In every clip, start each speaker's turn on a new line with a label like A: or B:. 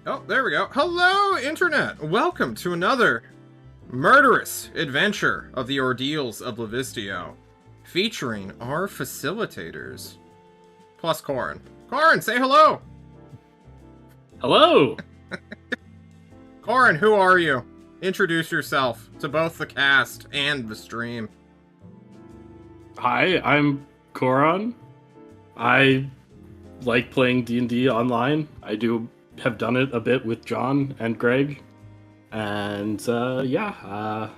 A: Oh, there we go. Hello, Internet! Welcome to another murderous adventure of the Ordeals of Livistio, featuring our facilitators, plus Corin. Corin, say hello!
B: Hello!
A: Corin, who are you? Introduce yourself to both the cast and the stream.
B: Hi, I'm Koron. I like playing D&D online. I have done it a bit with John and Greg. And I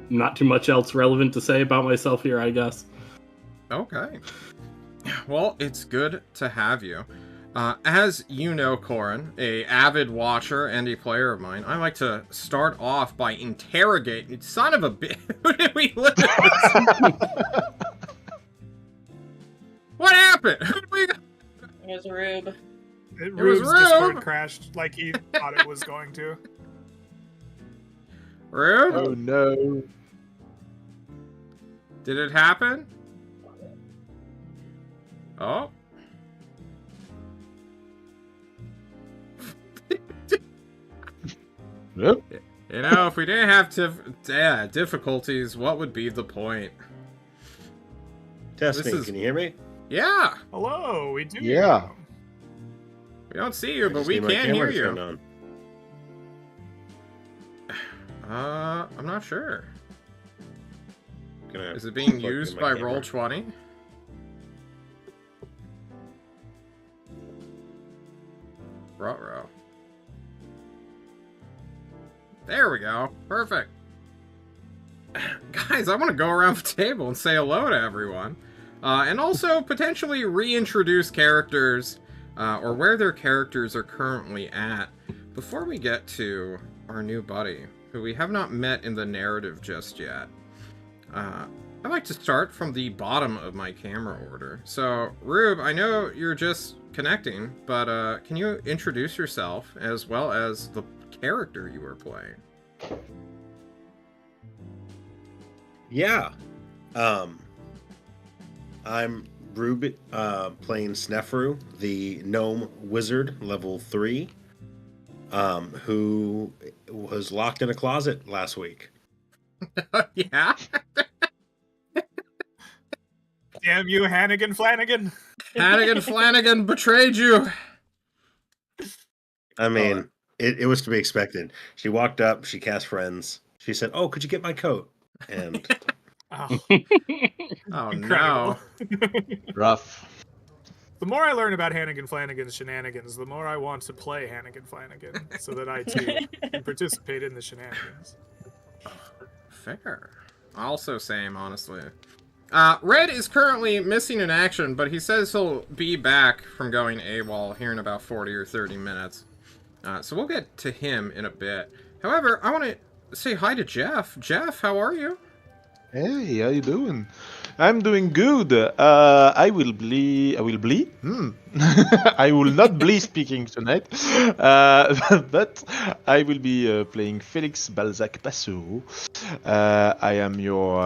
B: not too much else relevant to say about myself here, I guess.
A: Okay. Well, it's good to have you. As you know, Corin, a avid watcher and a player of mine, I like to start off by interrogating. Son of a bitch, who did we lose? What happened? Who did we?
C: It was Rube.
A: was
D: Rube's Discord
A: Rube.
D: crashed like he thought it was going to.
A: Rude?
E: Oh no.
A: Did it happen? Oh.
E: Yep.
A: You know, if we didn't have difficulties, what would be the point?
F: Testing, can you hear me?
A: Yeah!
D: Hello, we do.
E: Yeah.
A: We don't see you,
F: I
A: but
F: just
A: we
F: need my
A: can
F: camera
A: hear
F: turned
A: you.
F: on.
A: I'm not sure.
F: Gonna
A: Is it being
F: plug in
A: used
F: my
A: by
F: camera.
A: Roll20? Ruh-roh. There we go. Perfect. Guys, I want to go around the table and say hello to everyone. And also potentially reintroduce characters, or where their characters are currently at, before we get to our new buddy, who we have not met in the narrative just yet. I like to start from the bottom of my camera order. So, Rube, I know you're just connecting, but can you introduce yourself as well as the character you were playing?
F: Yeah. I'm Rube, playing Snefru, the gnome wizard, level 3, who was locked in a closet last week.
A: Yeah?
D: Damn you, Hannigan Flanagan.
A: Hannigan Flanagan betrayed you!
F: I mean, it was to be expected. She walked up, she cast friends. She said, "Oh, could you get my coat?" And
D: Oh,
A: Oh
D: incredible.
A: no.
E: Rough.
D: The more I learn about Hannigan Flanagan's shenanigans, the more I want to play Hannigan Flanagan, so that I too can participate in the shenanigans.
A: Fair. Also same, honestly. Red is currently missing in action, but he says he'll be back from going AWOL here in about 40 or 30 minutes. So we'll get to him in a bit. However, I want to say hi to Jeff. Jeff, how are you?
E: Hey, how you doing? I'm doing good. I will be. I will not be speaking tonight, but I will be playing Felix Balzac Passo. I am your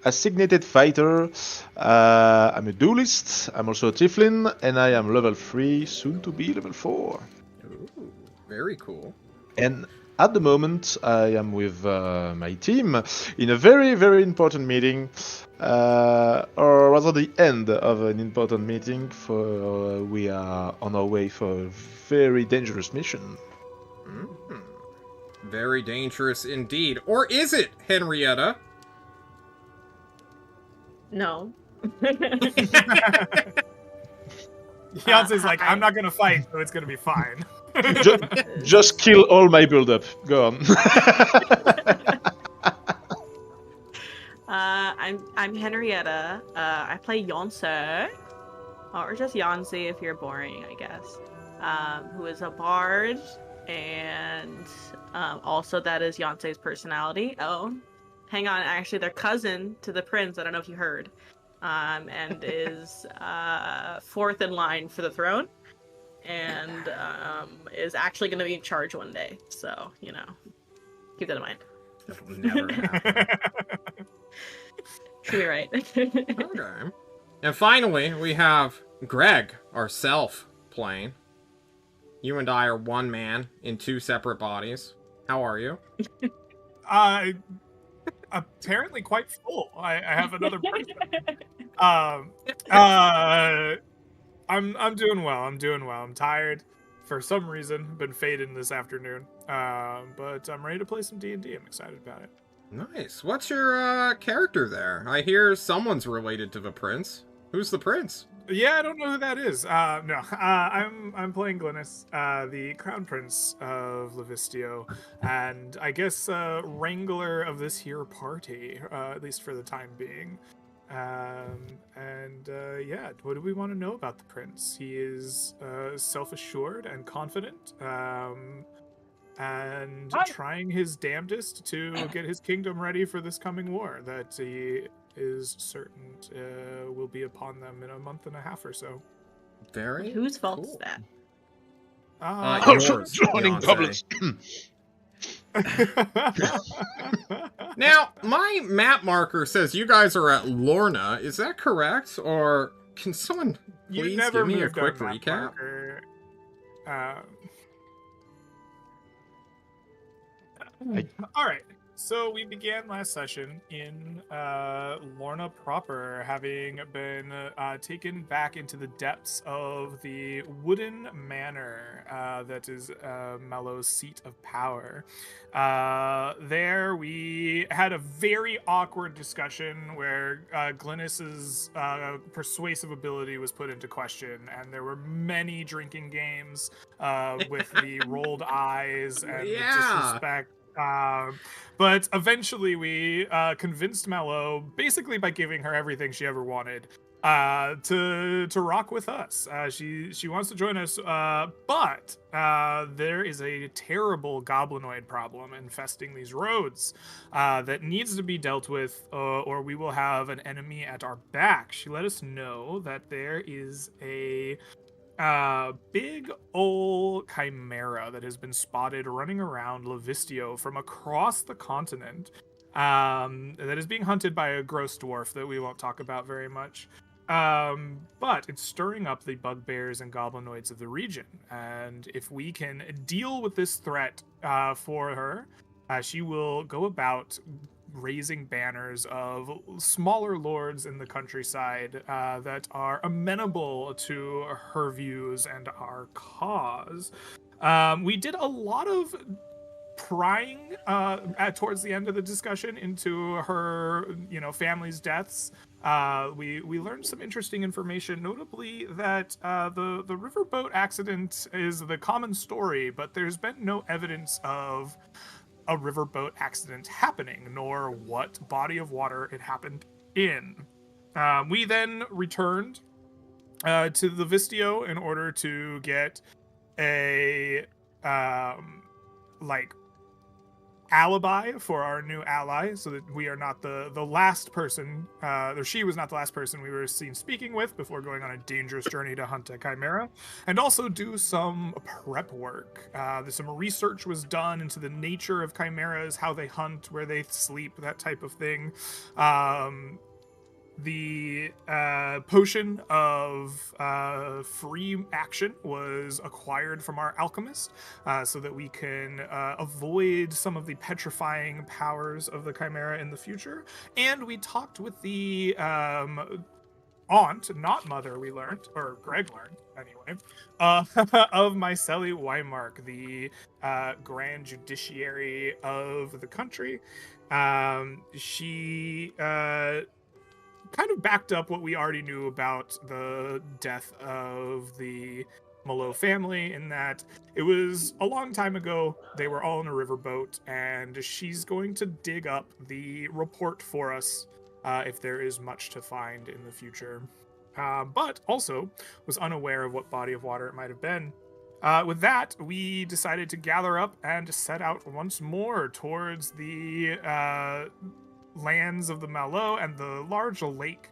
E: assignated fighter. I'm a duelist. I'm also a Tiflin, and I am level 3, soon to be level 4.
A: Ooh, very cool.
E: And at the moment, I am with my team in a very, very important meeting, or rather the end of an important meeting. For we are on our way for a very dangerous mission.
A: Mm. Very dangerous indeed. Or is it, Henrietta?
C: No.
D: Beyonce's like, I'm not gonna fight, so it's gonna be fine.
E: Just kill all my build-up. Go on.
C: I'm Henrietta. I play Yonce, or just Yancy if you're boring, I guess. Who is a bard, and also that is Yonce's personality. Oh, hang on, actually, they're cousin to the prince. I don't know if you heard. And is fourth in line for the throne, and is actually going to be in charge one day. So, you know, keep that in mind.
A: That'll never happen.
C: Should be right.
A: Okay. And finally, we have Greg, ourself, playing. You and I are one man in two separate bodies. How are you?
D: Apparently quite full. I have another person. I'm doing well. I'm doing well. I'm tired for some reason. Been fading this afternoon. But I'm ready to play some D&D. I'm excited about it.
A: Nice. What's your character there? I hear someone's related to the prince. Who's the prince?
D: Yeah, I don't know who that is. No, I'm playing Glynis, the crown prince of Livistio, and I guess wrangler of this here party, at least for the time being. Yeah, what do we want to know about the prince? He is self-assured and confident, and trying his damnedest to get his kingdom ready for this coming war that he is certain will be upon them in a month and a half or so.
A: Very
C: Whose fault
A: cool.
C: is that?
A: Yours,
E: joining
A: Beyonce. Now, my map marker says you guys are at Lorna. Is that correct? Or can someone please give me a quick recap?
D: All right. So we began last session in Lorna proper, having been taken back into the depths of the wooden manor that is Mallow's seat of power. There we had a very awkward discussion where Glynis's persuasive ability was put into question, and there were many drinking games with the rolled eyes and the disrespect. But eventually we convinced Mallow, basically by giving her everything she ever wanted, to rock with us. She wants to join us, but there is a terrible goblinoid problem infesting these roads that needs to be dealt with, or we will have an enemy at our back. She let us know that there is a big ol' chimera that has been spotted running around Livistio from across the continent, that is being hunted by a gross dwarf that we won't talk about very much. But it's stirring up the bugbears and goblinoids of the region, and if we can deal with this threat for her, she will go about raising banners of smaller lords in the countryside that are amenable to her views and our cause. We did a lot of prying towards the end of the discussion into her, family's deaths. We learned some interesting information, notably that the riverboat accident is the common story, but there's been no evidence of a riverboat accident happening, nor what body of water it happened in. We then returned to Livistio in order to get a alibi for our new ally, so that we are not the last person, or she was not the last person we were seen speaking with before going on a dangerous journey to hunt a chimera, and also do some prep work. Some research was done into the nature of chimeras, how they hunt, where they sleep, that type of thing. The potion of free action was acquired from our alchemist, so that we can avoid some of the petrifying powers of the chimera in the future. And we talked with the aunt, not mother, we learned, or Greg learned, anyway, of Myceli Weimark, the grand judiciary of the country. She kind of backed up what we already knew about the death of the Mallow family, in that it was a long time ago. They were all in a riverboat, and she's going to dig up the report for us if there is much to find in the future. But also was unaware of what body of water it might have been. With that, we decided to gather up and set out once more towards the lands of the Mallow and the large lake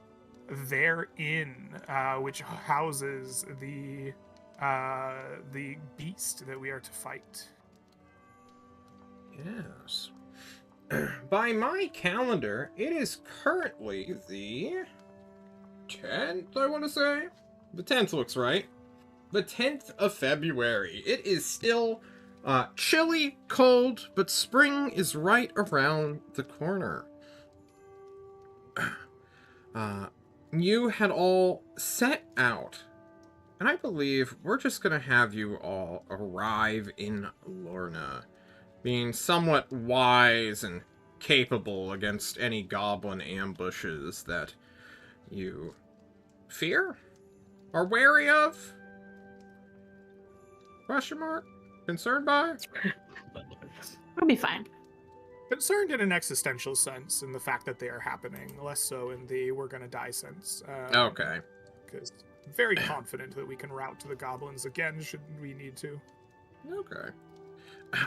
D: therein, which houses the beast that we are to fight.
A: Yes. By my calendar, it is currently the 10th, I want to say. The 10th looks right. the 10th of February. It is still chilly, cold, but spring is right around the corner. You had all set out, and I believe we're just going to have you all arrive in Lorna, being somewhat wise and capable against any goblin ambushes that you fear? Are wary of? Question mark? Concerned by?
C: We'll be fine.
D: Concerned in an existential sense in the fact that they are happening, less so in the we're gonna die sense.
A: Okay.
D: Because very confident that we can route to the goblins again should we need to.
A: Okay.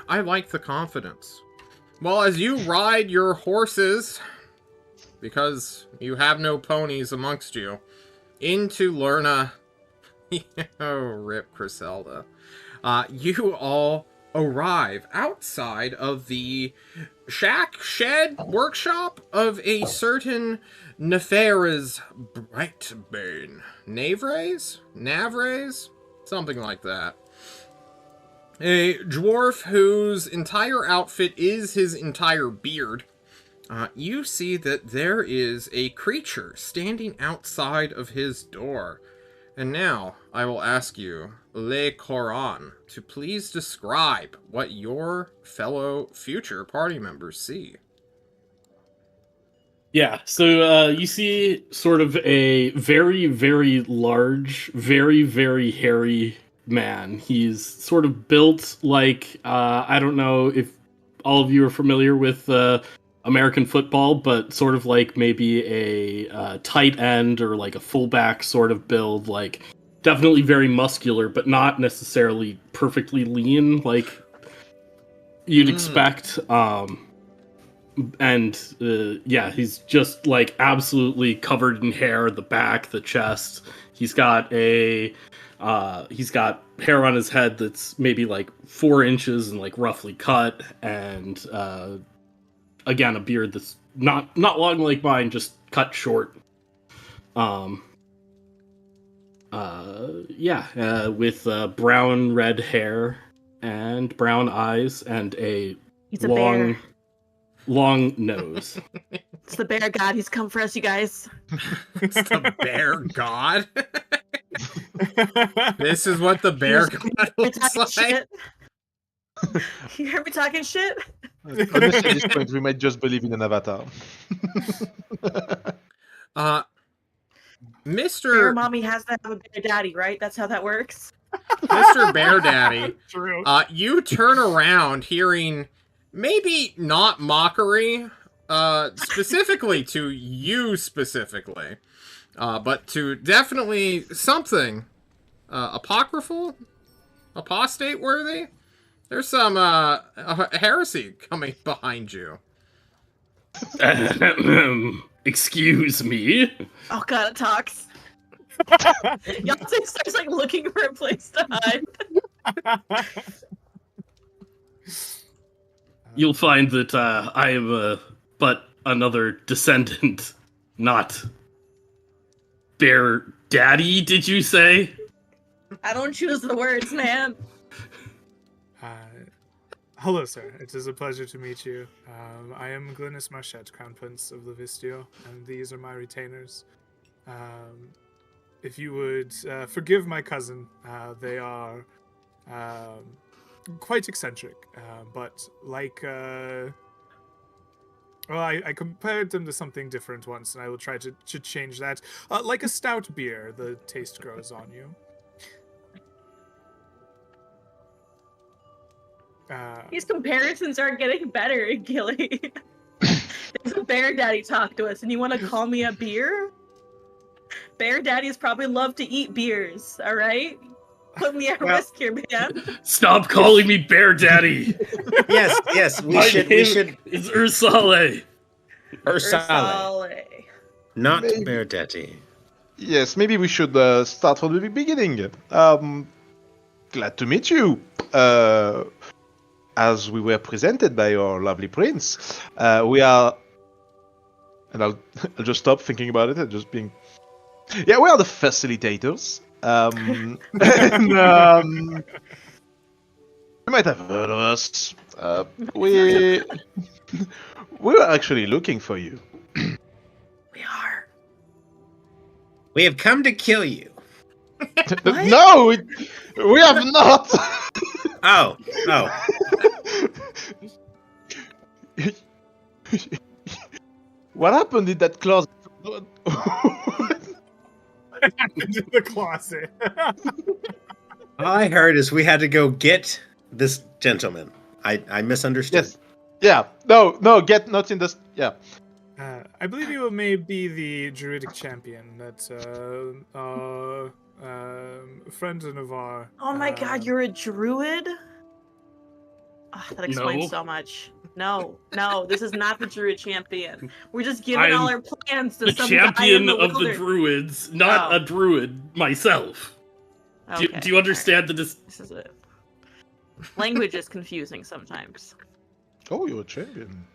A: I like the confidence. Well, as you ride your horses, because you have no ponies amongst you, into Lerna, oh, rip Griselda, you all arrive outside of the shed, workshop of a certain Nefera's Brightbane. Navrays? Something like that. A dwarf whose entire outfit is his entire beard. You see that there is a creature standing outside of his door. And now, I will ask you, Le Coran, to please describe what your fellow future party members see.
B: Yeah, so you see sort of a very, very large, very, very hairy man. He's sort of built like, I don't know if all of you are familiar with American football, but sort of like maybe a tight end or like a fullback sort of build, like definitely very muscular, but not necessarily perfectly lean like you'd expect. And yeah, he's just like absolutely covered in hair, the back, the chest. He's got hair on his head that's maybe like 4 inches and like roughly cut, and again, a beard that's not long like mine, just cut short. With brown red hair and brown eyes and a
C: He's a bear.
B: long nose.
C: It's the bear god. He's come for us, you guys.
A: It's the bear god? This is what the bear god looks like?
C: Shit. You heard me talking shit?
E: Honestly, at this point, we might just believe in an avatar.
A: Mr.
C: Bear mommy has to have a bear daddy, right? That's how that works.
A: Mr. Bear Daddy,
D: True.
A: You turn around hearing maybe not mockery, specifically to you specifically, but to definitely something apocryphal, apostate worthy. There's some heresy coming behind you.
B: Excuse me.
C: Oh god, it talks. Yonsei starts like looking for a place to hide.
B: You'll find that I am but another descendant, not Bear Daddy, did you say?
C: I don't choose the words, man.
D: Hello, sir. It is a pleasure to meet you. I am Glynis Marchette, Crown Prince of Livistio, and these are my retainers. If you would forgive my cousin, they are quite eccentric, but like... I compared them to something different once, and I will try to change that. Like a stout beer, the taste grows on you.
C: These comparisons are getting better, Gilly. There's a bear daddy talk to us, and you want to call me a beer? Bear daddies probably love to eat beers, alright? Put me at risk here, man.
B: Stop calling me Bear Daddy!
F: Yes, we should.
B: It's Ursale.
F: Ursale. Not
E: Maybe.
F: Bear Daddy.
E: Yes, maybe we should start from the beginning. Glad to meet you. As we were presented by our lovely prince, we are... And I'll just stop thinking about it and just being... Yeah, we are the facilitators And, you might have heard of us. We were actually looking for you.
C: We are.
F: We have come to kill you.
E: No, we have not.
F: Oh.
E: What happened in that closet?
D: Into the closet.
F: All I heard is we had to go get this gentleman. I misunderstood.
E: Yes. Yeah. No. Get not in this. Yeah.
D: I believe you may be the druidic champion that friends of our.
C: Oh my god, you're a druid? Oh, that explains
B: No.
C: so much. No, this is not the druid champion. We're just giving all
B: I'm
C: our plans to
B: The
C: some guy in
B: champion
C: the
B: of the
C: wilderness.
B: druids, not
C: Oh.
B: a druid myself.
C: Okay,
B: Do you understand the
C: This is it. Language is confusing sometimes.
E: Oh, you're a champion.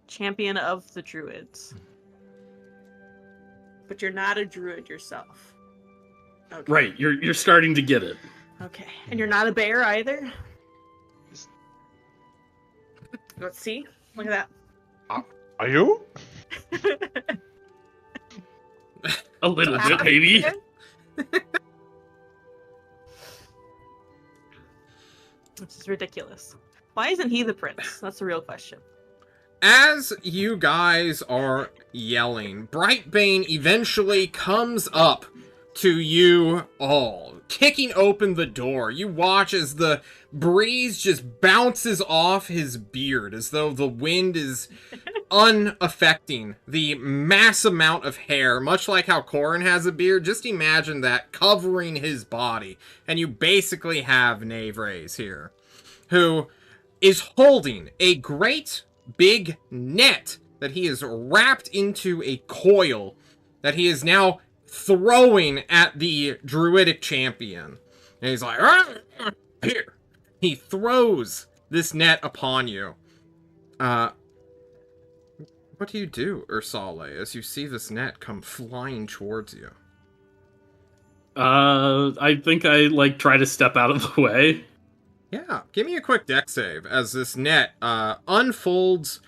C: Champion of the druids. But you're not a druid yourself. Okay.
B: Right, you're starting to get it.
C: Okay. And you're not a bear either? Let's see. Look at
E: Are you?
C: that.
B: A little bit, maybe.
C: This is ridiculous. Why isn't he the prince? That's the real question.
A: As you guys are yelling, Brightbane eventually comes up to you all, kicking open the door. You watch as the breeze just bounces off his beard, as though the wind is unaffecting the mass amount of hair, much like how Corin has a beard. Just imagine that covering his body, and you basically have Knave Rays here, who is holding a great big net that he has wrapped into a coil that he is now throwing at the druidic champion. And he's like, here. He throws this net upon you. What do you do, Ursale, as you see this net come flying towards you?
B: I think I try to step out of the way.
A: Yeah, give me a quick deck save as this net unfolds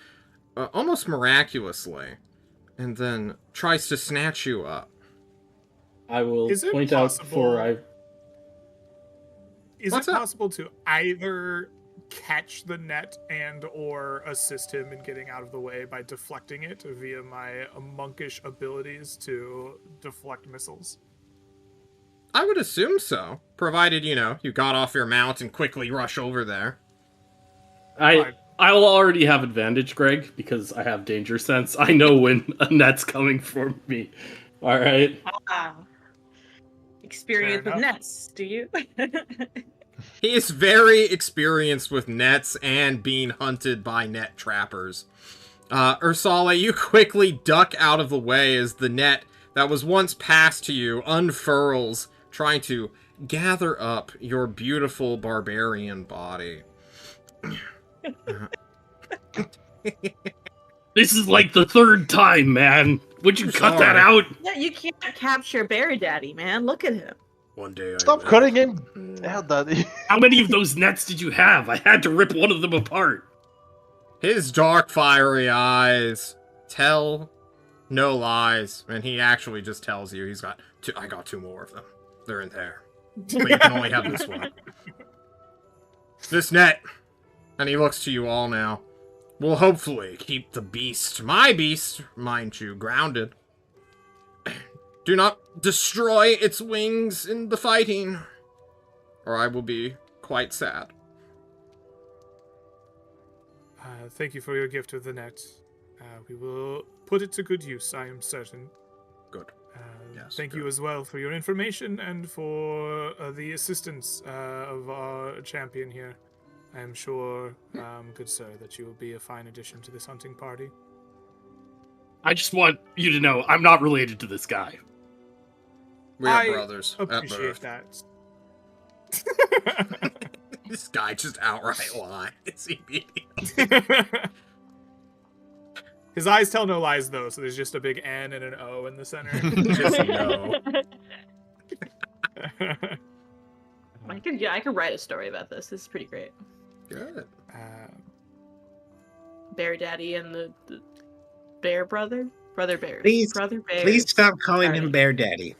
A: almost miraculously and then tries to snatch you up.
B: I will
D: Is it
B: point out
D: possible-
B: for
D: Is
A: What's
D: it
A: up?
D: possible to either catch the net and or assist him in getting out of the way by deflecting it via my monkish abilities to deflect missiles?
A: I would assume so, provided, you got off your mount and quickly rush over there.
B: I will already have advantage, Greg, because I have danger sense. I know when a net's coming for me. All right.
C: Experience
D: Fair
C: with
D: enough.
C: nets, do you?
A: He is very experienced with nets and being hunted by net trappers. Ursale, you quickly duck out of the way as the net that was once passed to you unfurls, trying to gather up your beautiful barbarian body.
B: This is like the third time, man. Would you cut that
A: Sorry.
B: out?
C: Yeah, you can't capture Bear Daddy, man. Look at him.
A: One day I
E: Stop
A: will.
E: cutting him out, Daddy.
B: How many of those nets did you have? I had to rip one of them apart.
A: His dark, fiery eyes tell no lies, and he actually just tells you he's got two. I got two more of them. They're in there, but you can only have this one. This net, and he looks to you all now, will hopefully keep the beast, my beast, mind you, grounded. Do not destroy its wings in the fighting, or I will be quite sad.
D: Thank you for your gift of the net. We will put it to good use, I am certain.
A: Good. Yes,
D: Thank
A: good.
D: you as well for your information and for the assistance of our champion here. I am sure, good sir, that you will be a fine addition to this hunting party.
B: I just want you to know I'm not related to this guy.
A: We are
D: I
A: brothers at
D: Appreciate
A: birth.
D: that.
A: This guy just outright lies.
D: His eyes tell no lies, though, so there's just a big N and an O in the center.
A: Just no.
C: I could write a story about this. This is pretty great.
A: Good.
C: Bear Daddy and the Bear Brother? Brother Bears.
F: Please,
C: Brother Bears.
F: please stop calling
C: Sorry.
F: him Bear Daddy.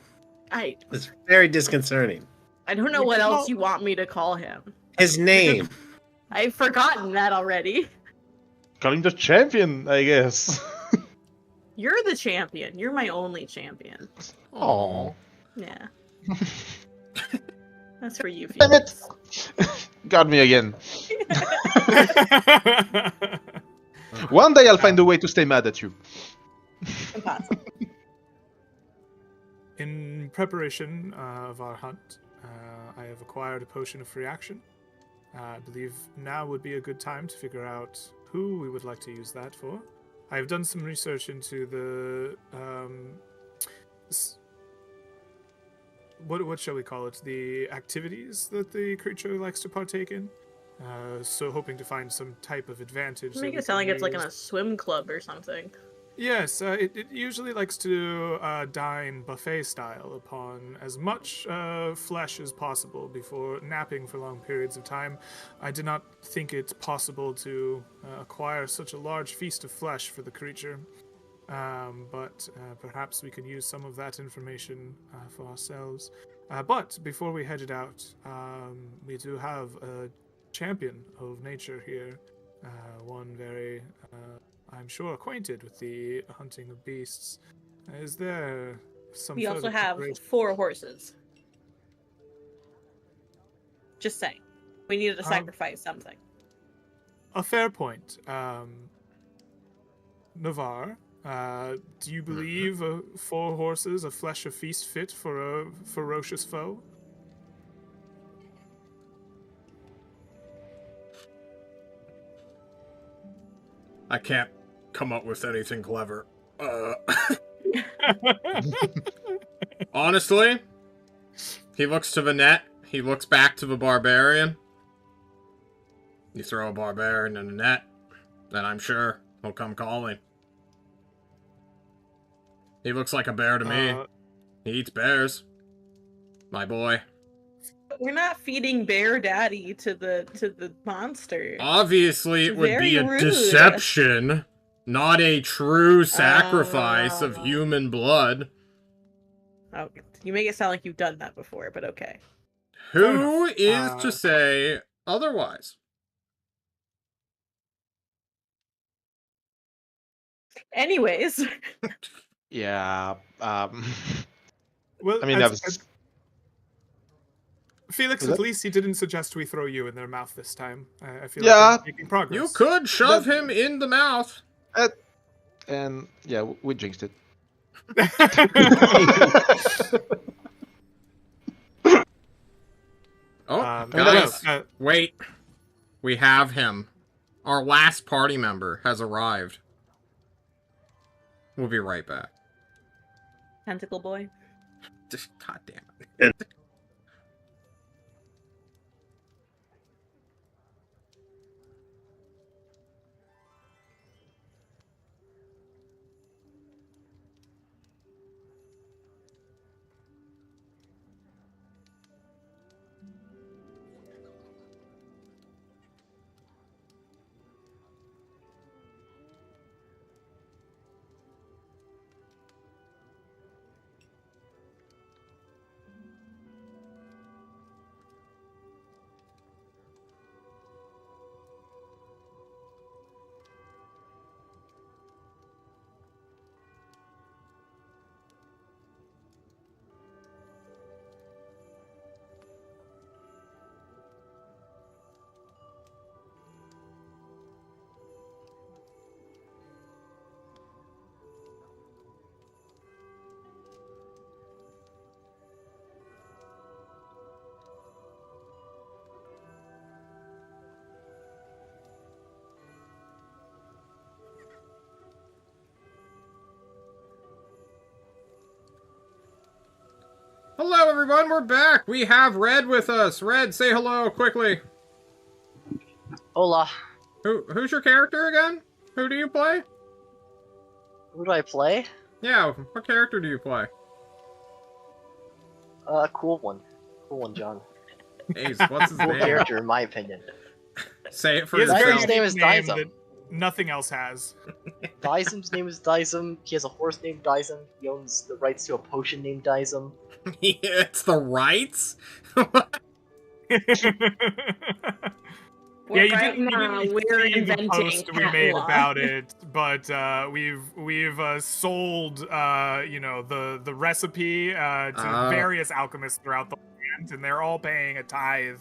C: I
F: It's very disconcerting.
C: don't know what else you want me to call him.
F: His name.
C: I've forgotten that already.
E: Call him the champion, I guess.
C: You're the champion. You're my only champion.
E: Oh.
C: Yeah. That's for you,
E: Damn it!
C: Felix.
E: Got me again. One day I'll find a way to stay mad at you.
C: Impossible.
D: In preparation of our hunt, I have acquired a potion of free action. I believe now would be a good time to figure out who we would like to use that for. I've done some research into the what shall we call it? The activities that the creature likes to partake in. So hoping to find some type of advantage.
C: Make it sound like it's like in a swim club or something.
D: Yes, it usually likes to dine buffet style upon as much flesh as possible before napping for long periods of time. I did not think it possible to acquire such a large feast of flesh for the creature, but perhaps we can use some of that information for ourselves. But before we headed out, we do have a champion of nature here, one very... I'm sure acquainted with the hunting of beasts. Is there some
C: We also
D: further
C: have
D: preparation?
C: 4 horses. Just saying. We needed to sacrifice something.
D: A fair point. Navarre, do you believe 4 horses, a flesh of feast fit for a ferocious foe?
A: I can't come up with anything clever. Honestly, he looks to the net. He looks back to the barbarian. You throw a barbarian in a net, then I'm sure he'll come calling. He looks like a bear to me. He eats bears. My boy.
C: We're not feeding Bear Daddy to the monster.
A: Obviously, it would
C: Very
A: be a
C: rude.
A: deception, not a true sacrifice of human blood.
C: Oh, you make it sound like you've done that before, but okay.
A: Who is to say otherwise?
C: Anyways,
E: Yeah.
D: Well,
E: I mean, that was.
D: Felix,
E: Was
D: at
E: that-
D: least he didn't suggest we throw you in their mouth this time. I feel
E: Yeah.
D: like we're making progress.
A: You could shove him in the mouth.
E: And yeah, we jinxed it.
A: Oh,
D: no,
A: guys,
D: no,
A: wait. We have him. Our last party member has arrived. We'll be right back.
C: Tentacle Boy.
A: God damn it. Hello, everyone. We're back. We have Red with us. Red, say hello quickly.
G: Hola.
A: Who's your character again? Who do you play?
G: Who do I play?
A: Yeah, what character do you play?
G: Cool one. Cool one, John.
A: Ace, what's his
G: Cool
A: name?
G: character, in my opinion.
A: Say it for
D: He has a
A: yourself.
G: His name is
D: name
G: Dizem.
D: that nothing else has.
G: Dizem's name is Dizem. He has a horse named Dizem. He owns the rights to a potion named Dizem.
A: It's the rights?
C: Well,
D: You
C: right
D: didn't
C: now
D: see
C: we're
D: the
C: inventing
D: post we
C: cat
D: made
C: law.
D: about it, but we've sold the recipe to various alchemists throughout the land, and they're all paying a tithe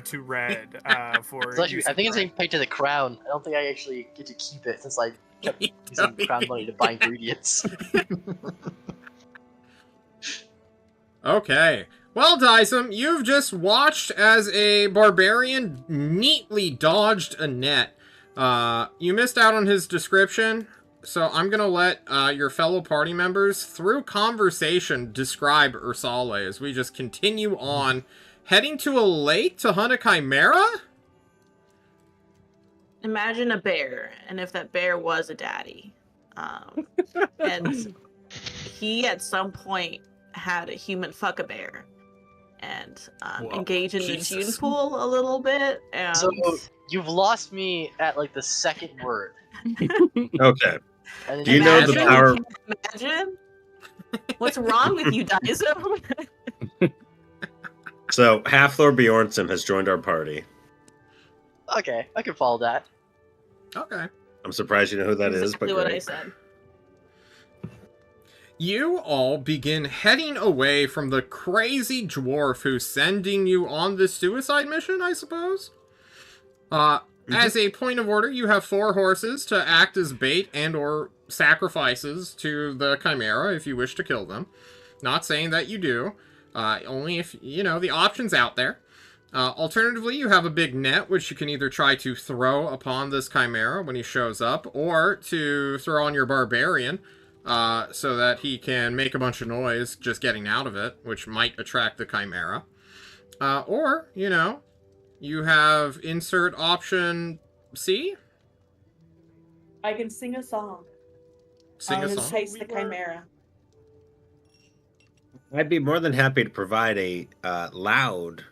D: to Red for.
G: It's actually,
D: use
G: I
D: of
G: think it's
D: the
G: being paid to the crown. I don't think I actually get to keep it since I kept using crown money to buy ingredients.
A: Okay. Well, Dysum, you've just watched as a barbarian neatly dodged a net. You missed out on his description, so I'm gonna let your fellow party members, through conversation, describe Ursale as we just continue on, heading to a lake to hunt a chimera?
C: Imagine a bear, and if that bear was a daddy, and he at some point had a human fuck a bear, and
A: Whoa,
C: engage in the
A: Jesus.
C: gene pool a little bit. And
G: So you've lost me at like the second word.
F: Okay.
G: And then
F: Do you know the
C: Imagine-
F: power?
C: imagine what's wrong with you, Dysum?
F: So Half-Lord Bjornsson has joined our party.
G: Okay, I can follow that.
A: Okay.
F: I'm surprised you know who that is,
C: Exactly
F: but
C: what I
F: great.
C: said.
A: You all begin heading away from the crazy dwarf who's sending you on this suicide mission, I suppose? As a point of order, you have 4 horses to act as bait and or sacrifices to the chimera if you wish to kill them. Not saying that you do, only if, the option's out there. Alternatively, you have a big net, which you can either try to throw upon this chimera when he shows up, or to throw on your barbarian, so that he can make a bunch of noise just getting out of it, which might attract the chimera. Or, you have insert option C.
C: I can sing a song.
A: Sing a song.
C: Chase the chimera.
F: I'd be more than happy to provide a loud,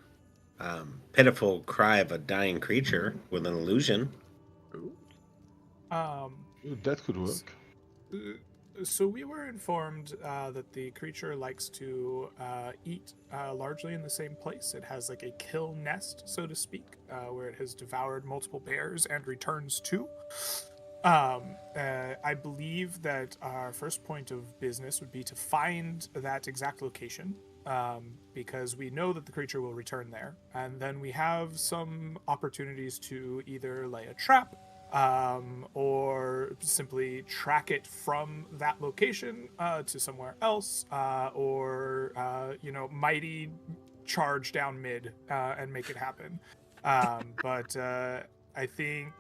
F: pitiful cry of a dying creature with an illusion.
A: Ooh.
E: Ooh, that could work.
D: So we were informed that the creature likes to eat largely in the same place. It has like a kill nest, so to speak, where it has devoured multiple bears and returns to. I believe that our first point of business would be to find that exact location, because we know that the creature will return there. And then we have some opportunities to either lay a trap, or simply track it from that location to somewhere else, or mighty charge down mid and make it happen. But I think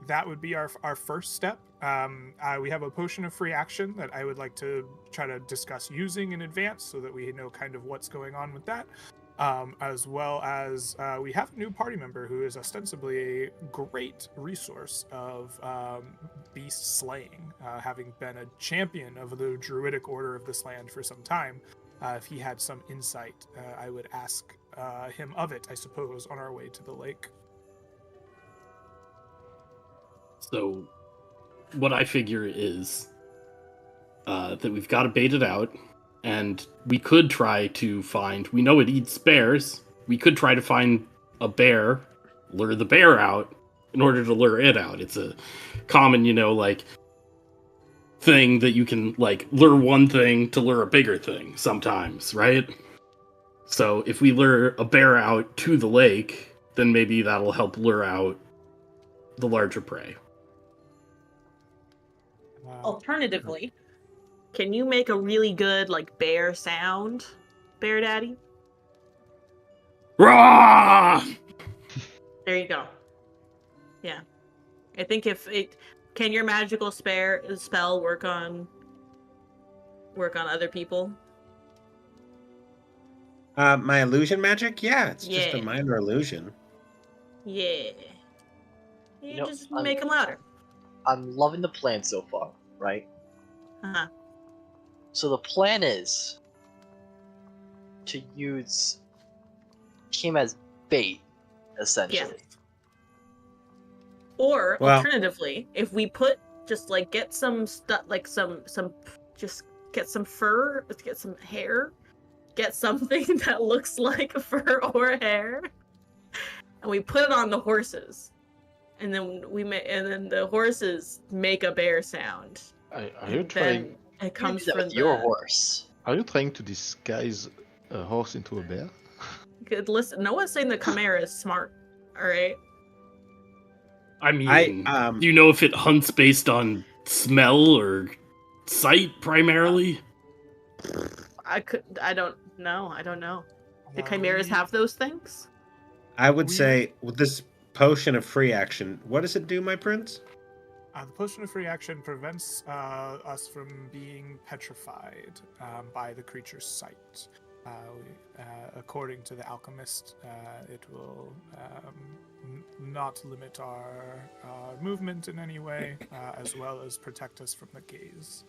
D: that would be our first step. We have a potion of free action that I would like to try to discuss using in advance so that we know kind of what's going on with that. As well as we have a new party member who is ostensibly a great resource of beast slaying, having been a champion of the druidic order of this land for some time. If he had some insight, I would ask him of it, I suppose, on our way to the lake.
B: So, what I figure is that we've got to bait it out. And we could try to find, we know it eats bears. We could try to find a bear, lure the bear out in order to lure it out. It's a common, thing that you can, lure one thing to lure a bigger thing sometimes, right? So if we lure a bear out to the lake, then maybe that'll help lure out the larger prey.
C: Alternatively, can you make a really good bear sound, Bear Daddy?
B: Rah!
C: There you go. Yeah, I think if it can your magical spell work on other people.
F: My illusion magic? Yeah, it's just a
C: Yeah.
F: minor illusion.
C: Yeah, you
G: know,
C: just
G: I'm-
C: make them louder.
G: I'm loving the plan so far, right?
C: Uh-huh.
G: So the plan is to use came as bait, essentially.
C: Or
F: Well-
C: alternatively, if we put just like get some stuff, like some just get some fur, get some hair, get something that looks like fur or hair, and we put it on the horses, and then then the horses make a bear sound.
E: Are you
C: And
E: trying?
C: then it
G: You
C: comes
G: do that
C: from
G: with your
C: the.
G: horse.
E: Are you trying to disguise a horse into a bear?
C: Good, listen, no one's saying the Chimera is smart. All right.
B: I mean, do you know if it hunts based on smell or sight primarily?
C: I don't know. I don't know. Do
D: Well,
C: chimeras have those things?
F: I would
D: We-
F: say with this potion of free action, what does it do, my prince?
D: The potion of free action prevents us from being petrified by the creature's sight. According to the alchemist, it will not limit our movement in any way, as well as protect us from the gaze.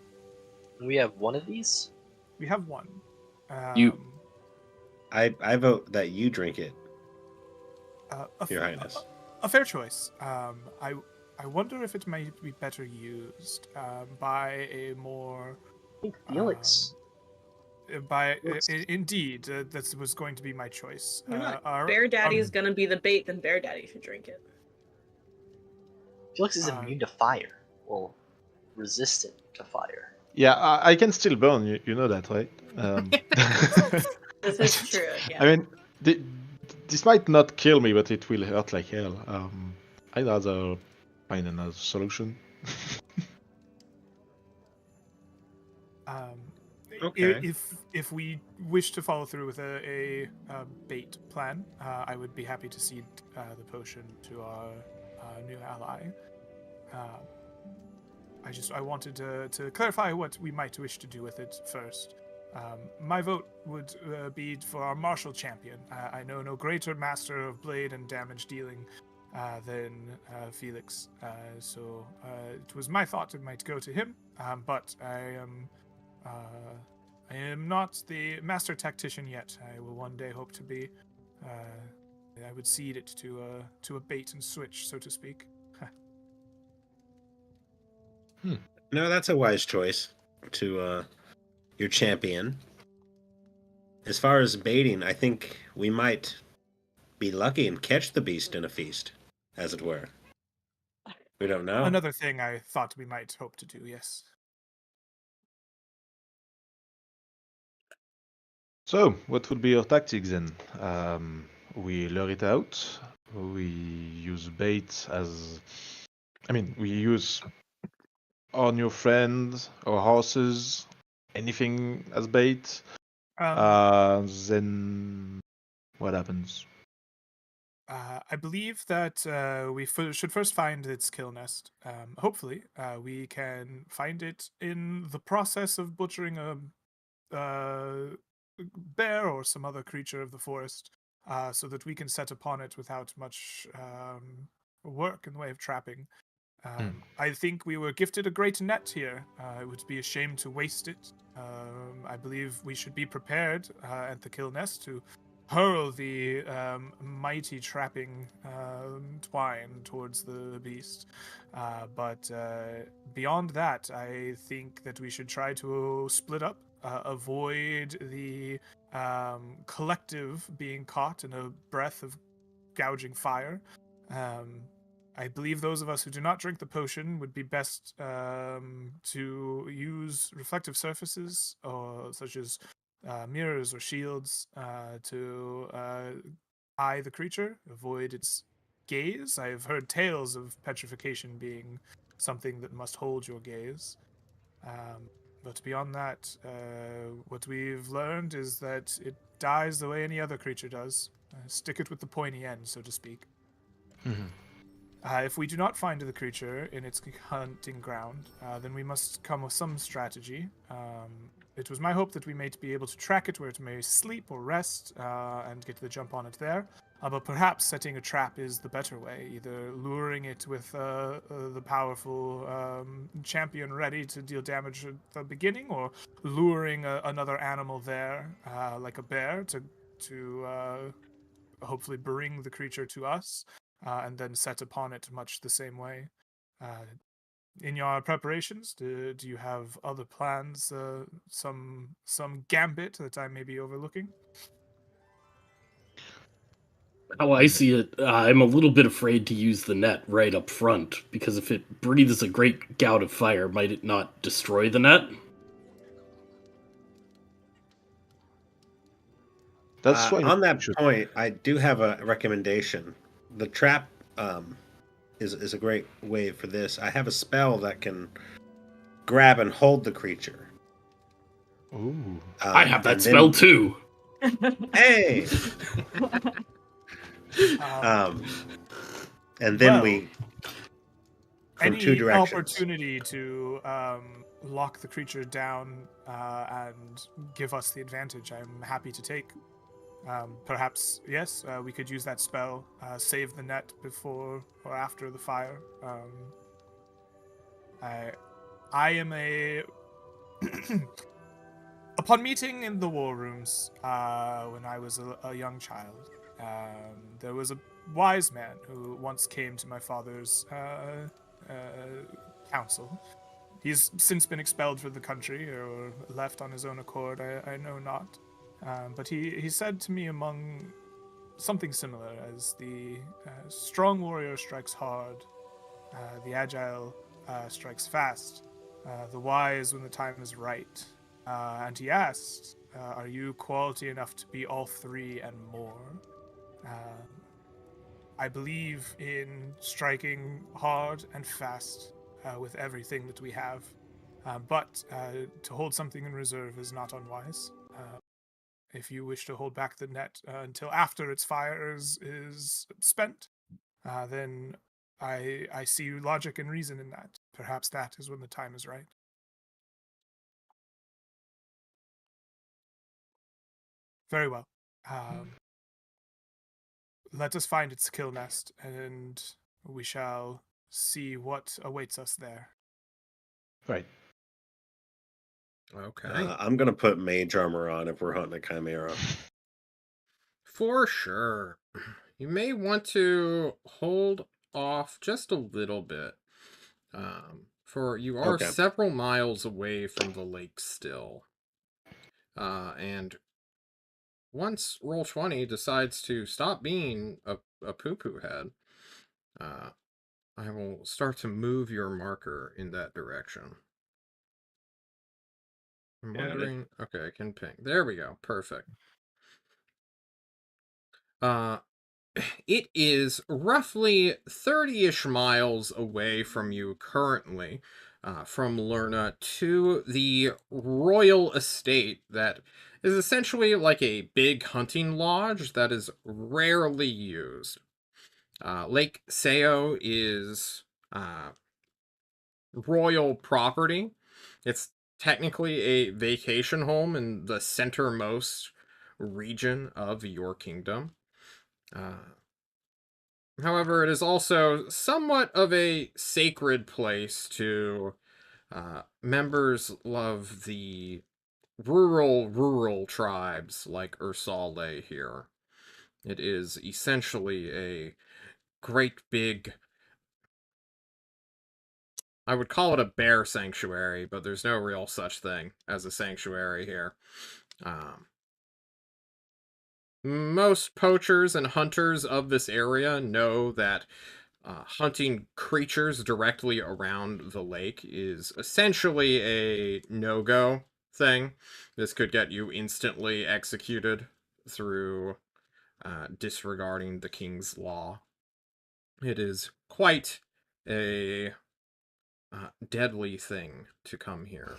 G: We have one of these.
D: We have one.
B: You-
F: I vote that you drink it,
D: A
F: Your Highness.
D: A fair choice. I wonder if it might be better used by a more
G: I think Felix.
D: indeed that was going to be my choice.
C: Why not?
D: Our-
C: Bear Daddy is gonna be the bait, then Bear Daddy should drink it.
G: Felix is immune to fire. Well, resistant to fire.
E: Yeah, I can still burn. You know that, right?
C: This is true. Yeah.
E: I mean, this might not kill me, but it will hurt like hell. I'd rather find another solution.
F: Okay.
D: If we wish to follow through with a bait plan, I would be happy to cede the potion to our new ally. I wanted to clarify what we might wish to do with it first. My vote would be for our martial champion. I know no greater master of blade and damage dealing than Felix, so it was my thought it might go to him. But I am not the master tactician yet. I will one day hope to be. I would cede it to a bait and switch, so to speak.
F: No, that's a wise choice to your champion. As far as baiting, I think we might be lucky and catch the beast in a feast, as it were. We don't know.
D: Another thing I thought we might hope to do, yes.
E: So, what would be your tactics then? We lure it out. We use bait as. I mean, we use our new friend, our horses, anything as bait. Then what happens?
D: I believe that we should first find its kill nest. Hopefully, we can find it in the process of butchering a bear or some other creature of the forest, so that we can set upon it without much work in the way of trapping. I think we were gifted a great net here. It would be a shame to waste it. I believe we should be prepared at the kill nest to hurl the mighty trapping twine towards the beast. But beyond that, I think that we should try to split up, avoid the collective being caught in a breath of gouging fire. I believe those of us who do not drink the potion would be best to use reflective surfaces, or such as mirrors or shields, to eye the creature, avoid its gaze. I've heard tales of petrification being something that must hold your gaze. But beyond that, what we've learned is that it dies the way any other creature does. Stick it with the pointy end, so to speak. If we do not find the creature in its hunting ground, then we must come with some strategy. It was my hope that we might be able to track it where it may sleep or rest, and get the jump on it there. But perhaps setting a trap is the better way, either luring it with the powerful champion ready to deal damage at the beginning, or luring another animal there, like a bear, to hopefully bring the creature to us, and then set upon it much the same way. In your preparations, do you have other plans? Some gambit that I may be overlooking?
B: How I see it, I'm a little bit afraid to use the net right up front, because if it breathes a great gout of fire, might it not destroy the net?
E: That's why
F: On that
E: should.
F: point, I do have a recommendation. The trap is a great way for this. I have a spell that can grab and hold the creature.
E: Ooh.
B: I have that
F: and
B: spell
F: then-
B: too.
F: Hey,
D: Um,
F: and then
D: Well,
F: we from
D: any
F: two directions.
D: opportunity to lock the creature down and give us the advantage, I'm happy to take. Perhaps, yes, we could use that spell, save the net before or after the fire. I am a... Upon meeting in the war rooms when I was a young child, there was a wise man who once came to my father's council. He's since been expelled from the country or left on his own accord, I know not. But he said to me among something similar as the strong warrior strikes hard, the agile strikes fast, the wise when the time is right. And he asked, are you quality enough to be all three and more? I believe in striking hard and fast with everything that we have, but to hold something in reserve is not unwise. If you wish to hold back the net until after its fire is spent, then I see logic and reason in that. Perhaps that is when the time is right. Very well. Let us find its kill nest, and we shall see what awaits us there.
E: Right.
A: Okay.
F: I'm gonna put mage armor on if we're hunting a chimera.
A: For sure. You may want to hold off just a little bit. For you are
F: Okay.
A: several miles away from the lake still. And once Roll20 decides to stop being a poo-poo head, I will start to move your marker in that direction. I'm wondering... Okay, I can ping. There we go. Perfect. It is roughly 30-ish miles away from you currently, from Lerna to the royal estate that is essentially like a big hunting lodge that is rarely used. Lake Seo is royal property. It's technically a vacation home in the centermost region of your kingdom. However, it is also somewhat of a sacred place to members of the rural tribes like Ursale here. It is essentially a great big... I would call it a bear sanctuary, but there's no real such thing as a sanctuary here. Most poachers and hunters of this area know that hunting creatures directly around the lake is essentially a no-go thing. This could get you instantly executed through disregarding the king's law. It is quite a deadly thing to come here.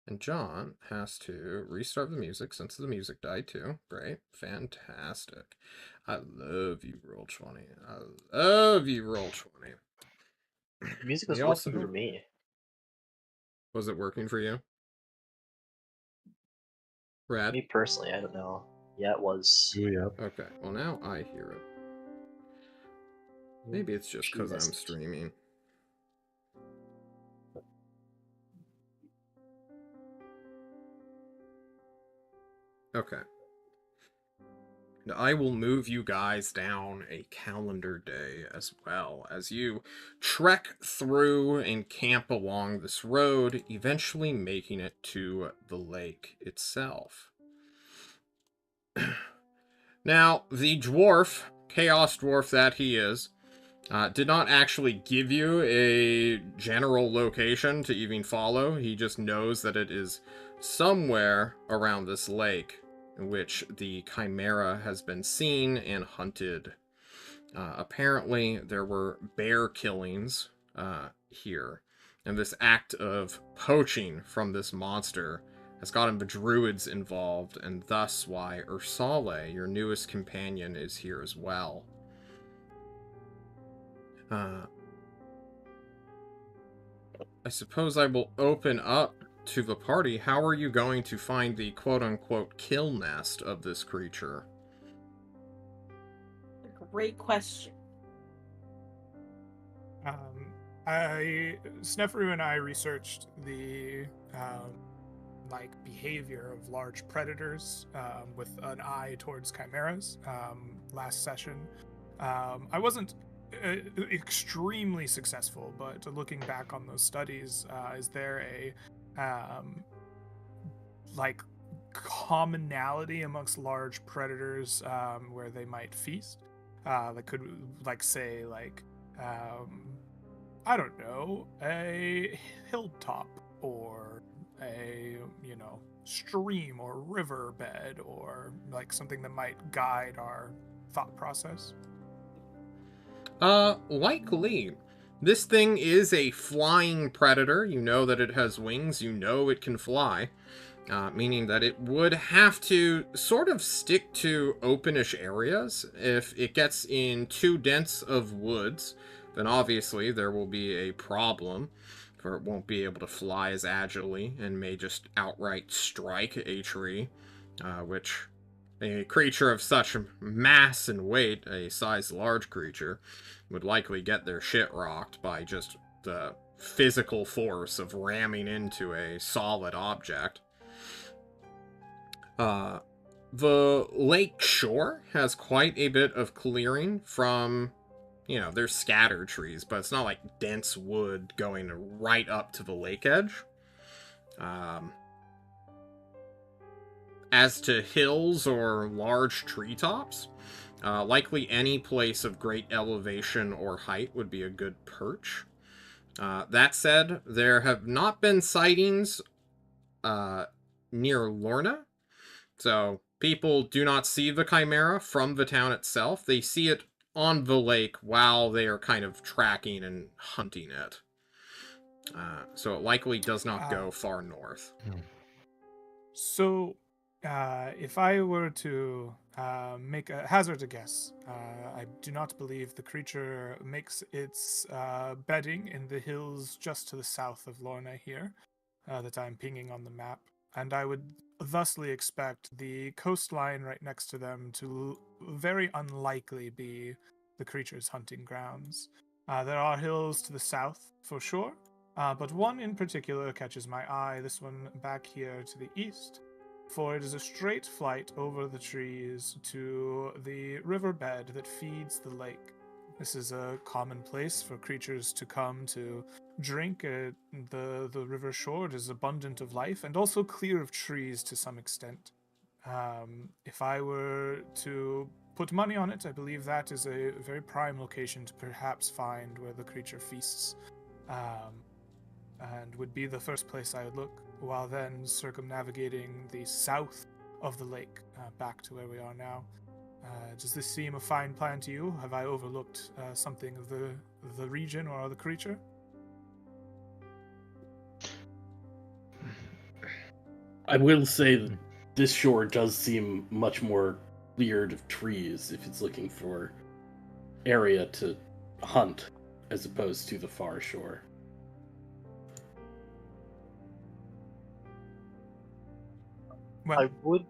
A: And John has to restart the music since the music died too. Great. Fantastic. I love you, Roll20. I love you, Roll20.
G: The music was
A: We
G: working
A: also-
G: for me.
A: Was it working for you? Brad?
G: Me personally, I don't know. Yeah, it was.
E: Yeah.
A: Okay, well now I hear it. Maybe it's just because I'm
G: Message.
A: streaming. Okay. And I will move you guys down a calendar day as well as you trek through and camp along this road, eventually making it to the lake itself. Now, the dwarf, chaos dwarf that he is, did not actually give you a general location to even follow. He just knows that it is somewhere around this lake in which the Chimera has been seen and hunted. Apparently, there were bear killings here, and this act of poaching from this monster has gotten the druids involved, and thus why Ursale, your newest companion, is here as well. I suppose I will open up to the party. How are you going to find the quote-unquote kill nest of this creature?
C: Great question.
D: Sneferu and I researched the behavior of large predators with an eye towards chimeras last session. I wasn't extremely successful, but looking back on those studies, is there a commonality amongst large predators where they might feast? I don't know, a hilltop or a stream or riverbed, or like something that might guide our thought process.
A: Likely. This thing is a flying predator. You know that it has wings. You know it can fly. Meaning that it would have to sort of stick to openish areas. If it gets in too dense of woods, then obviously there will be a problem, for it won't be able to fly as agilely and may just outright strike a tree, which a creature of such mass and weight, a size large creature, would likely get their shit rocked by just the physical force of ramming into a solid object. The lake shore has quite a bit of clearing from, there's scattered trees, but it's not like dense wood going right up to the lake edge. As to hills or large treetops, likely any place of great elevation or height would be a good perch. That said, there have not been sightings near Lorna, so people do not see the Chimera from the town itself. They see it on the lake while they are kind of tracking and hunting it. So it likely does not go far north.
D: So, if I were to hazard a guess, I do not believe the creature makes its bedding in the hills just to the south of Lorna here, that I'm pinging on the map, and I would thusly expect the coastline right next to them to very unlikely be the creature's hunting grounds. There are hills to the south, for sure, but one in particular catches my eye, this one back here to the east, for it is a straight flight over the trees to the riverbed that feeds the lake. This is a common place for creatures to come to drink. The river shore is abundant of life and also clear of trees to some extent. If I were to put money on it, I believe that is a very prime location to perhaps find where the creature feasts, and would be the first place I would look, while then circumnavigating the south of the lake back to where we are now. Does this seem a fine plan to you? Have I overlooked something of the region or the creature?
B: I will say that this shore does seem much more cleared of trees if it's looking for area to hunt as opposed to the far shore.
D: Well,
G: I would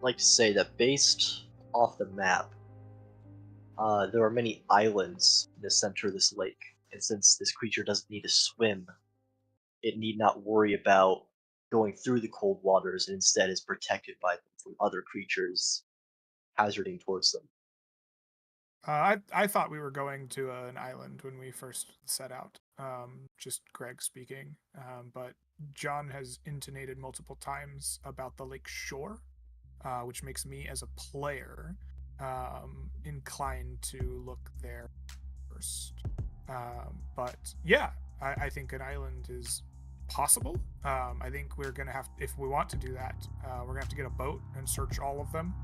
G: like to say that based off the map, there are many islands in the center of this lake, and since this creature doesn't need to swim, it need not worry about going through the cold waters and instead is protected by them from other creatures hazarding towards them.
D: I thought we were going to an island when we first set out. Just Greg speaking. But John has intonated multiple times about the lake shore, which makes me, as a player, inclined to look there first. But yeah, I think an island is possible. I think we're gonna have, if we want to do that, we're gonna have to get a boat and search all of them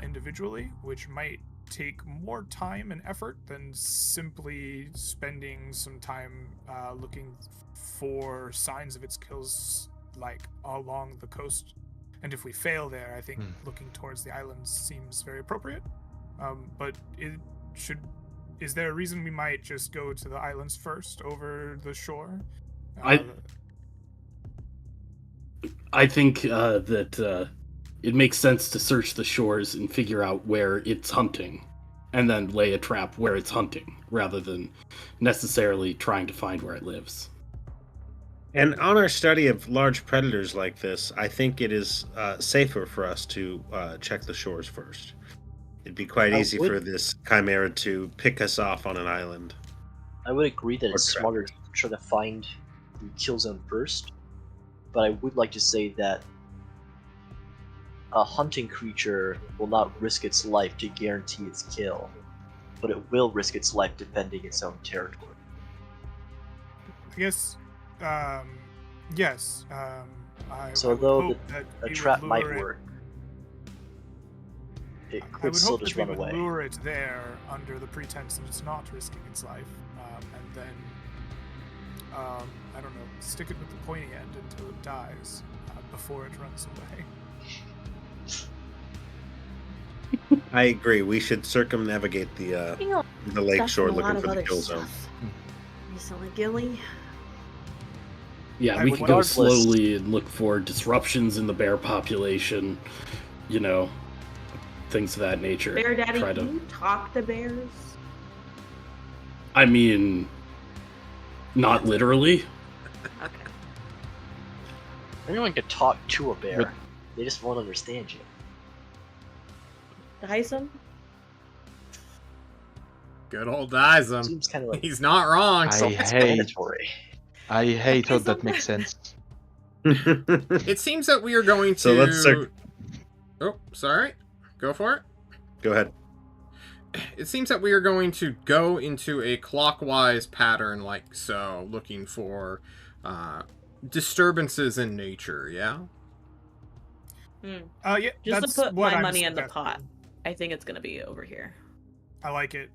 D: individually, which might take more time and effort than simply spending some time looking for signs of its kills, like along the coast. And if we fail there, I think looking towards the islands seems very appropriate. But is there a reason we might just go to the islands first over the shore?
B: I think that it makes sense to search the shores and figure out where it's hunting, and then lay a trap where it's hunting, rather than necessarily trying to find where it lives.
F: And on our study of large predators like this, I think it is safer for us to check the shores first. It'd be quite easy for this chimera to pick us off on an island.
G: I would agree that it's smarter to try to find the kill zone first, but I would like to say that a hunting creature will not risk its life to guarantee its kill, but it will risk its life defending its own territory.
D: I guess, yes.
G: So although a trap might work, it could still just run away.
D: I would lure it there under the pretense that it's not risking its life, and then, I don't know, stick it with the pointy end until it dies before it runs away.
F: I agree. We should circumnavigate the lake shore looking for the kill zone.
C: Recently, Gilly.
B: Yeah, we can go slowly and look for disruptions in the bear population, things of that nature.
C: Bear Daddy, can you talk to bears?
B: I mean, not literally.
C: Okay.
G: Anyone could talk to a bear. They just won't understand you.
C: Dyson?
A: Good old Dyson.
G: Seems kind of like
A: He's not wrong.
E: I hate how that makes sense.
A: It seems that we are going to...
F: So let's start...
A: Oh, sorry. Go for it.
F: Go ahead.
A: It seems that we are going to go into a clockwise pattern like so, looking for disturbances in nature, yeah?
D: Yeah,
C: just to put my money in the pot. I think it's going to be over here.
D: I like it.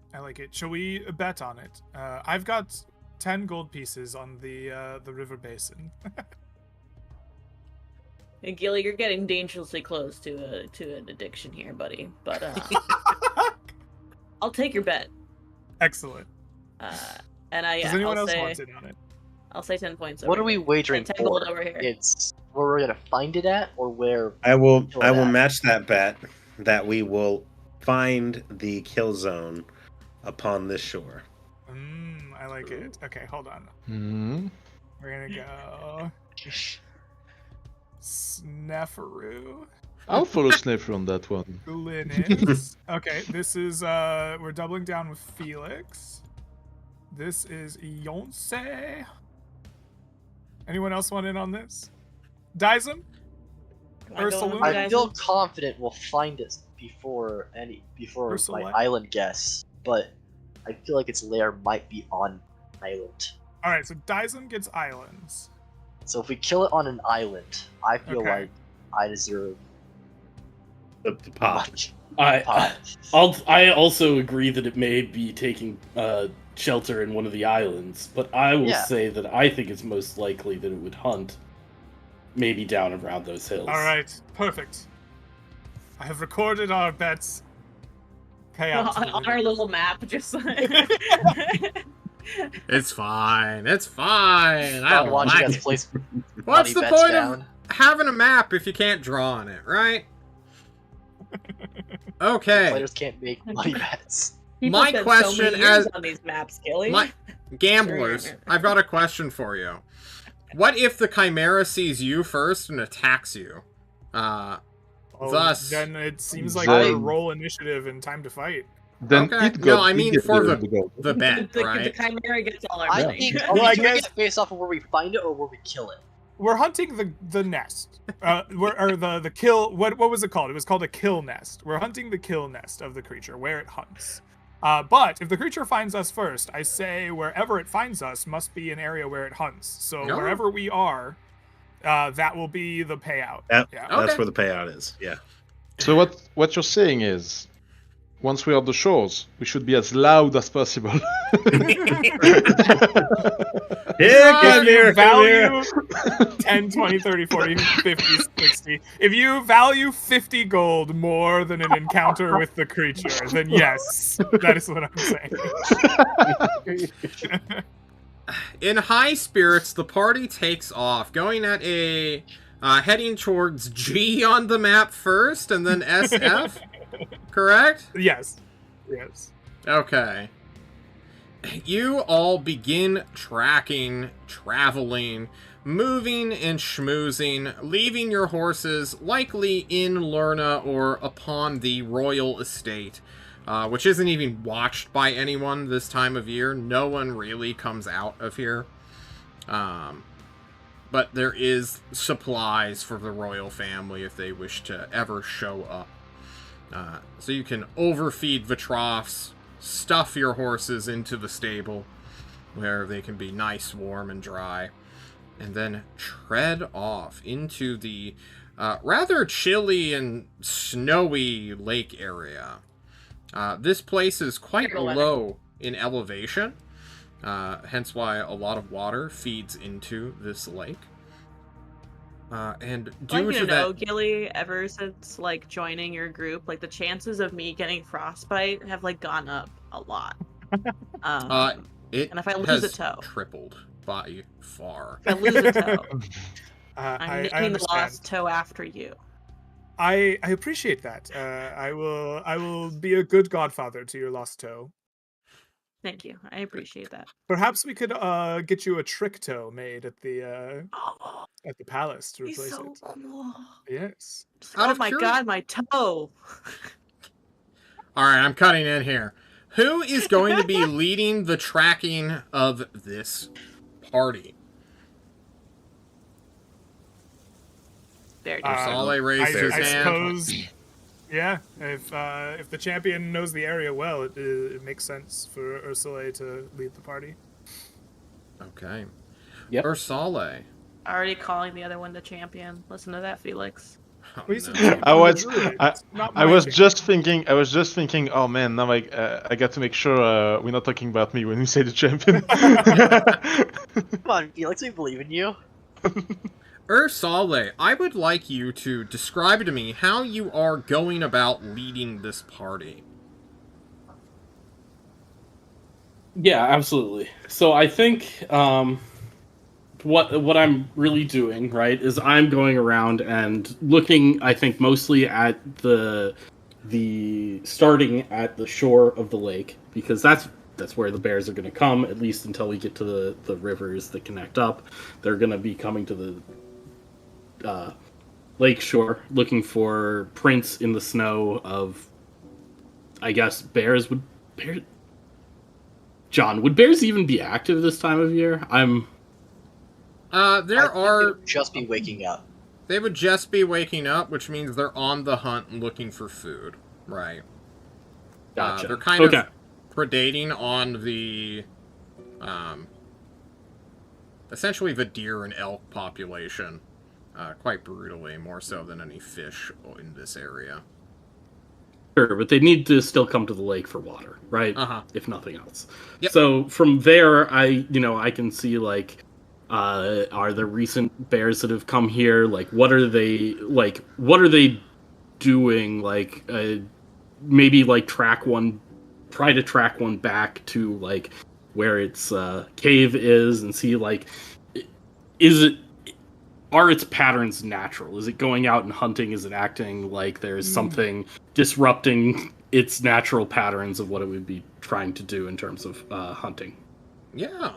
D: Shall we bet on it? I've got 10 gold pieces on the river basin.
C: And Gilly, you're getting dangerously close to an addiction here, buddy. But I'll take your bet.
D: Excellent.
C: And I.
D: Does anyone
C: I'll
D: else
C: say,
D: want in on it?
C: I'll say 10 points.
G: What are we wagering
C: 10
G: for?
C: gold over here.
G: It's where we're gonna find it at, or where
F: I will match that bet that we will find the kill zone upon this shore.
D: I like it. Okay, hold on. We're gonna go Snefferu.
E: I'll follow Sniffer on that one.
D: Linus. Okay, this is we're doubling down with Felix. This is Yonce. Anyone else want in on this? Dyson? Ursula?
G: I feel confident we'll find it before
D: Ursula?
G: my island guess, but I feel like its lair might be on island.
D: Alright, so Dyson gets islands.
G: So if we kill it on an island, I feel like I deserve
F: the pot.
B: I also agree that it may be taking shelter in one of the islands, but I will say that I think it's most likely that it would hunt maybe down around those hills.
D: Alright, perfect. I have recorded our bets.
C: On our little map, just
A: It's fine. It's fine. I don't
G: watching
A: like
G: us
A: it.
G: place
A: What's the point
G: down.
A: of having a map if you can't draw on it, right? Okay.
G: Players can't make money bets.
A: My question as
C: on these maps, Gilly.
A: My gamblers, I've got a question for you. What if the Chimera sees you first and attacks you?
D: Well,
A: Thus-
D: then it seems like
E: Then-
D: we're roll initiative and time to fight.
E: Then
A: Okay.
E: it
A: No,
E: got
A: I mean
E: bigger
A: for
E: than gold.
A: the bet,
C: The
A: right?
C: Chimera gets all our
G: I
C: money.
G: think,
D: Well,
G: are
D: I
G: we doing
D: guess-
G: it based off of where we find it or where we kill it?
D: We're hunting the nest, or the kill. What was it called? It was called a kill nest. We're hunting the kill nest of the creature where it hunts. But if the creature finds us first, I say wherever it finds us must be an area where it hunts. So
A: Oh.
D: wherever we are, that will be the payout.
F: That's
A: Okay.
F: where the payout is. Yeah.
E: So what you're saying is, once we are at the shores, we should be as loud as possible.
F: Yeah,
D: If you value 10, 20, 30, 40, 50, 60. If you value 50 gold more than an encounter with the creature, then yes, that is what I'm saying.
A: In high spirits, the party takes off, going at a heading towards G on the map first, and then SF. Correct?
D: Yes. Yes.
A: Okay. You all begin tracking, traveling, moving and schmoozing, leaving your horses likely in Lerna or upon the royal estate, which isn't even watched by anyone this time of year. No one really comes out of here. But there is supplies for the royal family if they wish to ever show up. So you can overfeed the troughs, stuff your horses into the stable, where they can be nice, warm, and dry, and then tread off into the rather chilly and snowy lake area. This place is quite
C: Terrible weather.
A: low in elevation, hence why a lot of water feeds into this lake. And
C: I
A: due
C: want you
A: to
C: to know,
A: that,
C: Gilly, ever since like joining your group, like the chances of me getting frostbite have like gone up a lot.
A: it
C: and if I lose
A: has
C: a toe.
A: tripled by far.
C: If I lose a toe,
D: I
C: I'm naming the
D: understand.
C: lost toe after you.
D: I appreciate that. I will be a good godfather to your lost toe.
C: Thank you. I appreciate that.
D: Perhaps we could get you a trick toe made at the
C: Oh,
D: palace to
C: he's
D: replace
C: so
D: it.
C: cool.
D: Yes.
A: Out
C: Oh
A: of
C: my
A: curi-
C: god, my toe.
A: All right, I'm cutting in here. Who is going to be leading the tracking of this party?
C: There it is.
A: Sale raised his
D: I
A: hand.
D: suppose. Yeah, if the champion knows the area well, it makes sense for Ursula to lead the party.
A: Okay.
B: Yep.
A: Ursale.
C: Already calling the other one the champion. Listen to that, Felix.
A: Oh,
D: Well, he's a
A: no.
D: champion
E: I
D: of the
E: was-
D: druids, not
E: I
D: my
E: was
D: champion.
E: just thinking. Oh man, now I got to make sure we're not talking about me when we say the champion.
G: Come on, Felix, we believe in you.
A: Ursale, I would like you to describe to me how you are going about leading this party.
B: Yeah, absolutely. So I think what I'm really doing, right, is I'm going around and looking, I think, mostly at the starting at the shore of the lake, because that's where the bears are going to come, at least until we get to the rivers that connect up. They're going to be coming to the lake shore, looking for prints in the snow of, I guess, bears. John, would bears even be active this time of year?
A: There
G: I think they
A: are...
G: would just be waking up.
A: They would just be waking up, which means they're on the hunt and looking for food. Right.
B: Gotcha.
A: They're kind
B: Okay.
A: of predating on the... essentially the deer and elk population. Quite brutally, more so than any fish in this area.
B: Sure, but they need to still come to the lake for water, right?
A: Uh-huh.
B: If nothing else.
A: Yep.
B: So from there, I can see, like, are there recent bears that have come here? Like, what are they doing? Like, maybe like try to track one back to like where its cave is and see, like, are its patterns natural? Is it going out and hunting? Is it acting like there's something disrupting its natural patterns of what it would be trying to do in terms of hunting?
A: Yeah.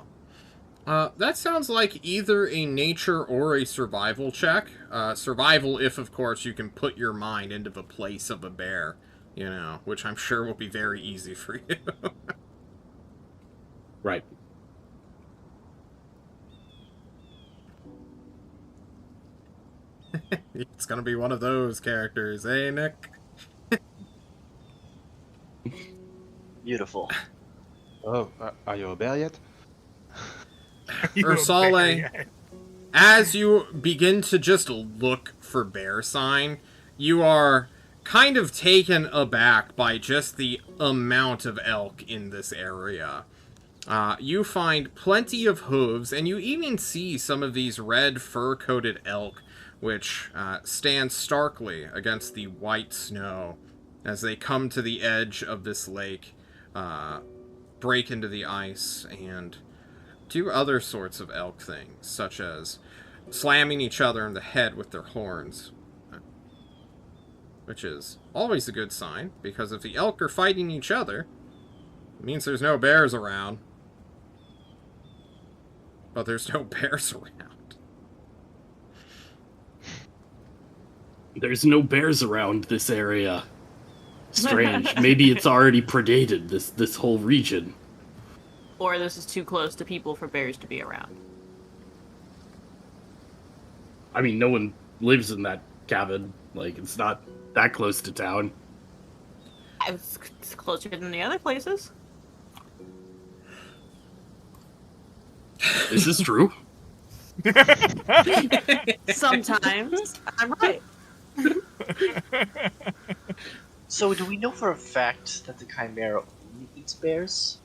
A: That sounds like either a nature or a survival check. Survival if, of course, you can put your mind into the place of a bear, you know, which I'm sure will be very easy for you.
B: Right.
A: It's gonna be one of those characters, eh, Nick?
G: Beautiful.
E: Oh, are you a bear yet?
D: You a
A: Ursale,
D: bear, yeah.
A: as you begin to just look for bear sign, you are kind of taken aback by just the amount of elk in this area. You find plenty of hooves, and you even see some of these red fur-coated elk, which stand starkly against the white snow as they come to the edge of this lake, break into the ice, and do other sorts of elk things, such as slamming each other in the head with their horns. Which is always a good sign, because if the elk are fighting each other, it means there's no bears around. But there's no bears around.
B: There's no bears around this area. Strange. Maybe it's already predated this whole region.
C: Or this is too close to people for bears to be around.
B: I mean, no one lives in that cabin. Like, it's not that close to town.
C: It's closer than the other places.
B: Is this true?
C: Sometimes. I'm right.
G: So, do we know for a fact that the Chimera only eats bears?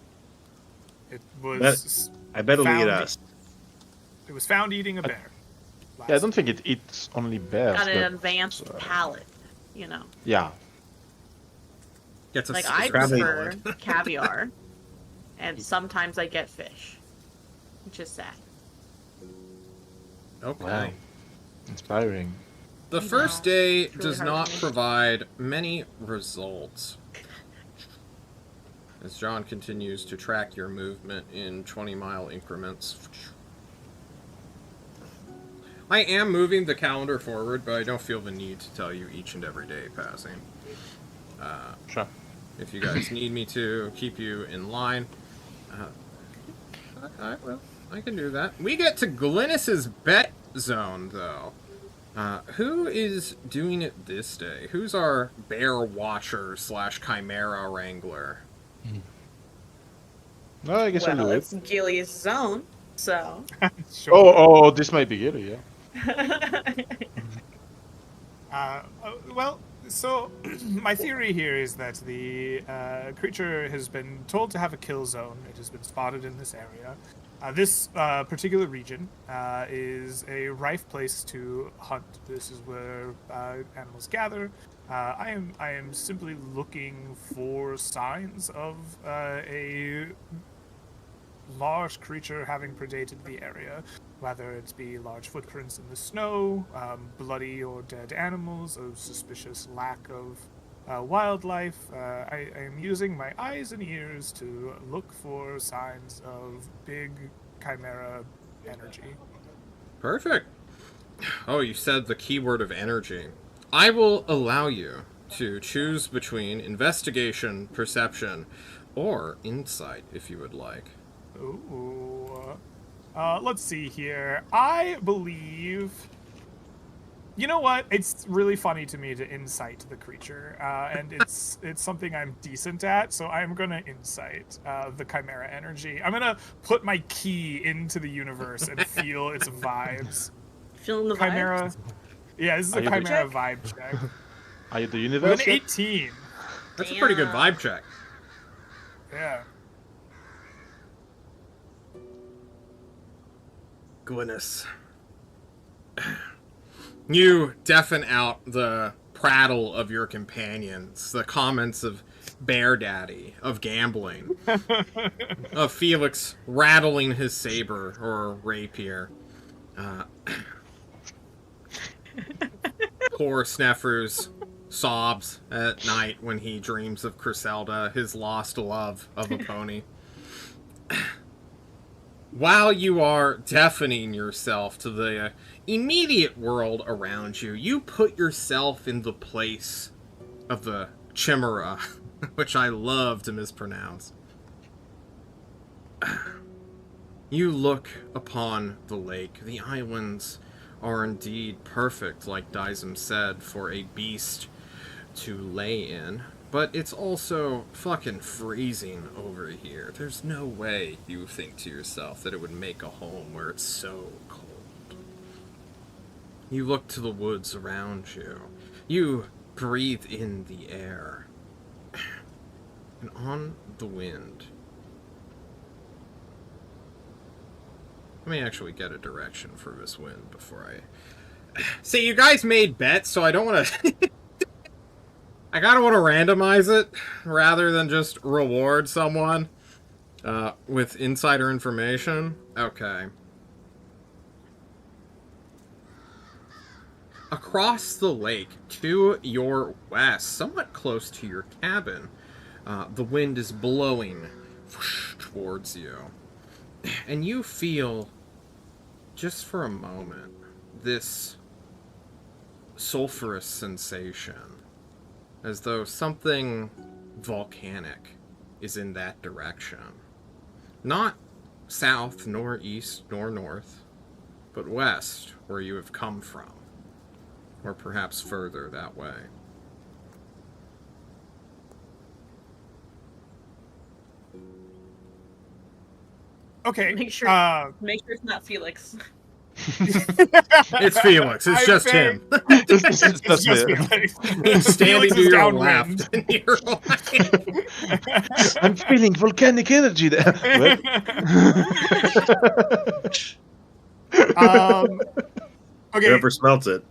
D: It was.
F: I bet it'll eat
D: found-
F: us.
D: It was found eating a bear.
E: Yeah, I don't think it eats only bears.
C: Got an
E: but,
C: advanced palate, you know.
E: yeah.
A: Gets a
C: Like, I
F: Probably
C: prefer caviar, and sometimes I get fish, which is sad.
A: Okay.
E: Wow. Inspiring.
A: The
C: I
A: first
C: know.
A: day
C: It's really
A: does
C: hard
A: not
C: to me.
A: provide many results. As John continues to track your movement in 20-mile increments. I am moving the calendar forward, but I don't feel the need to tell you each and every day passing.
E: Sure.
A: If you guys need me to keep you in line, I can do that. We get to Glynis's bet zone, though. Who is doing it this day? Who's our bear watcher / Chimera wrangler?
E: No, I guess I'll do
C: Well,
E: it.
C: it's Gilly's zone, so.
D: Sure.
E: Oh, this might be good, yeah.
D: Well, so my theory here is that the creature has been told to have a kill zone. It has been spotted in this area. This particular region is a rife place to hunt. This is where animals gather. I am simply looking for signs of a large creature having predated the area, whether it be large footprints in the snow, bloody or dead animals, a suspicious lack of wildlife. I am using my eyes and ears to look for signs of big chimera energy.
A: Perfect. Oh, you said the keyword of energy. I will allow you to choose between investigation, perception, or insight, if you would like.
D: Ooh. Let's see here. I believe. You know what? It's really funny to me to insight the creature, and it's something I'm decent at. So I'm gonna insight the chimera energy. I'm gonna put my key into the universe and feel its vibes.
C: Feeling the
D: Chimera.
C: vibes?
D: Yeah, this is
E: Are
D: a
E: you the-
D: chimera vibe check.
E: Are you the
D: With
E: universe?
D: an
E: yet?
D: 18.
A: That's a pretty good
C: Damn.
A: vibe check.
D: Yeah.
A: Glynis. You deafen out the prattle of your companions, the comments of Bear Daddy, of gambling, of Felix rattling his saber or rapier. Poor Sneffers sobs at night when he dreams of Criselda, his lost love of a pony. while you are deafening yourself to the immediate world around you, you put yourself in the place of the Chimera, which I love to mispronounce. You look upon the lake. The islands are indeed perfect, like Dizem said, for a beast to lay in. But it's also fucking freezing over here. There's no way you think to yourself that it would make a home where it's so cold. You look to the woods around you. You breathe in the air. And on the wind... Let me actually get a direction for this wind before I... See, you guys made bets, so I don't want to... I kind of want to randomize it, rather than just reward someone with insider information. Okay. Across the lake, to your west, somewhat close to your cabin, the wind is blowing towards you. And you feel, just for a moment, this sulfurous sensation, as though something volcanic is in that direction. Not south, nor east, nor north, but west, where you have come from. Or perhaps further that way.
D: Okay.
C: Make sure it's not Felix.
A: It's Felix. It's just him.
D: It's just Felix.
A: He's standing
D: Felix
A: to
D: is
A: your
D: downwind.
A: left. And you're like...
E: I'm feeling volcanic energy there.
D: Okay.
F: Whoever smells it.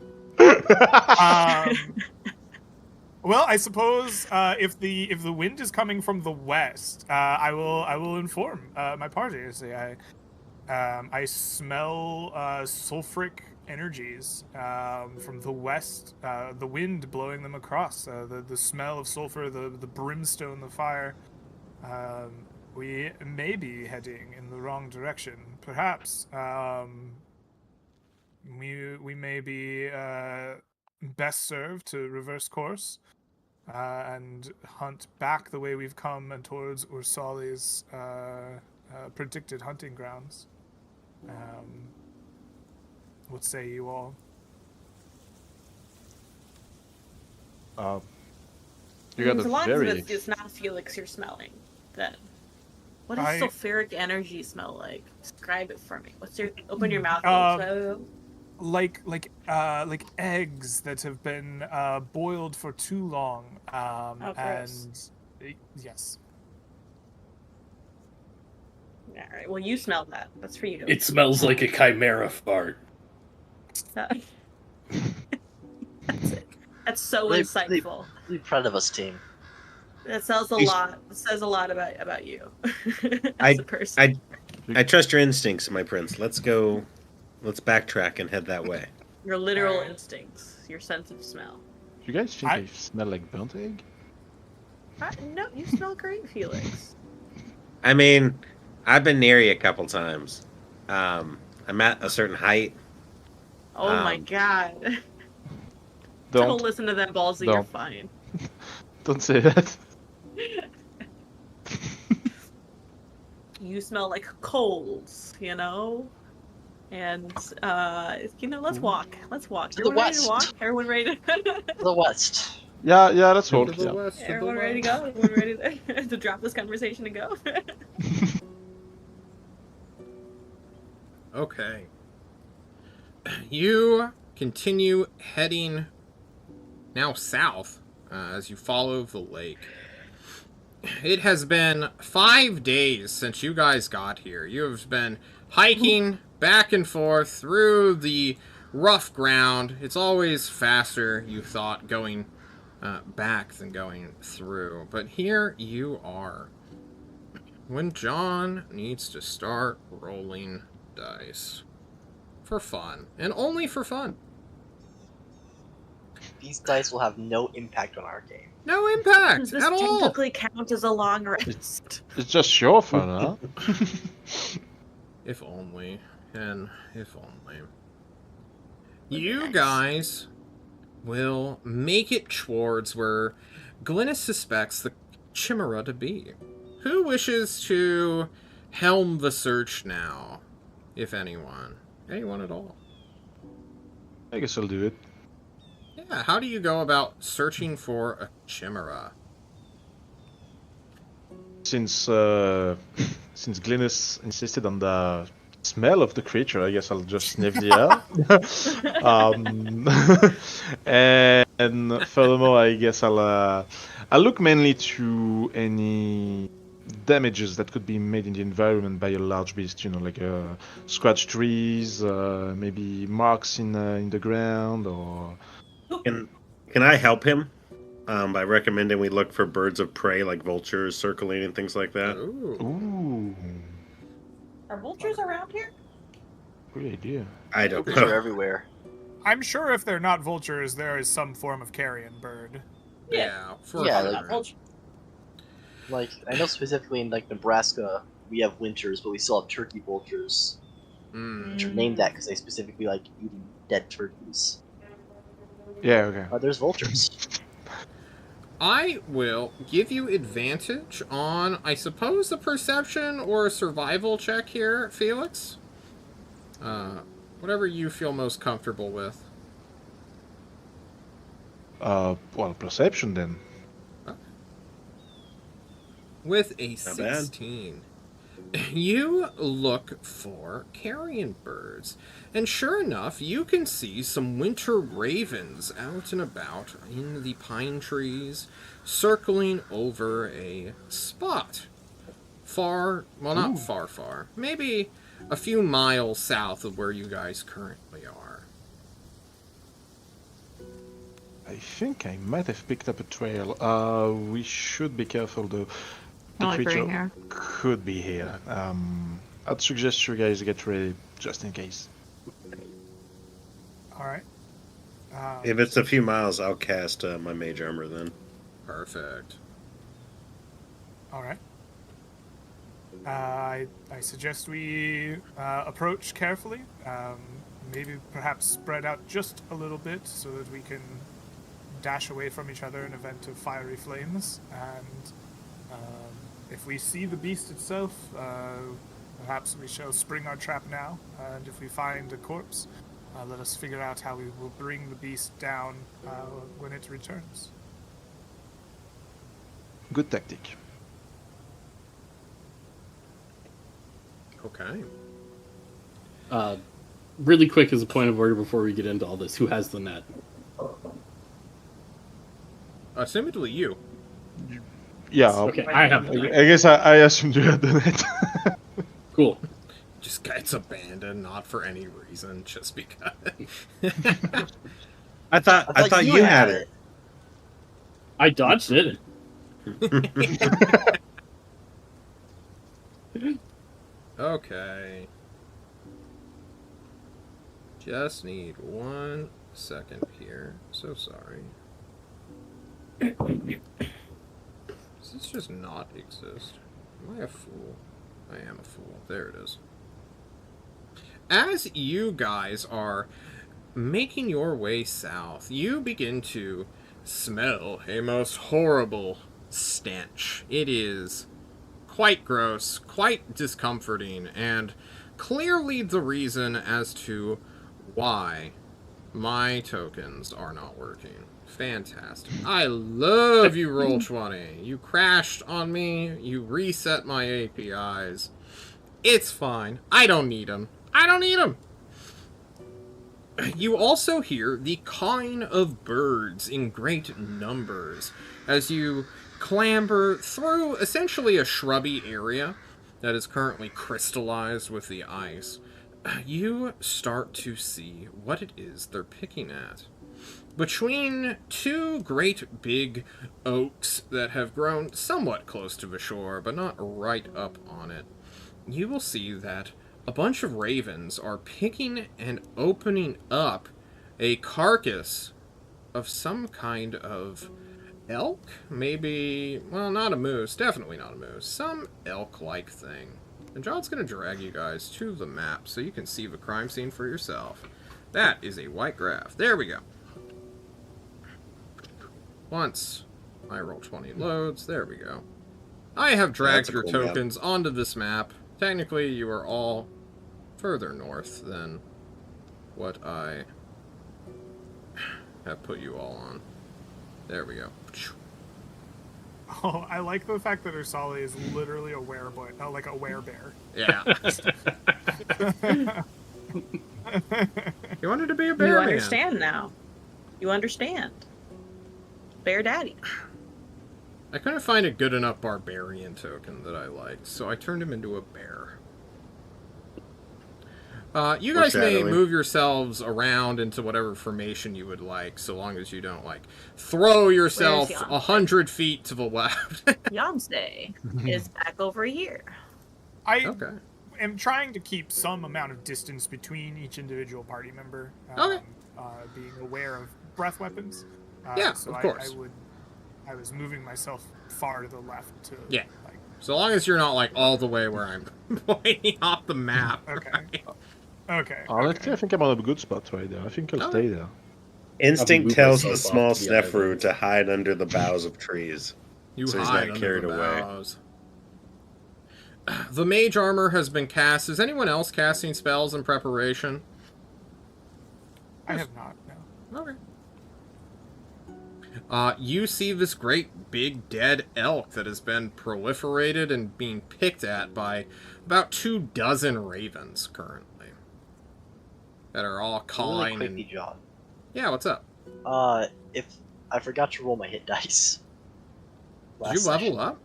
D: Well, I suppose if the wind is coming from the west, I will inform my party. Say I smell sulfuric energies from the west. The wind blowing them across. The smell of sulfur, the brimstone, the fire. We may be heading in the wrong direction. Perhaps we may be best served to reverse course and hunt back the way we've come and towards Ursali's predicted hunting grounds. What say you all?
E: You got
C: As
E: a
C: long
E: very...
C: as it's not Felix you're smelling, then. What does
D: I-
C: sulfuric energy smell like? Describe it for me. Open your mouth.
D: Like eggs that have been boiled for too long.
C: Gross.
D: Yes.
C: All right. Well, you smell that. That's for you.
B: It smells like a chimera fart.
C: That's it. That's so
G: Really-
C: insightful.
G: Really proud of us, team.
C: That says a
F: He's-
C: lot. It says a lot about you
F: I-
C: as a person.
F: I trust your instincts, my prince. Let's go. Let's backtrack and head that way.
C: Your literal
D: Alright.
C: instincts, your sense of smell.
E: You guys think I smell like burnt egg?
C: No, you smell great, Felix.
F: I mean, I've been near you a couple times. I'm at a certain height.
C: Oh my god.
E: Don't.
C: Don't listen to that, Ballsy. You're
E: Don't.
C: fine.
E: Don't say that.
C: You smell like coals, you know? And, let's walk. Let's walk.
G: To the
C: Everyone ready to
G: west.
C: walk? Everyone ready to...
G: The west.
E: Yeah, that's all.
A: To the
E: Yeah.
A: west, to the
C: Everyone ready to
A: west.
C: go? Everyone ready to drop this conversation and go?
A: Okay. You continue heading now south as you follow the lake. It has been 5 days since you guys got here. You have been hiking back and forth through the rough ground. It's always faster, you thought, going back than going through. But here you are. When John needs to start rolling dice. For fun. And only for fun.
G: These dice will have no impact on our game.
A: No impact
C: Does this
A: at all.
C: technically count as a long rest?
E: It's just your fun, huh?
A: If only. And if only. You
C: nice.
A: guys will make it towards where Glynis suspects the Chimera to be. Who wishes to helm the search now? If anyone. Anyone at all.
E: I guess I'll do it.
A: Yeah, how do you go about searching for a Chimera?
E: Since since Glynis insisted on the smell of the creature, I guess I'll just sniff the air. And furthermore, I guess I'll look mainly to any damages that could be made in the environment by a large beast. You know, like scratched trees, maybe marks in the ground, or.
F: Can I help him by recommending we look for birds of prey like vultures circling and things like that?
E: Ooh,
C: Are vultures around here?
E: great idea.
F: I don't
G: Vultures are
F: know.
G: everywhere.
D: I'm sure if they're not vultures, there is some form of carrion bird.
A: Yeah, for
G: Yeah,
A: sure.
G: like Like, I know specifically in like Nebraska, we have winters, but we still have turkey vultures, which are named that because they specifically like eating dead turkeys.
E: Yeah, okay.
G: There's vultures.
A: I will give you advantage on, I suppose, a perception or a survival check here, Felix. Whatever you feel most comfortable with.
E: Well, perception then.
A: With a
F: Not bad.
A: 16, you look for carrion birds, and sure enough, you can see some winter ravens out and about in the pine trees, circling over a spot. Far, well, not far, maybe a few miles south of where you guys currently are.
E: I think I might have picked up a trail. We should be careful though. The
C: Not like
E: creature
C: right here.
E: could be here. I'd suggest you guys get ready just in case.
D: All right.
F: If it's a few miles, I'll cast my mage armor then.
A: Perfect.
D: All right. I suggest we approach carefully. Maybe perhaps spread out just a little bit so that we can dash away from each other in event of fiery flames. And if we see the beast itself, perhaps we shall spring our trap now. And if we find a corpse, let us figure out how we will bring the beast down when it returns.
E: Good tactic.
A: Okay.
B: Really quick as a point of order before we get into all this, who has the net?
A: Assumedly you.
E: Yeah,
B: Okay, I have the net.
E: I guess I assumed you had done it.
B: Cool.
A: Just gets abandoned, not for any reason, just because.
F: I thought you had it.
B: I dodged it.
A: Okay. Just need 1 second here. So sorry. Does this just not exist? Am I a fool? I am a fool. There it is. As you guys are making your way south, you begin to smell a most horrible stench. It is quite gross, quite discomforting, and clearly the reason as to why my tokens are not working. Fantastic. I love you, Roll20. You crashed on me. You reset my APIs. It's fine. I don't need them. I don't need them. You also hear the cawing of birds in great numbers as you clamber through essentially a shrubby area that is currently crystallized with the ice. You start to see what it is they're picking at. Between two great big oaks that have grown somewhat close to the shore, but not right up on it, you will see that a bunch of ravens are picking and opening up a carcass of some kind of elk? Maybe, well, not a moose, definitely not a moose. Some elk-like thing. And John's going to drag you guys to the map so you can see the crime scene for yourself. That is a white graph. There we go. Once my Roll20 loads, there we go. I have dragged your
F: cool
A: tokens onto this map. Technically, you are all further north than what I have put you all on. There we go.
D: Oh, I like the fact that Ursali is literally a wereboy, like a werebear.
A: Yeah. You wanted to be a bear
C: You
A: man.
C: understand now. You understand. Bear daddy.
A: I couldn't find a good enough barbarian token that I liked, so I turned him into a bear. You guys may
F: Foreshadowing.
A: move yourselves around into whatever formation you would like, so long as you don't, like, throw yourself
C: Where's Jan?
A: 100 feet to the left.
C: Yonsei is back over here.
D: I
A: Okay.
D: am trying to keep some amount of distance between each individual party member.
A: Okay.
D: Being aware of breath weapons.
A: Yeah,
D: so
A: of course.
D: I was moving myself far to the left to.
A: Yeah.
D: Like,
A: So long as you're not, like, all the way where I'm pointing off the map.
D: Okay.
A: right?
D: Okay.
E: Honestly, I think I'm on a good spot right there. I think I'll stay there.
F: Instinct
B: move
F: tells the
B: myself
F: small
B: off the
F: Snefru
B: island.
F: to hide under the boughs of trees.
A: You
F: So he's
A: hide
F: not
A: under
F: carried
A: the
F: away.
A: boughs. The mage armor has been cast. Is anyone else casting spells in preparation?
D: I have not. No.
A: Okay. You see this great big dead elk that has been proliferated and being picked at by about 24 ravens currently. That are all
G: Really
A: cawing
G: quickly,
A: and...
G: John.
A: Yeah, what's up?
G: If I forgot to roll my hit dice.
A: Did you level up?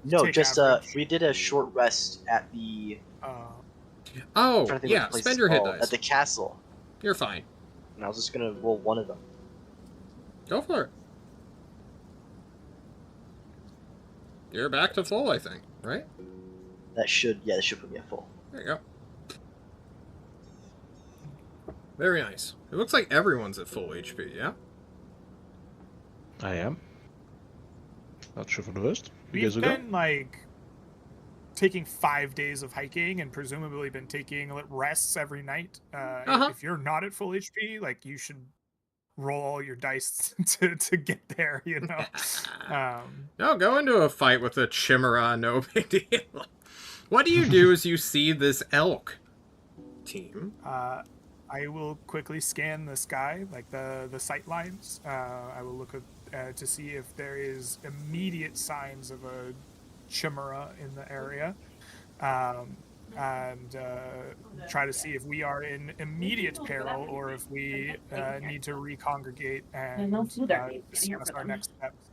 G: No,
D: Take
G: just
D: average.
G: we did a short rest at the.
A: Oh,
G: I'm trying to think what
A: yeah,
G: the place
A: spend
G: is
A: your hit
G: called,
A: dice.
G: at the castle,
A: You're fine.
G: and I was just gonna roll one of them.
A: Go for it. You're back to full, I think, right?
G: That should put me at full.
A: There you go. Very nice. It looks like everyone's at full HP, yeah?
E: I am. Not sure for the rest. You
D: We've
E: guys will go?
D: been like taking 5 days of hiking and presumably been taking rests every night. If you're not at full HP, like you should roll all your dice to get there. You know.
A: No, go into a fight with a Chimera, no big deal. What do you do as you see this elk team?
D: I will quickly scan the sky, like the sight lines. I will look at, to see if there is immediate signs of a Chimera in the area, and try to see if we are in immediate peril or if we need to recongregate and discuss our next steps.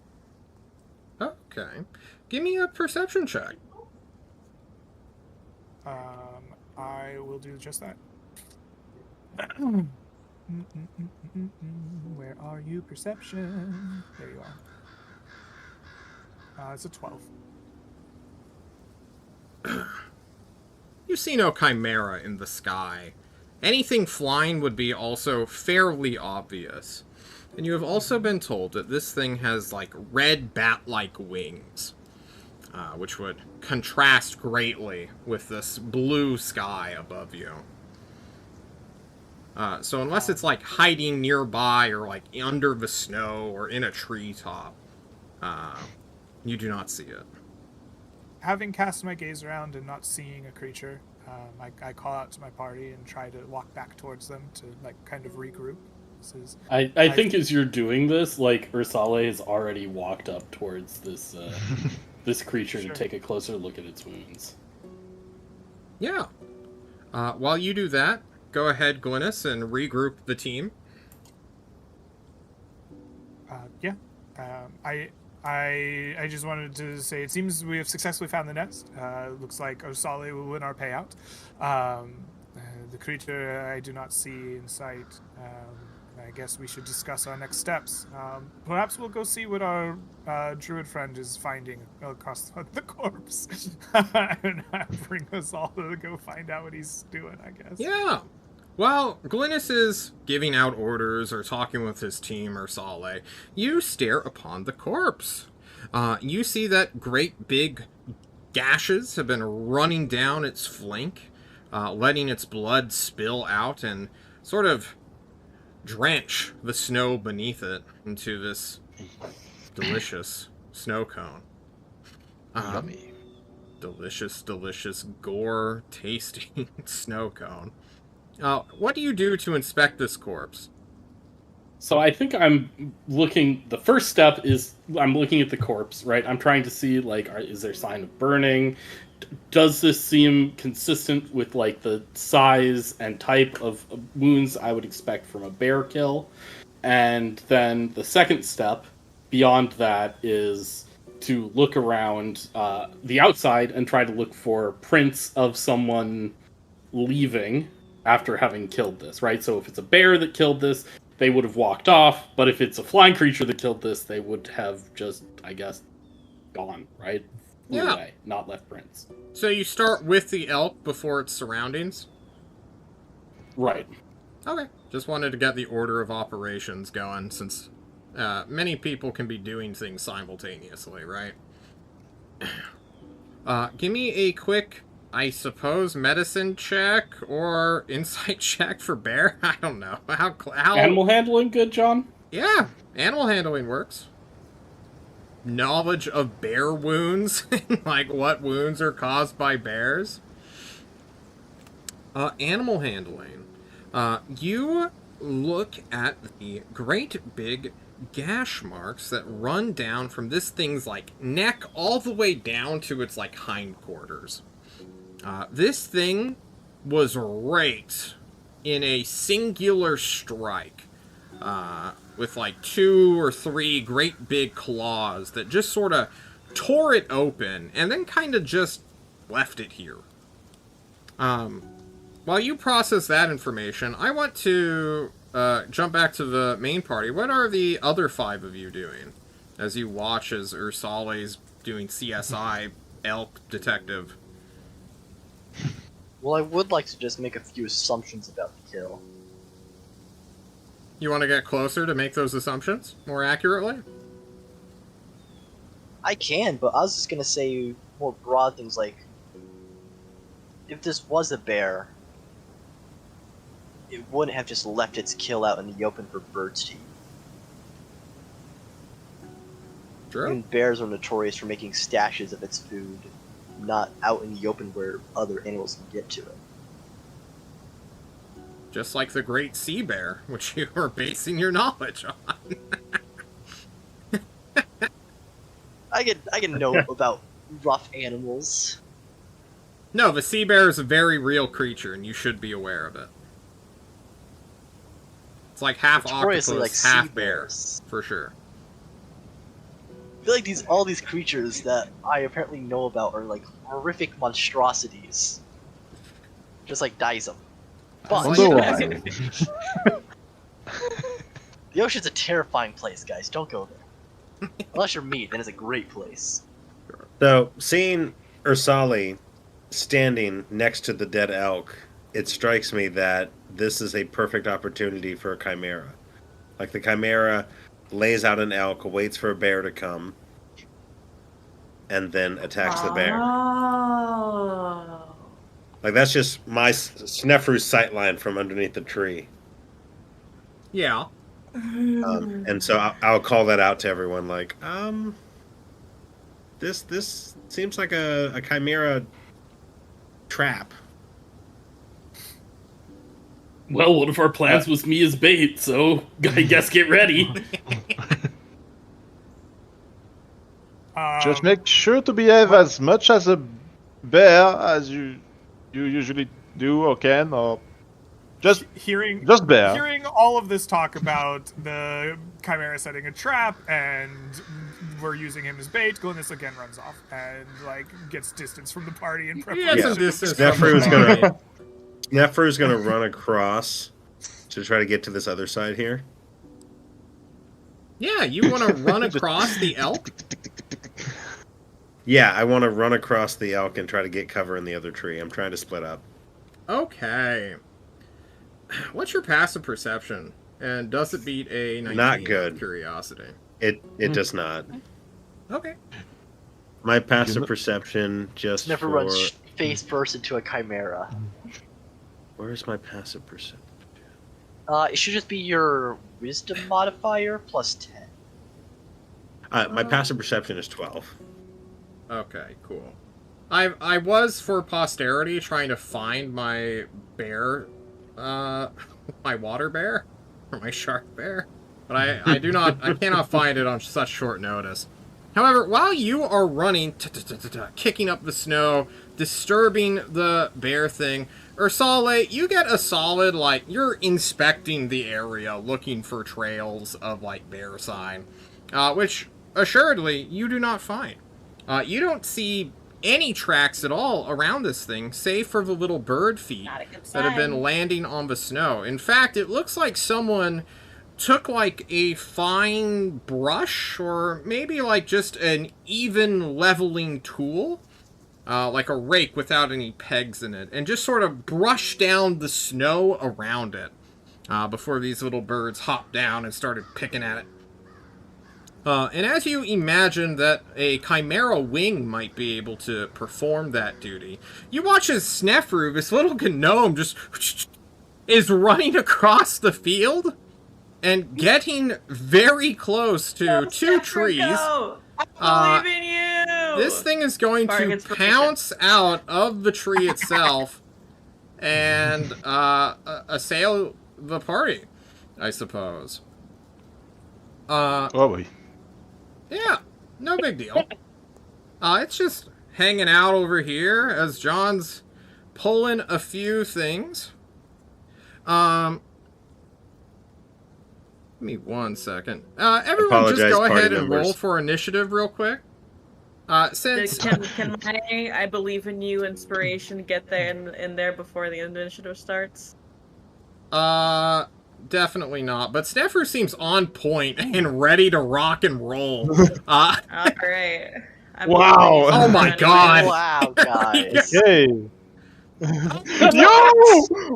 A: Okay. Give me a perception check.
D: I will do just that. Where are you, perception? There you are. It's a 12.
A: You see no chimera in the sky. Anything flying would be also fairly obvious. And you have also been told that this thing has, like, red bat-like wings, which would contrast greatly with this blue sky above you. So unless it's, like, hiding nearby or, like, under the snow or in a treetop, you do not see it.
D: Having cast my gaze around and not seeing a creature, I call out to my party and try to walk back towards them to, like, kind of regroup.
B: I think as you're doing this, like, Ursale has already walked up towards this this creature
D: Sure.
B: to take a closer look at its wounds.
A: Yeah. While you do that, go ahead, Glynis, and regroup the team.
D: Yeah. I just wanted to say it seems we have successfully found the nest. Looks like Osale will win our payout. The creature I do not see in sight. I guess we should discuss our next steps. Perhaps we'll go see what our druid friend is finding across the corpse. And bring us all to go find out what he's doing, I guess.
A: Yeah. While Glynis is giving out orders or talking with his team or Sale, you stare upon the corpse. You see that great big gashes have been running down its flank, letting its blood spill out and sort of drench the snow beneath it into this delicious snow cone.
E: Yummy.
A: Delicious, delicious, gore-tasting snow cone. What do you do to inspect this corpse?
B: So I think I'm looking. The first step is I'm looking at the corpse, right? I'm trying to see like, is there sign of burning? Does this seem consistent with like the size and type of wounds I would expect from a bear kill? And then the second step beyond that is to look around the outside and try to look for prints of someone leaving after having killed this, right? So if it's a bear that killed this, they would have walked off, but if it's a flying creature that killed this, they would have just, I guess, gone, right? Flew away, not left prints.
A: So you start with the elk before its surroundings?
B: Right.
A: Okay. Just wanted to get the order of operations going, since many people can be doing things simultaneously, right? Give me a quick, I suppose, medicine check or insight check for bear? I don't know. How
B: Animal handling good, John?
A: Yeah, animal handling works. Knowledge of bear wounds, like what wounds are caused by bears. Animal handling. You look at the great big gash marks that run down from this thing's like neck all the way down to its like hindquarters. This thing was raped in a singular strike, with like 2 or 3 great big claws that just sort of tore it open and then kind of just left it here. While you process that information, I want to jump back to the main party. What are the other 5 of you doing as you watch as Ursale's doing CSI elk detective?
G: Well, I would like to just make a few assumptions about the kill.
A: You want to get closer to make those assumptions more accurately?
G: I can, but I was just gonna say more broad things like, if this was a bear, it wouldn't have just left its kill out in the open for birds to eat.
A: True.
G: And bears are notorious for making stashes of its food, not out in the open where other animals can get to it.
A: Just like the great sea bear, which you are basing your knowledge on.
G: I can know about rough animals.
A: No, the sea bear is a very real creature, and you should be aware of it. It's like half
G: Notoriously,
A: octopus,
G: like
A: half
G: sea
A: bear,
G: bears.
A: for sure.
G: I feel like all these creatures that I apparently know about are like horrific monstrosities. Just like Dizem. But
E: Underline.
G: the ocean's a terrifying place, guys. Don't go there. Unless you're me, then it's a great place.
F: So, seeing Ursali standing next to the dead elk, it strikes me that this is a perfect opportunity for a chimera. Like, the chimera lays out an elk, waits for a bear to come, and then attacks the bear.
C: Oh.
F: Like, that's just my Snefru's sightline from underneath the tree.
A: Yeah.
F: And so I'll call that out to everyone, like, this seems like a chimera trap.
B: Well, one of our plans was me as bait, so I guess get ready.
E: Just make sure to behave as much as a bear as you usually do or can, or just
D: hearing
E: bear.
D: Hearing all of this talk about the chimera setting a trap and we're using him as bait, Glynis again runs off and like gets distance from the party and
A: Yeah, some distance.
F: Snefru's gonna run across to try to get to this other side here.
A: Yeah, you want to run across the elk?
F: Yeah, I want to run across the elk and try to get cover in the other tree. I'm trying to split up.
A: Okay. What's your passive perception? And does it beat a 19?
F: Not good.
A: Curiosity.
F: It does not.
A: Okay.
F: My passive
E: You know-
F: perception just
G: Never
F: for...
G: runs face first into a chimera.
F: Where's my passive perception?
G: It should just be your wisdom modifier plus 10.
F: My passive perception is 12.
A: Okay, cool. I was, for posterity, trying to find my bear, my water bear, or my shark bear, but I cannot find it on such short notice. However, while you are running, kicking up the snow, disturbing the bear thing, Ursale, you get a solid, like, you're inspecting the area, looking for trails of, like, bear sign, which, assuredly, you do not find. You don't see any tracks at all around this thing, save for the little bird feet
C: Not a good
A: that have been
C: sign.
A: landing on the snow. In fact, it looks like someone took like a fine brush, or maybe like just an even leveling tool, like a rake without any pegs in it, and just sort of brushed down the snow around it before these little birds hopped down and started picking at it. And as you imagine that a chimera wing might be able to perform that duty, you watch as Snefru, this little gnome, just is running across the field and getting very close to two trees.
C: I believe in you!
A: This thing is going to
C: Bargain's for
A: pounce out of the tree itself and assail the party, I suppose.
E: Oh boy.
A: Yeah, no big deal. It's just hanging out over here as John's pulling a few things. Give me 1 second. Everyone just
F: Apologize,
A: go ahead
F: party
A: and
F: members.
A: roll for initiative real quick. Since...
C: Can my I believe in you inspiration get there in there before the initiative starts?
A: Definitely not. But Snefru seems on point and ready to rock and roll.
C: Alright.
E: Wow.
A: Oh my God.
G: Wow, guys.
E: Hey. Yo!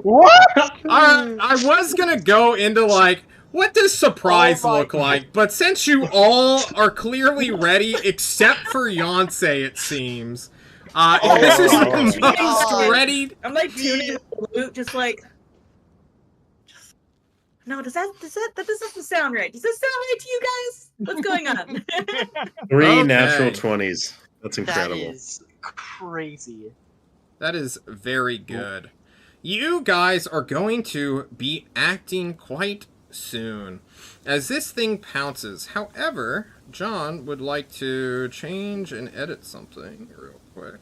E: What?
A: I was gonna go into, like, what does surprise
G: Oh my
A: look like? But since you all are clearly ready, except for Yonsei, it seems, this is
G: my
A: the
G: God.
A: most ready.
C: I'm like tuning the loot, just like. No, that doesn't sound right. Does this sound right to you guys? What's going on?
F: 3
A: Okay.
F: natural 20s. That's incredible.
G: That is crazy.
A: That is very good. You guys are going to be acting quite soon as this thing pounces. However, John would like to change and edit something real quick.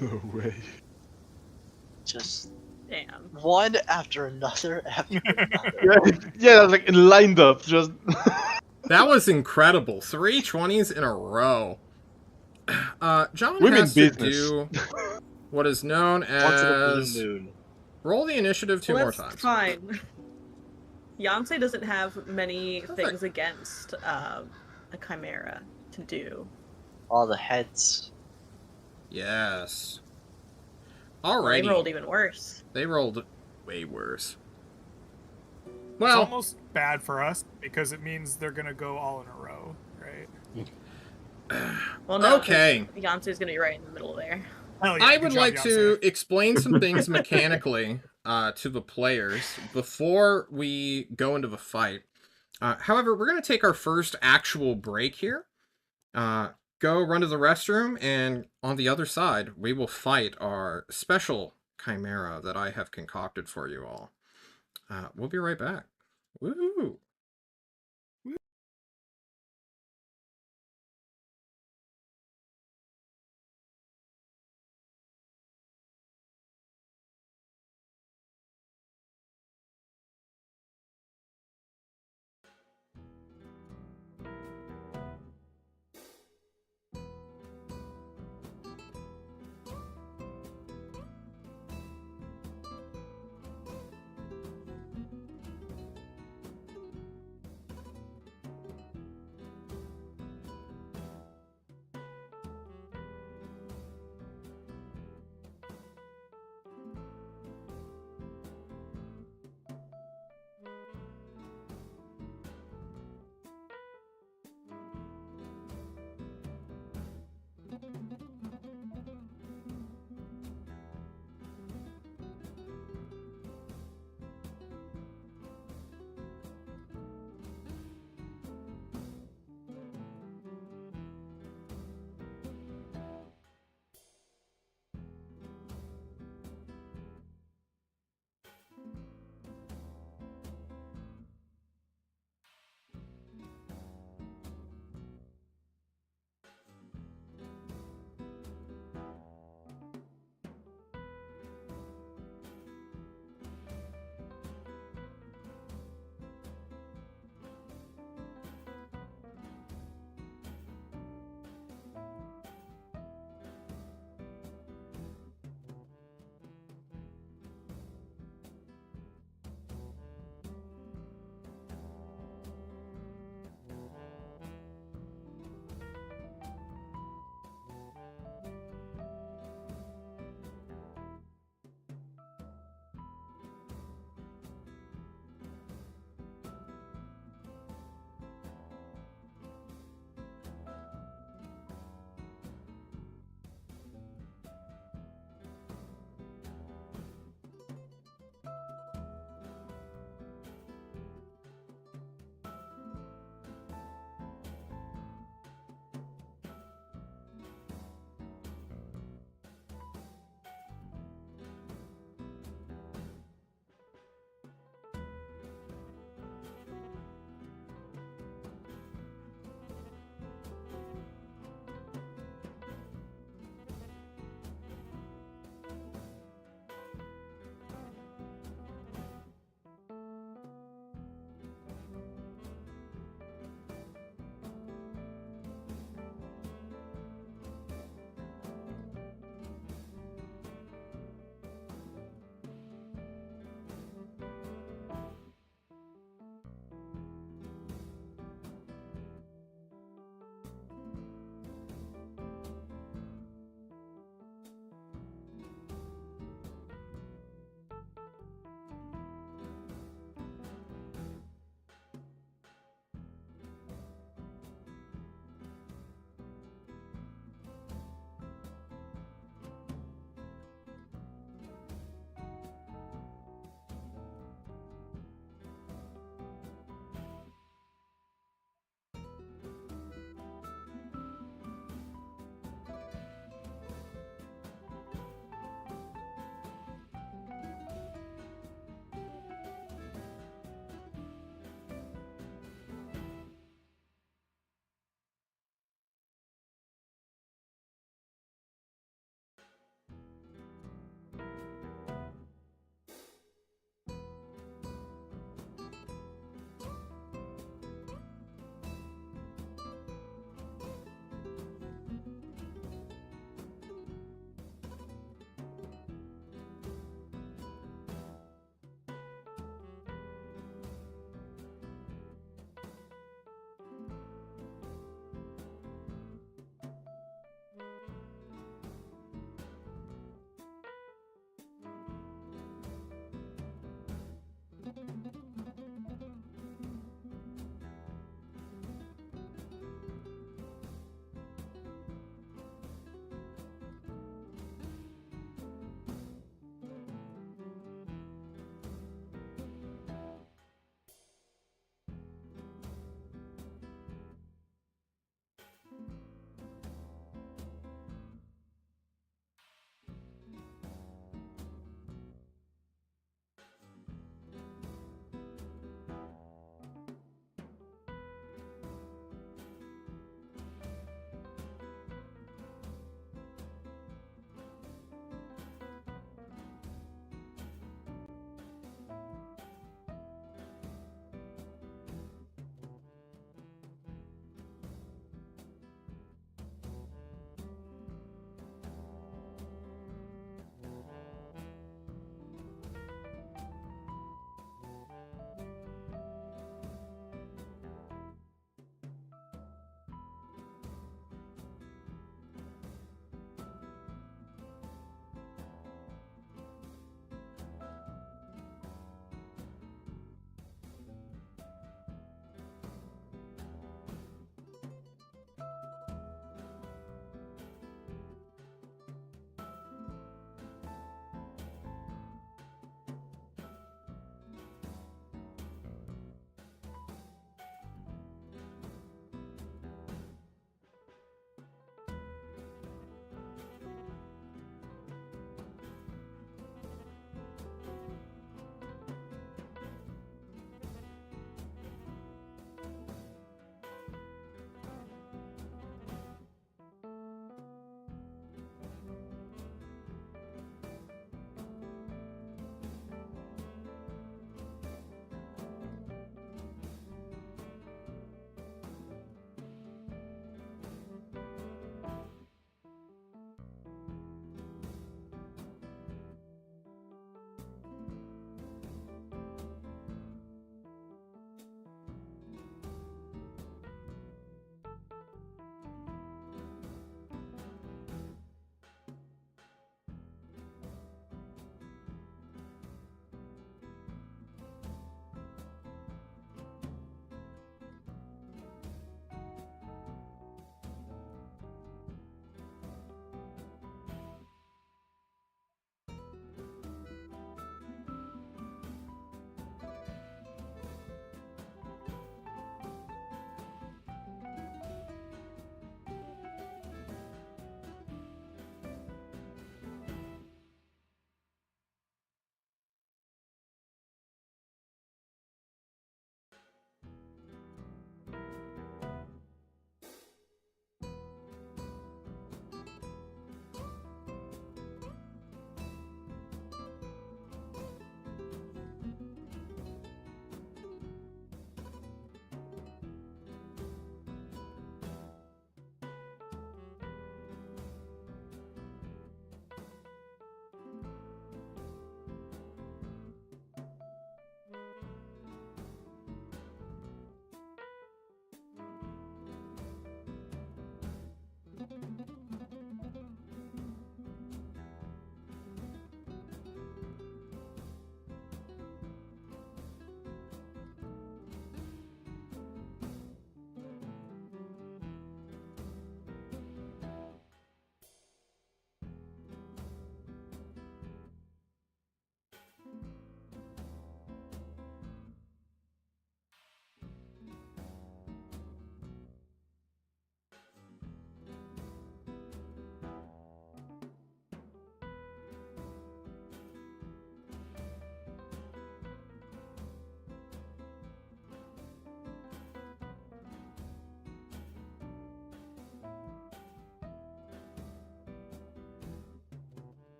E: No way.
G: Just
C: Damn.
G: one after another after another.
E: Yeah, like lined up, just.
A: That was incredible. 3 20s in a row. John
E: We mean
A: has to
E: business.
A: do what is known
G: Once in a blue
A: as
G: moon.
A: roll the initiative 2
C: Well,
A: more
C: that's
A: times.
C: fine. Yonsei doesn't have many
A: Perfect.
C: things against a chimera to do.
G: All the heads.
A: Yes.
C: They
A: Alrighty.
C: rolled even worse.
A: They rolled way worse.
D: It's
A: Well,
D: almost bad for us because it means they're gonna go all in a row, right?
C: Well, no,
A: okay.
C: Yonsei's gonna be right in the middle there.
D: Hell yeah,
A: I
D: good
A: would
D: job,
A: like
D: Yonsei.
A: to explain some things mechanically to the players before we go into the fight. However, we're going to take our first actual break here. Go run to the restroom, and on the other side, we will fight our special chimera that I have concocted for you all. We'll be right back. Woohoo!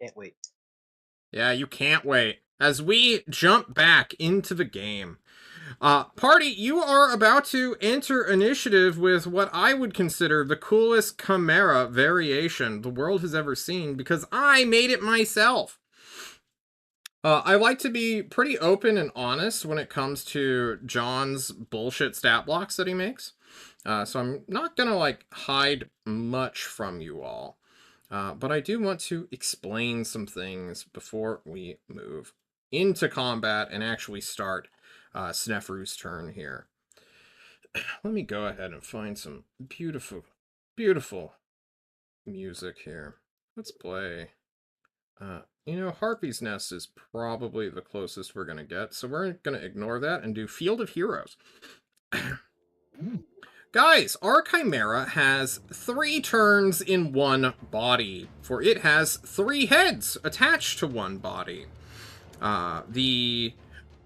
G: Can't wait.
A: Yeah, you can't wait. As we jump back into the game. Party, you are about to enter initiative with what I would consider the coolest Chimera variation the world has ever seen, because I made it myself. I like to be pretty open and honest when it comes to John's bullshit stat blocks that he makes. So I'm not gonna, like, hide much from you all. But I do want to explain some things before we move into combat and actually start Snefru's turn here. Let me go ahead and find some beautiful, beautiful music here. Let's play. Harpy's Nest is probably the closest we're going to get, so we're going to ignore that and do Field of Heroes. Guys, our Chimera has 3 turns in one body, for it has 3 heads attached to one body. The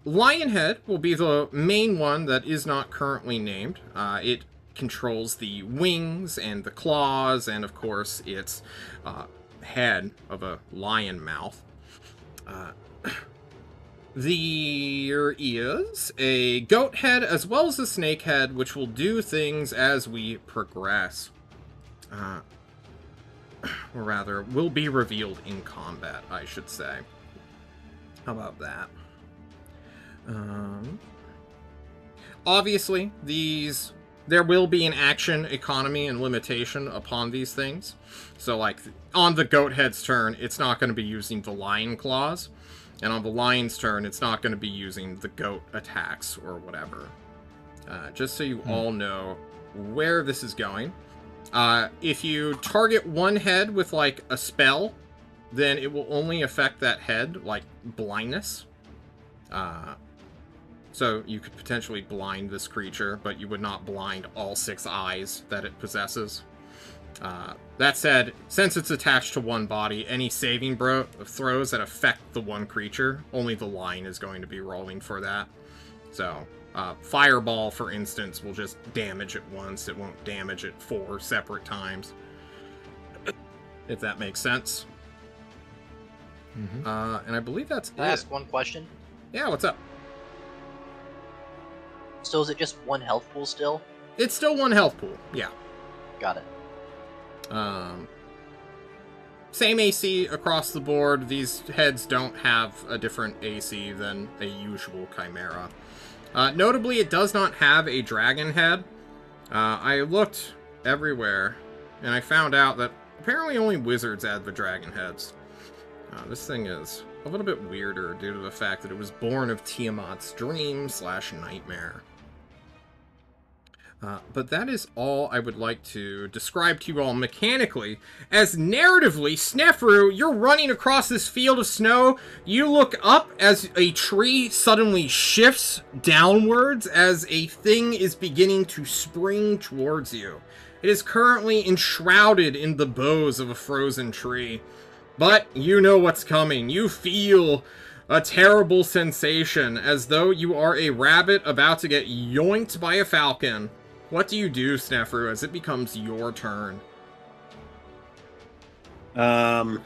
A: Lion Head will be the main one that is not currently named. It controls the wings and the claws, and of course its head of a lion mouth. There is a goat head as well as a snake head, which will do things as we progress. Or rather, will be revealed in combat, I should say. How about that? Obviously, there will be an action economy and limitation upon these things. So, like, on the goat head's turn, it's not going to be using the lion claws. And on the lion's turn, it's not going to be using the goat attacks or whatever. Just so you all know where this is going. If you target one head with, like, a spell, then it will only affect that head, like blindness. So you could potentially blind this creature, but you would not blind all 6 eyes that it possesses. That said, since it's attached to one body, any saving throws that affect the one creature, only the line is going to be rolling for that. So, Fireball, for instance, will just damage it once. It won't damage it 4 separate times. If that makes sense.
E: Mm-hmm.
A: And I believe that's
G: Can I ask one question?
A: Yeah, what's up?
G: So is it just 1 health pool still?
A: It's still 1 health pool, yeah.
G: Got it.
A: Same AC across the board. These heads don't have a different AC than a usual Chimera. Notably, it does not have a dragon head. I looked everywhere, and I found out that apparently only wizards add the dragon heads. This thing is a little bit weirder due to the fact that it was born of Tiamat's dream/nightmare. But that is all I would like to describe to you all mechanically. As narratively, Snefru, you're running across this field of snow. You look up as a tree suddenly shifts downwards as a thing is beginning to spring towards you. It is currently enshrouded in the boughs of a frozen tree. But you know what's coming. You feel a terrible sensation, as though you are a rabbit about to get yoinked by a falcon. What do you do, Snefru, as it becomes your turn?
F: I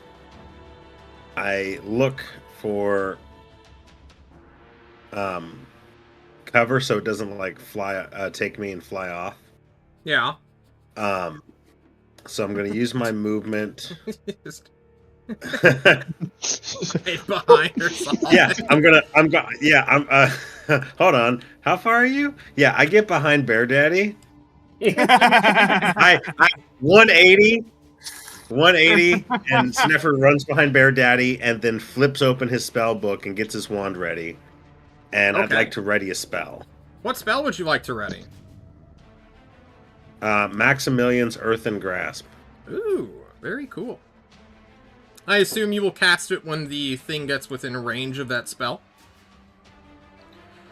F: look for cover so it doesn't like take me and fly off.
A: Yeah.
F: So I'm gonna use my movement.
A: Just right behind or something.
F: Yeah, hold on. How far are you? Yeah, I get behind Bear Daddy. I 180, and Sneffer runs behind Bear Daddy and then flips open his spell book and gets his wand ready. And I'd like to ready a spell.
A: What spell would you like to ready?
F: Maximilian's Earthen Grasp.
A: Ooh, very cool. I assume you will cast it when the thing gets within range of that spell?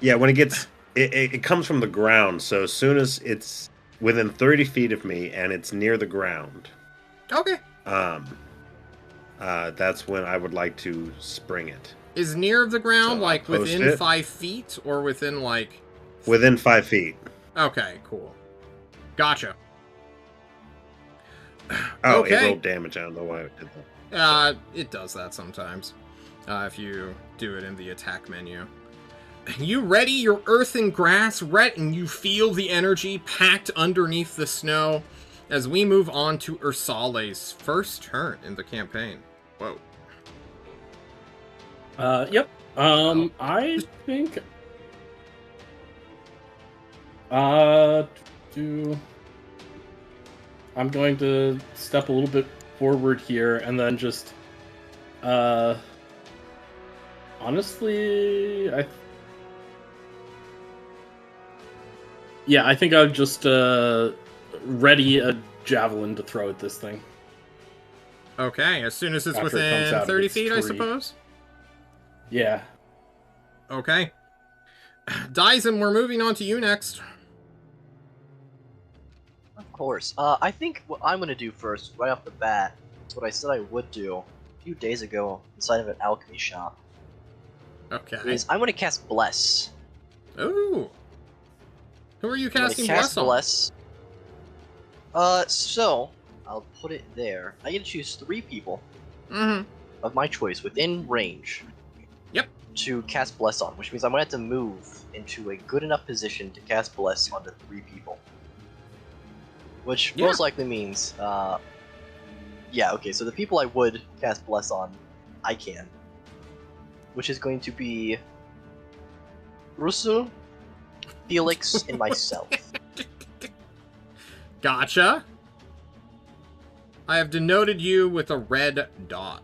F: Yeah, when it gets... It comes from the ground, so as soon as it's within 30 feet of me and it's near the ground...
A: Okay.
F: That's when I would like to spring it.
A: Is near the ground,
F: So
A: like, within 5 feet, or within, like...
F: Within 5 feet.
A: Okay, cool. Gotcha.
F: Oh,
A: Okay.
F: it rolled damage. I don't know why it did that.
A: It does that sometimes, if you do it in the attack menu. You ready your earth and grass, Rhett, and you feel the energy packed underneath the snow as we move on to Ursale's first turn in the campaign. Whoa.
B: Yep. I think I'm going to step a little bit forward here and then just honestly I think I'll just ready a javelin to throw at this thing.
A: Okay, as soon as it's
B: After it
A: within
B: comes out of
A: 30
B: its
A: feet, I
B: tree.
A: suppose?
B: Yeah.
A: Okay. Dyson, we're moving on to you next.
G: Of course. I think what I'm gonna do first, right off the bat, is what I said I would do a few days ago inside of an alchemy shop.
A: Okay.
G: Is I'm gonna cast Bless.
A: Ooh. Who are you
G: I'm gonna
A: casting
G: cast
A: Bless on?
G: So I'll put it there. I get to choose 3 people
A: Mm-hmm.
G: of my choice within range.
A: Yep.
G: To cast Bless on, which means I'm gonna have to move into a good enough position to cast Bless onto 3 people. Which
A: Yeah.
G: most likely means, yeah, okay, so the people I would cast Bless on, I can. Which is going to be Russell, Felix, and myself.
A: Gotcha. I have denoted you with a red dot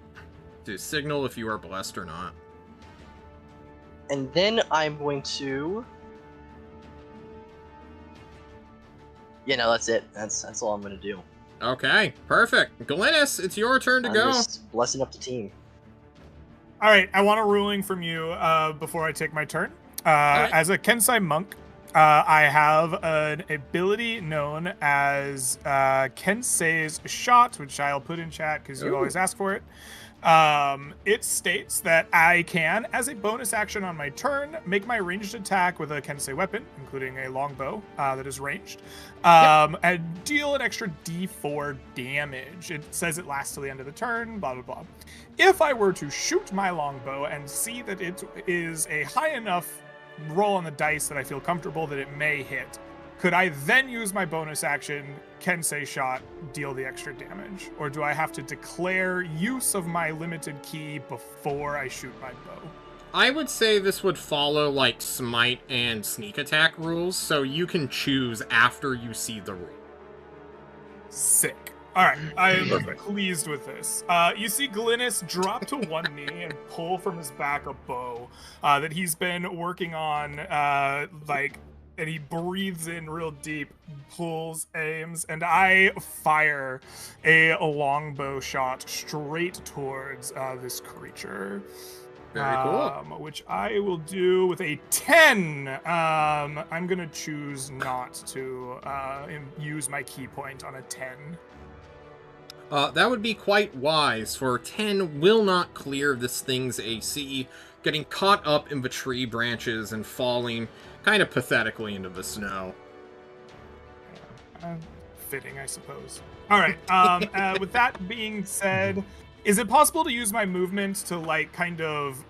A: to signal if you are blessed or not.
G: And then I'm going to... Yeah, no, that's it. That's all I'm going to do.
A: Okay, perfect. Glynis, it's your turn to
G: I'm
A: go.
G: just blessing up the team.
D: All right, I want a ruling from you before I take my turn.
A: right.
D: As a Kensai monk, I have an ability known as Kensei's Shot, which I'll put in chat because you
A: Ooh.
D: always ask for it. It states that I can, as a bonus action on my turn, make my ranged attack with a Kensei weapon, including a longbow that is ranged, and deal an extra d4 damage. It says it lasts till the end of the turn, blah, blah, blah. If I were to shoot my longbow and see that it is a high enough roll on the dice that I feel comfortable that it may hit, could I then use my bonus action, Kensei Shot, deal the extra damage? Or do I have to declare use of my limited key before I shoot my bow?
A: I would say this would follow, like, smite and sneak attack rules, so you can choose after you see the rule.
D: Sick. All right, I am pleased with this. You see Glynis drop to one knee and pull from his back a bow that he's been working on, and he breathes in real deep, pulls, aims, and I fire a longbow shot straight towards this creature.
A: Very cool.
D: Which I will do with a 10. I'm going to choose not to use my key point on a 10.
A: That would be quite wise, for 10 will not clear this thing's AC, getting caught up in the tree branches and falling kind of pathetically into the snow.
D: Fitting, I suppose. All right. With that being said, is it possible to use my movement to, like, kind of,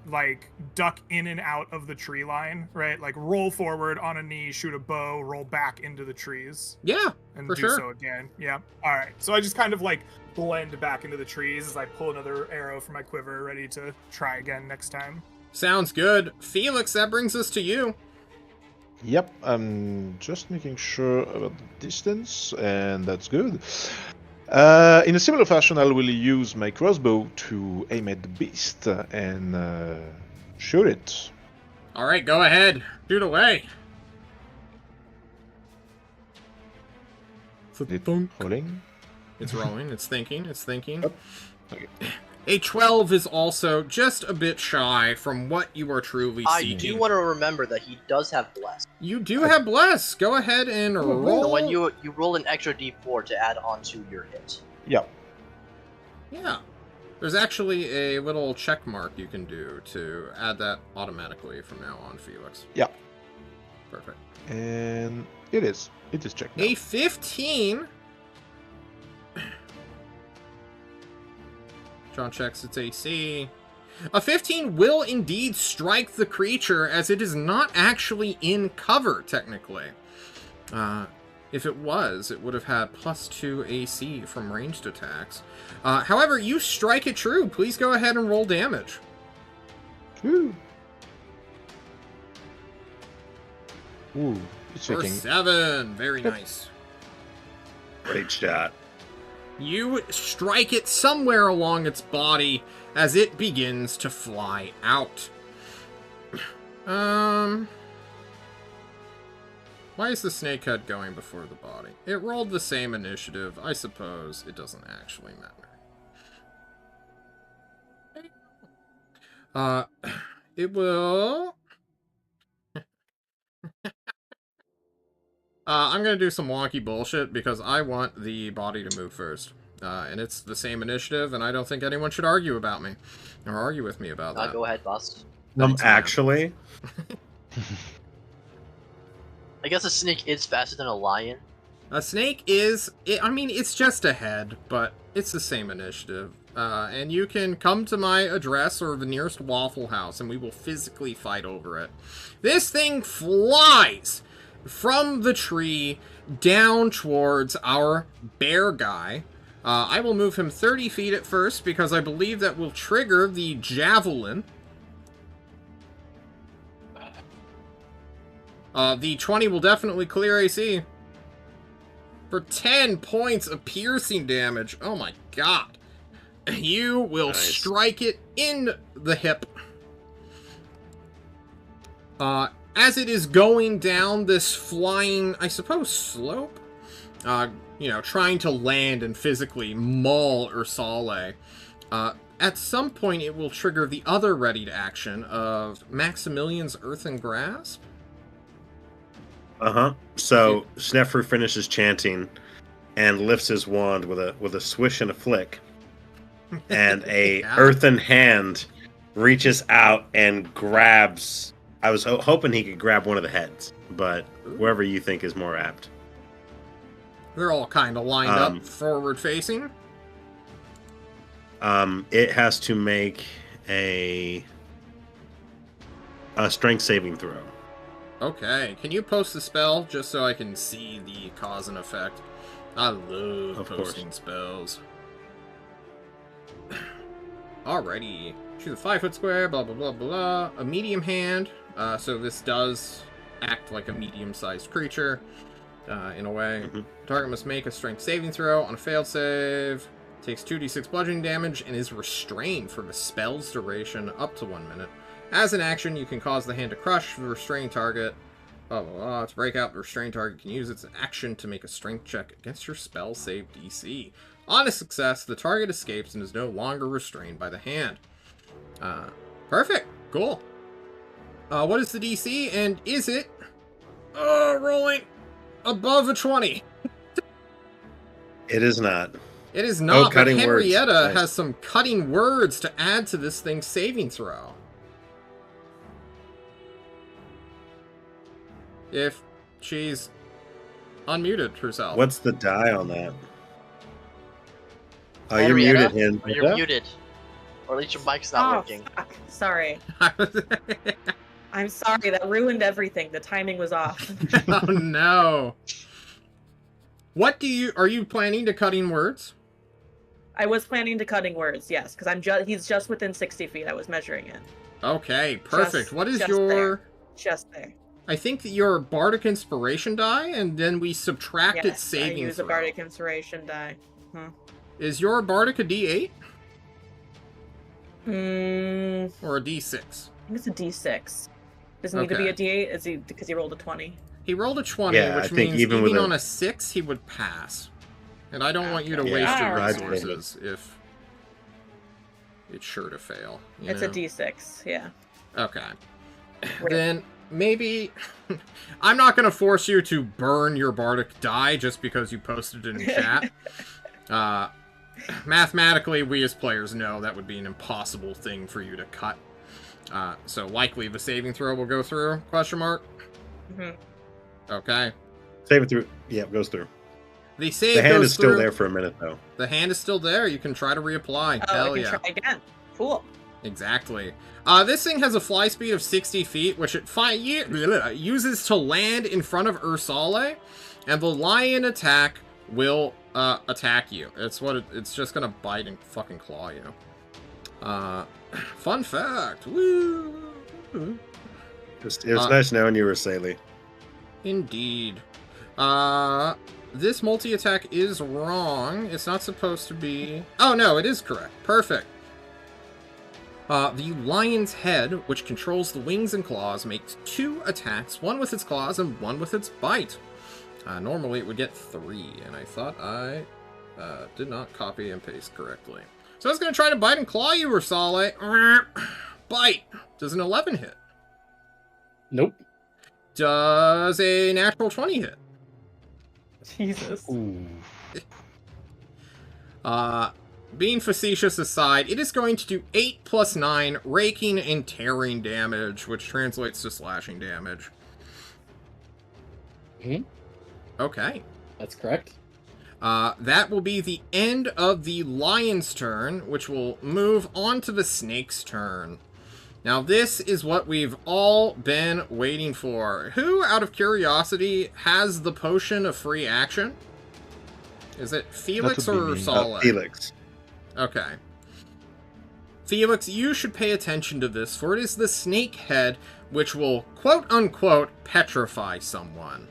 D: like, duck in and out of the tree line, right? Like, roll forward on a knee, shoot a bow, roll back into the trees.
A: Yeah,
D: And
A: for
D: do
A: sure.
D: so again. Yeah. All right. So I just kind of, like, blend back into the trees as I pull another arrow from my quiver, ready to try again next time.
A: Sounds good. Felix, that brings us to you.
E: Yep, I'm just making sure about the distance, and that's good. In a similar fashion, I will use my crossbow to aim at the beast and shoot it.
A: All right, go ahead. Shoot away.
E: It rolling.
A: It's rolling. It's thinking. It's thinking.
E: Yep. Okay.
A: A 12 is also just a bit shy from what you are truly
G: I
A: seeking.
G: do want to remember that he does have Bless.
A: You do have Bless. Go ahead and roll.
G: So when you roll an extra d4 to add on to your hit.
E: Yep.
A: Yeah. There's actually a little check mark you can do to add that automatically from now on, Felix.
E: Yeah.
A: Perfect.
E: And it is. It is checked now.
A: A 15 John checks its AC. A 15 will indeed strike the creature, as it is not actually in cover, technically. If it was, it would have had +2 AC from ranged attacks. However, you strike it true. Please go ahead and roll damage.
E: Ooh. It's
A: For
E: checking.
A: 7. Very nice.
F: Great shot.
A: You strike it somewhere along its body as it begins to fly out. Why is the snake head going before the body? It rolled the same initiative. I suppose it doesn't actually matter. It will... I'm gonna do some wonky bullshit because I want the body to move first. And it's the same initiative, and I don't think anyone should argue about me. Or argue with me about that.
G: Go ahead, boss.
A: Thanks, man.
F: Actually,
G: I guess a snake is faster than a lion.
A: A snake is... I mean, it's just a head, but it's the same initiative. And you can come to my address or the nearest Waffle House, and we will physically fight over it. This thing flies from the tree down towards our bear guy. I will move him 30 feet at first, because I believe that will trigger the javelin. The 20 will definitely clear AC. For 10 points of piercing damage. Oh my god. You will strike it in the hip. As it is going down this flying, I suppose, slope. You know, trying to land and physically maul Ursale. At some point, it will trigger the other readied action of Maximilian's Earthen Grasp.
F: So Snefru finishes chanting and lifts his wand with a swish and a flick, and a earthen hand reaches out and grabs. I was hoping he could grab one of the heads, but wherever you think is more apt.
A: They're all kind of lined up, forward facing.
F: It has to make a strength saving throw.
A: Okay, can you post the spell just so I can see the cause and effect? I love posting spells. Alrighty. Choose a 5-foot square, blah, blah, blah, blah. A medium hand. So this does act like a medium-sized creature, in a way. Target must make a strength saving throw on a failed save. Takes 2d6 bludgeoning damage and is restrained for the spell's duration up to 1 minute. As an action, you can cause the hand to crush the restrained target. Blah, blah, blah. To break out, the restrained target can use its action to make a strength check against your spell save DC. On a success, the target escapes and is no longer restrained by the hand. Perfect. Cool. What is the DC, and is it... rolling above a 20.
F: It is not.
A: It is not, but Henrietta
F: words.
A: has some cutting words to add to this thing's saving throw. If she's unmuted herself.
F: What's the die on that? Oh, you're
G: Henrietta,
F: muted, Hen.
G: You're muted. Or at least your mic's not working.
C: Fuck. Sorry. I'm sorry, that ruined everything. The timing was off.
A: Oh no. What are you planning to cutting words?
C: I was planning to cutting words, yes, because he's just within 60 feet. I was measuring it.
A: Okay, perfect. What is
C: just
A: your...
C: there. Just there.
A: I think that your Bardic Inspiration die, and then we subtract its saving
C: I use
A: throw.
C: a Bardic Inspiration die.
A: Is your Bardic a D8? Or a D6?
C: I think it's a D6. Does it need to be a D8? Because he rolled a 20?
A: He rolled a 20,
F: Yeah,
A: which
F: I think
A: means
F: even
A: on a 6, he would pass. And I don't want you to waste your resources if it's sure to fail.
C: It's a D6, yeah.
A: Okay. Then maybe... I'm not going to force you to burn your Bardic die just because you posted it in chat. Mathematically, we as players know that would be an impossible thing for you to cut. So likely the saving throw will go through, question mark? Okay.
F: Save it through. Yeah, it goes through.
A: The save
F: The hand
A: goes
F: is still
A: through.
F: there for a minute, though.
A: The hand is still there. You can try to reapply.
C: Oh,
A: Hell
C: I can
A: yeah.
C: try again. Cool.
A: Exactly. This thing has a fly speed of 60 feet, which it uses to land in front of Ursale, and the lion attack will attack you. It's just gonna bite and fucking claw you. Fun fact. Woo!
F: It was nice knowing you were Saley.
A: Indeed. This multi-attack is wrong. It's not supposed to be... Oh, no, it is correct. Perfect. The lion's head, which controls the wings and claws, makes 2 attacks, one with its claws and one with its bite. Normally it would get 3, and I thought I did not copy and paste correctly. So I was going to try to bite and claw you, Ursale. Bite. Does an 11 hit?
B: Nope.
A: Does a natural 20 hit?
C: Jesus.
B: Ooh.
A: Being facetious aside, it is going to do 8 plus 9 raking and tearing damage, which translates to slashing damage.
B: Mm-hmm.
A: Okay.
B: That's correct.
A: That will be the end of the lion's turn, which will move on to the snake's turn. Now, this is what we've all been waiting for. Who, out of curiosity, has the potion of free action? Is it Felix or Solid?
F: Felix.
A: Okay. Felix, you should pay attention to this, for it is the snake head which will, quote-unquote, petrify someone.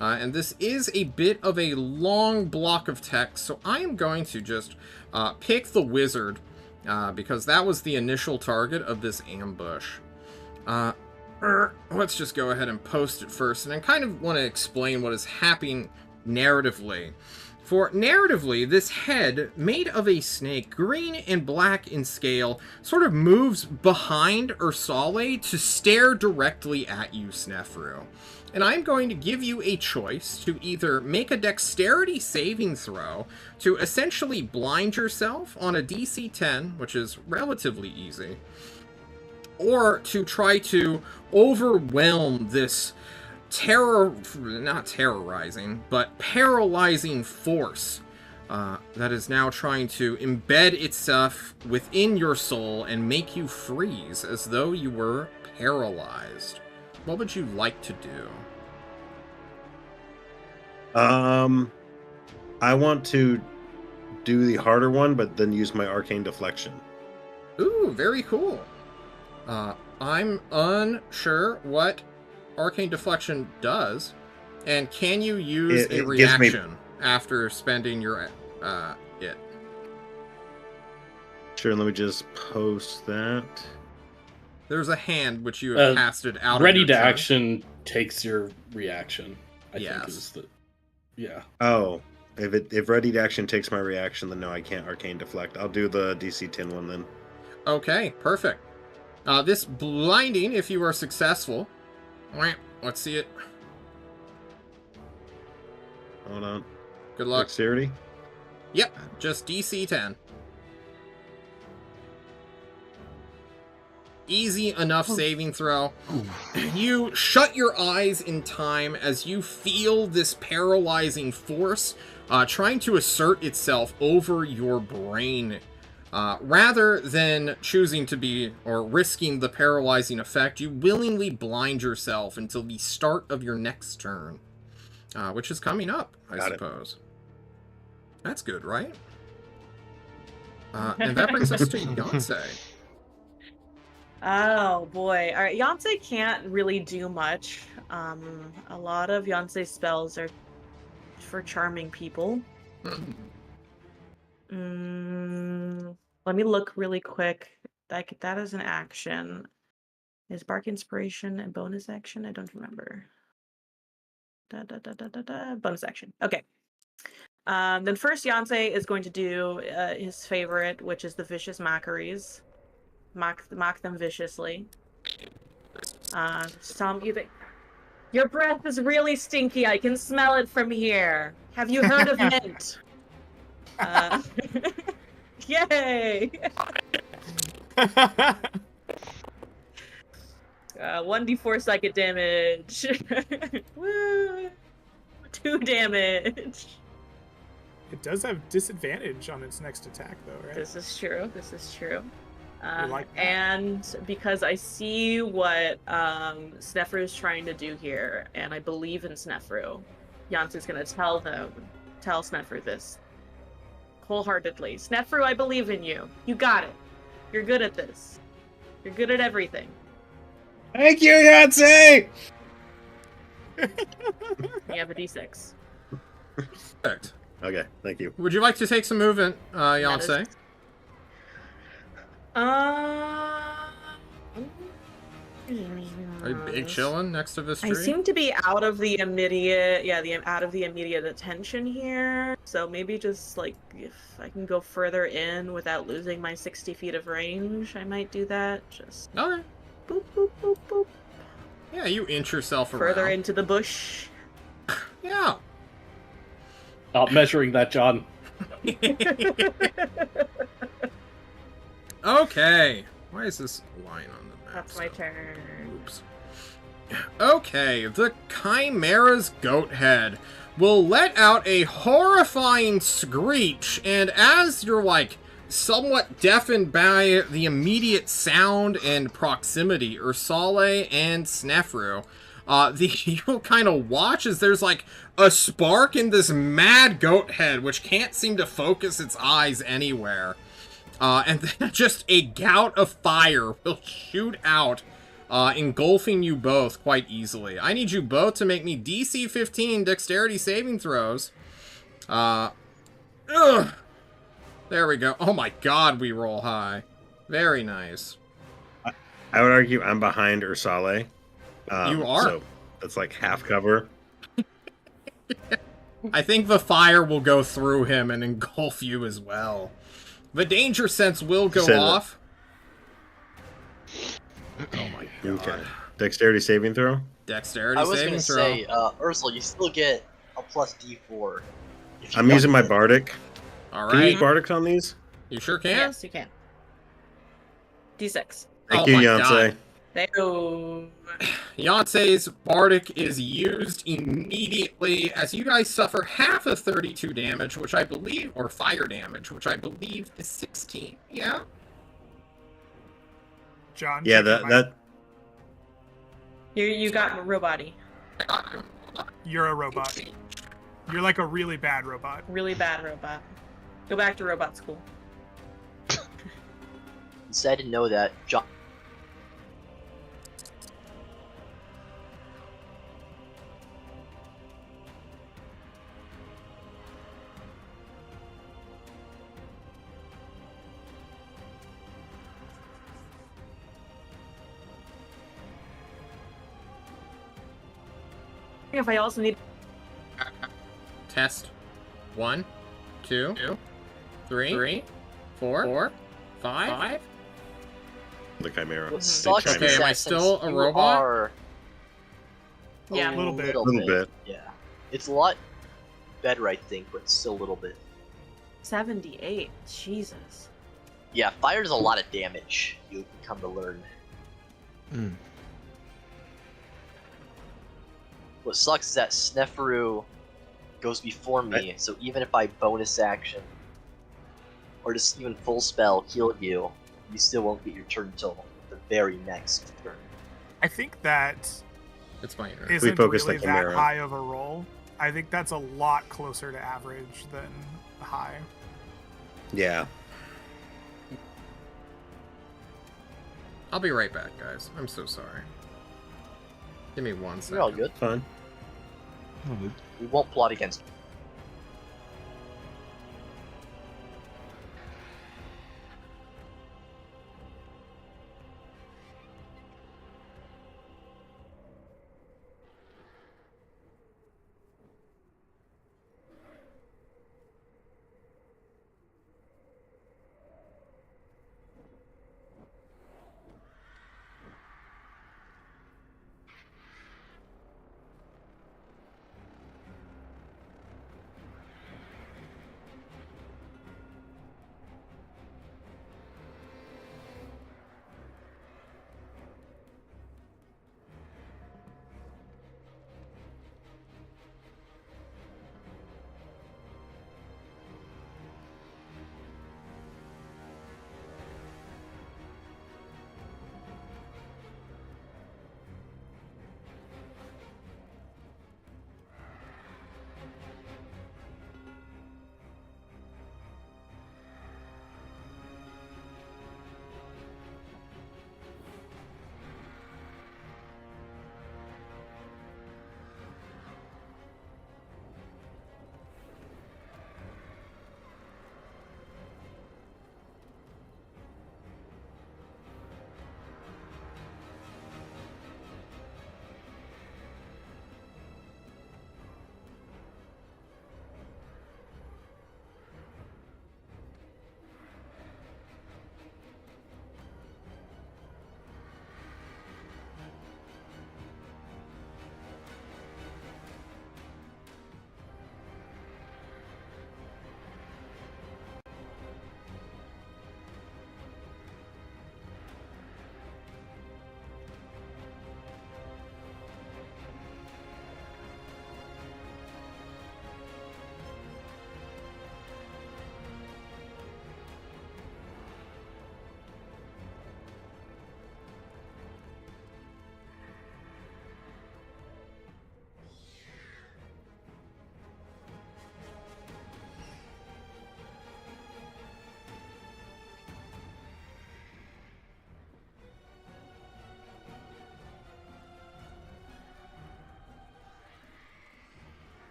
A: And this is a bit of a long block of text, so I am going to just pick the wizard, because that was the initial target of this ambush. Let's just go ahead and post it first, and I kind of want to explain what is happening narratively. For narratively, this head, made of a snake, green and black in scale, sort of moves behind Ursale to stare directly at you, Snefru. And I'm going to give you a choice to either make a dexterity saving throw to essentially blind yourself on a DC 10, which is relatively easy, or to try to overwhelm this not terrorizing, but paralyzing force that is now trying to embed itself within your soul and make you freeze as though you were paralyzed. What would you like to do?
F: I want to do the harder one, but then use my arcane deflection.
A: Ooh, very cool. I'm unsure what arcane deflection does, and can you use a reaction after spending your it?
F: Sure, let me just post that.
A: There's a hand which you have casted out.
B: Ready
A: of
B: to
A: your turn.
B: action takes your reaction. I think is the
F: Oh, if ready to action takes my reaction, then no, I can't arcane deflect. I'll do the DC 10 one then.
A: Okay, perfect. This blinding, if you are successful. Let's see it.
F: Hold on.
A: Good luck.
F: Dexterity?
A: Yep, just DC 10. Easy enough saving throw. You shut your eyes in time as you feel this paralyzing force trying to assert itself over your brain. Rather than choosing to be, or risking the paralyzing effect, you willingly blind yourself until the start of your next turn. Which is coming up, I suppose. That's good, right? And that brings us to Yonsei.
C: Oh boy. Alright, Yonsei can't really do much. A lot of Yonsei's spells are for charming people. Let me look really quick. That is an action. Is Bark Inspiration a bonus action? I don't remember. Bonus action. Okay. Then first Yonsei is going to do his favorite, which is the Vicious Mockeries. Mock them viciously. Some either. Your breath is really stinky. I can smell it from here. Have you heard of mint? Yay! 1d4 psychic damage. Woo! 2 damage.
D: It does have disadvantage on its next attack, though, right?
C: This is true. This is true.
D: like that.
C: And because I see what Snefru is trying to do here, and I believe in Snefru, Yansu's gonna tell Snefru this wholeheartedly. Snefru, I believe in you. You got it. You're good at this. You're good at everything.
F: Thank you, Yahtzee!
C: You have a D6.
A: Perfect.
F: Okay, thank you.
A: Would you like to take some movement, Yonsei? Are you big chilling next to this tree?
C: I seem to be out of the immediate, out of the immediate attention here. So maybe just like if I can go further in without losing my 60 feet of range, I might do that. Just
A: Okay.
C: boop boop boop boop.
A: Yeah, you inch yourself around.
C: Further into the bush.
A: Yeah.
B: Stop measuring that, John.
A: Okay. Why is this line on the map?
C: That's my turn.
A: Oops. Okay, the Chimera's goat head will let out a horrifying screech, and as you're like somewhat deafened by the immediate sound and proximity, Ursale and Snefru, you'll kind of watch as there's like a spark in this mad goat head which can't seem to focus its eyes anywhere. And then just a gout of fire will shoot out, engulfing you both quite easily. I need you both to make me DC 15 dexterity saving throws. There we go. Oh my god, we roll high. Very nice.
F: I would argue I'm behind Ursale.
A: You are?
F: So that's like half cover.
A: I think the fire will go through him and engulf you as well. The danger sense will go off. Oh my god.
F: Okay. Dexterity saving throw?
A: Dexterity
G: I was
A: saving
G: gonna
A: throw.
G: say, Ursula, you still get a plus D4. if you
F: I'm using my
G: don't-
F: Bardic.
A: All
F: Can you
A: right.
F: use Bardics on these?
A: You sure can?
C: Yes, you can. D6.
F: Thank
A: Oh
F: you,
A: my
F: Yonsei.
A: God.
C: There you go.
A: Yonsei's Bardic is used immediately as you guys suffer half of 32 damage, which I believe, or fire damage, which I believe is 16. Yeah?
D: John.
F: Yeah,
D: check your
F: that
C: You got robot-y.
D: You're a robot. You're like a really bad robot.
C: Really bad robot. Go back to robot school.
G: Sad to know that John.
C: If I also need
A: Test. 1, 2, 3, 4, 5.
F: the Chimera.
G: What
F: Big
G: sucks is
F: Chimera.
A: Okay, am I
G: that
A: still
G: since
A: a
G: you
A: robot?
G: are
C: Yeah.
D: Little bit.
G: Little
F: Little bit.
G: Yeah, it's a lot better, I think, but still a little bit.
C: 78. Jesus.
G: Yeah, fire does a lot of damage. You can come to learn.
E: Hmm.
G: What sucks is that Snefru goes before me, so even if I bonus action or just even full spell heal you, you still won't get your turn until the very next turn.
D: I think that
A: It's my turn.
D: isn't
F: focus the
D: really that
F: Chimera.
D: high of a roll. I think that's a lot closer to average than high.
F: Yeah.
A: I'll be right back, guys. I'm so sorry. Give me 1 second.
G: You're all good.
F: Fine.
E: Oh, good.
G: We won't plot against you.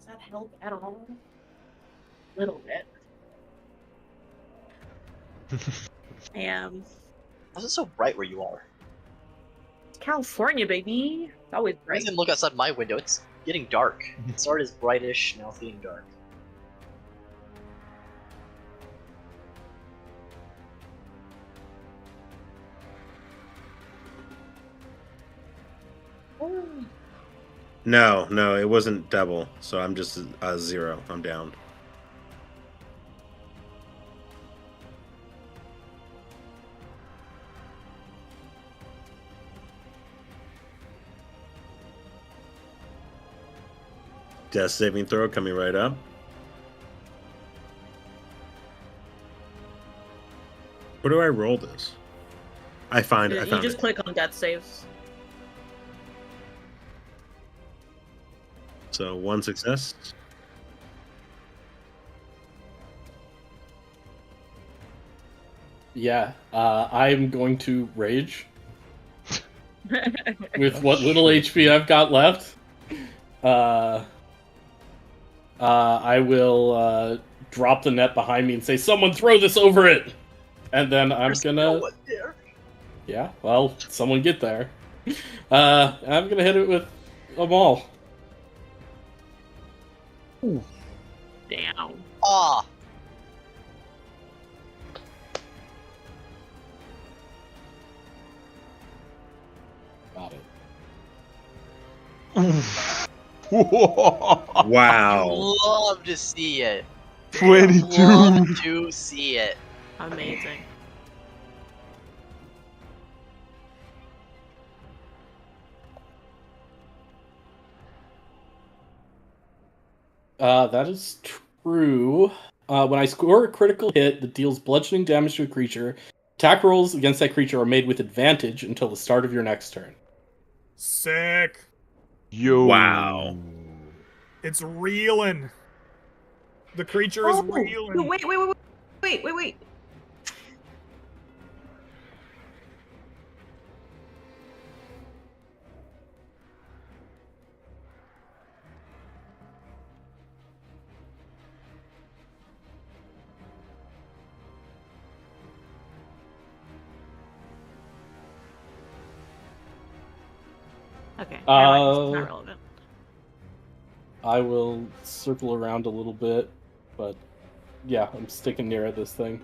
C: that help at all? Little bit. I am.
G: How's it so bright where you are?
C: It's California, baby. It's always
G: I
C: bright.
G: can look outside my window. It's getting dark. It started as brightish, now it's getting dark.
F: No, it wasn't double, so I'm just 0. I'm down. Death saving throw coming right up. Where do I roll this? I found
C: You just
F: it.
C: click on death saves.
F: So 1 success.
B: Yeah, I'm going to rage with what little HP I've got left. I will drop the net behind me and say, "Someone throw this over it!" And then I'm
G: There's
B: gonna.
G: no one there.
B: Yeah, well, someone get there. I'm gonna hit it with a maul.
C: Damn.
G: Ah!
B: Got it.
F: Wow.
G: Love to see it.
E: 22.
G: Love to see it.
C: Amazing.
B: That is true. When I score a critical hit that deals bludgeoning damage to a creature, attack rolls against that creature are made with advantage until the start of your next turn.
D: Sick.
E: Yo.
F: Wow.
D: It's reeling. The creature is reeling.
C: No, wait. Okay. Never mind, it's not relevant.
B: I will circle around a little bit, but yeah, I'm sticking near at this thing.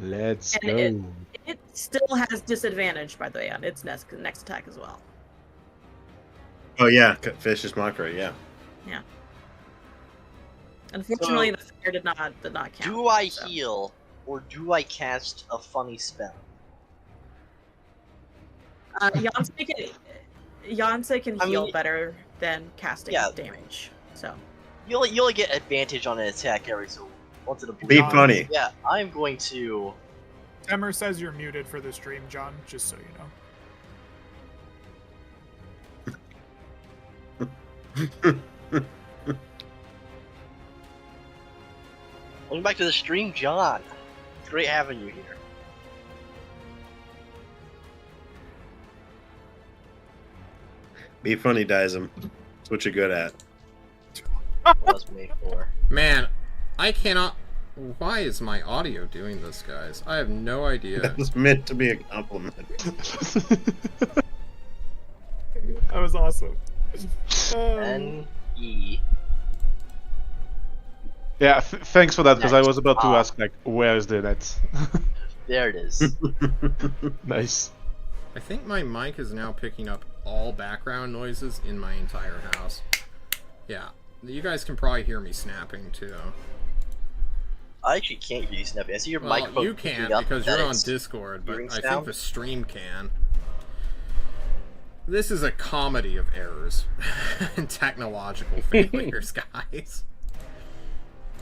E: Let's
C: And
E: go.
C: It still has disadvantage, by the way, on its next attack as well.
F: Oh yeah, Vicious Mockery, yeah.
C: Yeah. Unfortunately, the fire did not count.
G: Do I
C: so.
G: heal, or do I cast a funny spell?
C: Yonsei can
G: I
C: heal
G: mean-
C: better than casting
G: Yeah.
C: damage. So
G: You only get advantage on an attack every so once in a blue.
F: Be
D: John.
F: funny.
G: Yeah, I'm going to.
D: Emmer says you're muted for the stream, John, just so you know.
G: Welcome back to the stream, John. It's great having you here.
F: Be funny, Dizem. That's what you're good at.
G: What was made for?
A: Man, I cannot... Why is my audio doing this, guys? I have no idea.
F: It's meant to be a compliment.
D: That was awesome.
G: N-E.
E: Yeah, thanks for that, because I
G: Nice.
E: was about to
G: Ah.
E: ask, like, where is the net?
G: There it is.
E: Nice.
A: I think my mic is now picking up all background noises in my entire house. Yeah, you guys can probably hear me snapping, too.
G: I actually can't hear you snapping. I see your
A: Well,
G: microphone.
A: you
G: picking
A: can't
G: up
A: because
G: that
A: you're on
G: it's
A: Discord, but
G: hearing
A: I think
G: sound.
A: the stream can. This is a comedy of errors and technological failures, guys.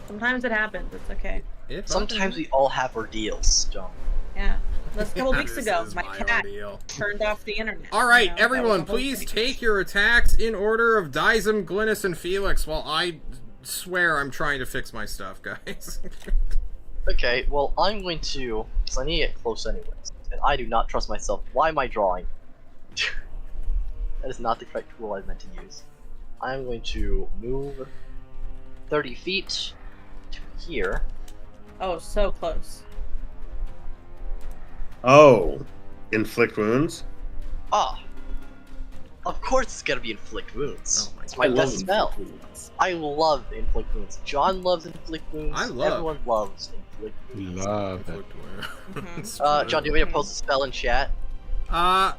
C: sometimes it happens. It's okay.
G: Sometimes we all have ordeals, John.
C: Yeah. Just a couple weeks
A: This
C: ago,
A: is
C: my cat
A: ordeal.
C: turned off the internet.
A: All right,
C: That was
A: everyone,
C: the whole
A: please
C: thing.
A: take your attacks in order of Dizem, Glynis, and Felix while I swear I'm trying to fix my stuff, guys.
G: Okay, well, I'm going to, because I need to get close anyways, and I do not trust myself. Why am I drawing? That is not the correct tool I meant to use. I'm going to move 30 feet to here.
C: Oh, so close.
F: Oh, inflict wounds.
G: Ah, of course it's gonna be inflict wounds.
A: Oh my
G: It's my
B: I love
G: best spell.
B: inflict wounds.
G: I love inflict wounds. John loves inflict wounds.
A: I love-
G: Everyone loves inflict wounds.
E: Love that.
G: John, do you want me to post a spell in chat?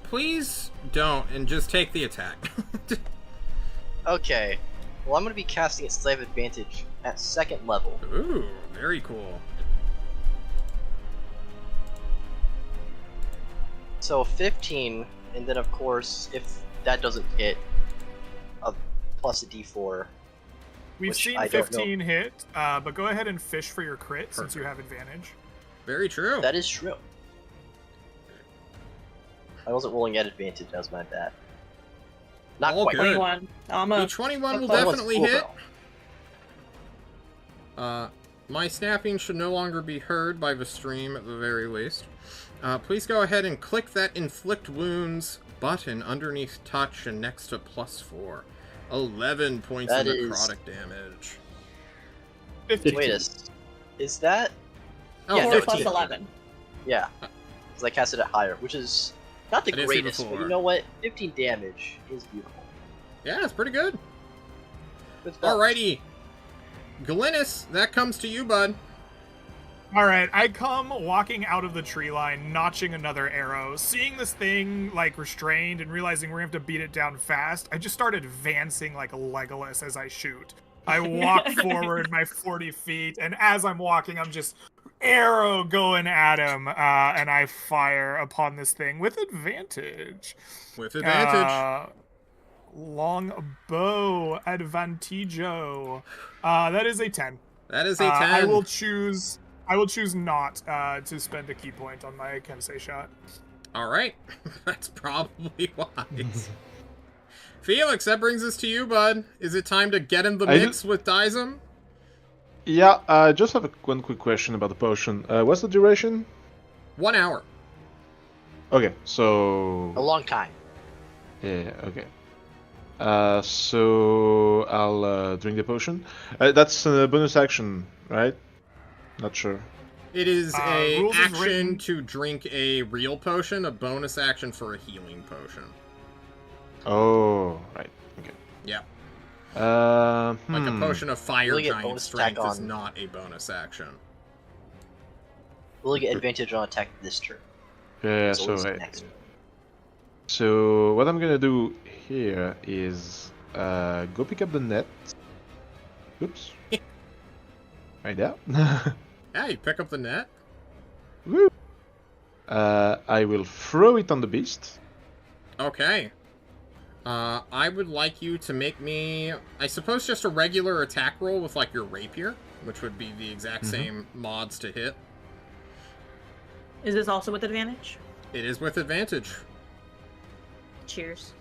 A: Please don't, and just take the attack.
G: Okay. Well, I'm gonna be casting it Slave Advantage at 2nd level.
A: Ooh, very cool.
G: So 15, and then of course, if that doesn't hit, plus a d4.
D: We've
G: Which
D: seen
G: I don't
D: 15 hit, but go ahead and fish for your crit since you have advantage.
A: Very true.
G: That is true. I wasn't rolling at advantage, that was my bad. Not
A: All
G: quite.
A: good.
C: 21. I'm
A: The
C: a
A: 21 will
C: Almost
A: definitely
G: full
A: hit.
G: roll.
A: My snapping should no longer be heard by the stream at the very least. Please go ahead and click that inflict wounds button underneath touch and next to +4. 11 points
G: That
A: of
G: is-
A: necrotic damage.
D: 15.
G: Wait is that?
A: Oh,
G: Yeah,
C: 4
G: no,
A: 15.
C: plus 11.
G: Yeah. Because I casted it higher, which is not the
A: I didn't see
G: greatest, but
A: before.
G: you know what? 15 damage is beautiful.
A: Yeah, it's pretty good.
G: Good spell.
A: Alrighty. Glynis, that comes to you, bud.
D: All right, I come walking out of the tree line, notching another arrow, seeing this thing like restrained and realizing we're gonna have to beat it down fast. I just start advancing like Legolas as I shoot. I walk forward my 40 feet, and as I'm walking, I'm just arrow going at him, and I fire upon this thing with advantage.
A: With advantage.
D: Long bow advantaggio. That is a 10.
A: That is a 10.
D: I will choose not to spend a key point on my Kensei shot.
A: Alright. That's probably wise. Felix, that brings us to you, bud. Is it time to get in the
E: I
A: mix with Dizem?
E: Yeah, I just have one quick question about the potion. What's the duration?
A: 1 hour.
E: Okay, so...
G: A long time.
E: Yeah, okay. So I'll drink the potion. That's a bonus action, right? Not sure.
A: It is a
D: rules is
A: action
D: written-
A: to drink a real potion, a bonus action for a healing potion.
E: Oh, right. Okay.
A: Yeah.
E: Like
A: a potion of fire
G: Really get
A: giant
G: bonus
A: strength
G: attack
A: is
G: on-
A: not a bonus action.
G: Will you get advantage on attack this turn?
E: Yeah,
G: It's
E: so
G: always
E: right.
G: next.
E: So what I'm gonna do here is go pick up the net. Oops. Right there.
A: Yeah, you pick up the net.
E: Woo. I will throw it on the beast.
A: Okay. I would like you to make me, I suppose, just a regular attack roll with, like, your rapier, which would be the exact same mods to hit.
C: Is this also with advantage?
A: It is with advantage.
C: Cheers.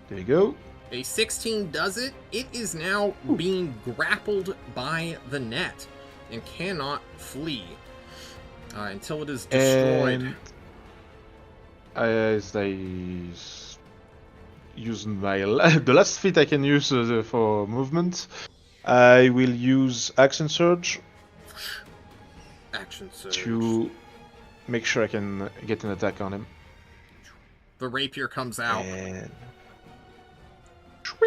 E: There you go.
A: A 16 does it. It is now being grappled by the net and cannot flee until it is destroyed.
E: And as I use my the last feat I can use for movement, I will use Action Surge
A: Action surge.
E: to make sure I can get an attack on him.
A: The rapier comes out.
E: And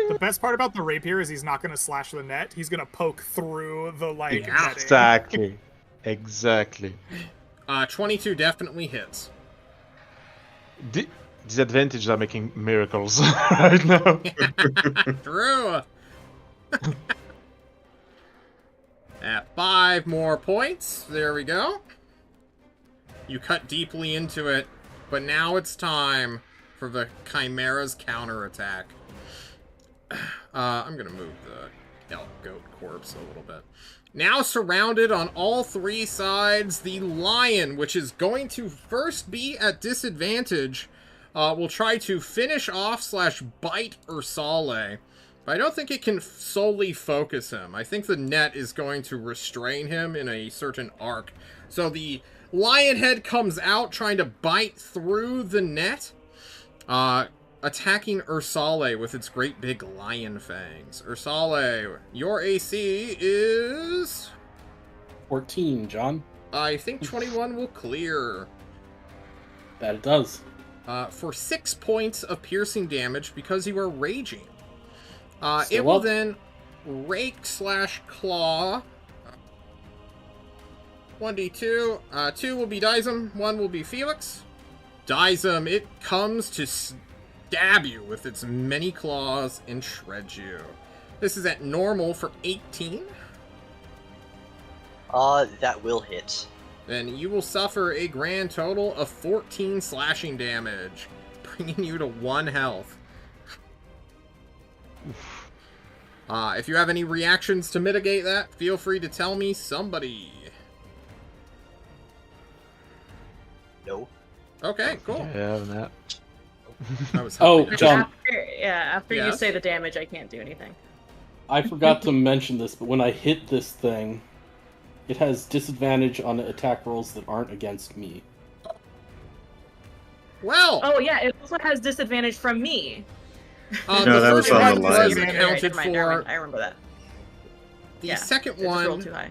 D: The best part about the rapier is he's not going to slash the net. He's going to poke through the like
A: Yeah.
D: netting.
E: exactly, exactly.
A: 22 definitely hits.
E: Disadvantages are making miracles right now.
A: True. At 5 more points. There we go. You cut deeply into it, but now it's time for the Chimera's counterattack. I'm gonna move the elk goat corpse a little bit. Now surrounded on all 3 sides, the lion, which is going to first be at disadvantage, will try to finish off / bite Ursale. But I don't think it can solely focus him. I think the net is going to restrain him in a certain arc. So the lion head comes out trying to bite through the net, attacking Ursale with its great big lion fangs. Ursale, your AC is...
B: 14, John.
A: I think 21 will clear.
B: That it does.
A: For 6 points of piercing damage because you are raging. It
B: Still
A: will
B: up.
A: then rake/claw. 1d2. 2 will be Dizem, 1 will be Felix. Dizem, it comes to stab you with its many claws and shreds you. This is at normal for 18.
G: That will hit.
A: Then you will suffer a grand total of 14 slashing damage, bringing you to 1 health. If you have any reactions to mitigate that, feel free to tell me, somebody.
G: No.
A: Okay, cool.
E: Yeah, that.
A: I was
B: Oh,
A: hoping-
B: John.
C: After you
A: Yes?
C: say the damage, I can't do anything.
B: I forgot to mention this, but when I hit this thing, it has disadvantage on attack rolls that aren't against me.
A: Well,
C: Oh yeah, it also has disadvantage from me.
F: No,
A: the
F: that was
A: first
F: on
A: one
F: the
A: was
F: line.
A: accounted
C: Never mind,
A: for.
C: I remember that.
A: The
C: Yeah,
A: second
C: I just rolled too
A: one,
C: high.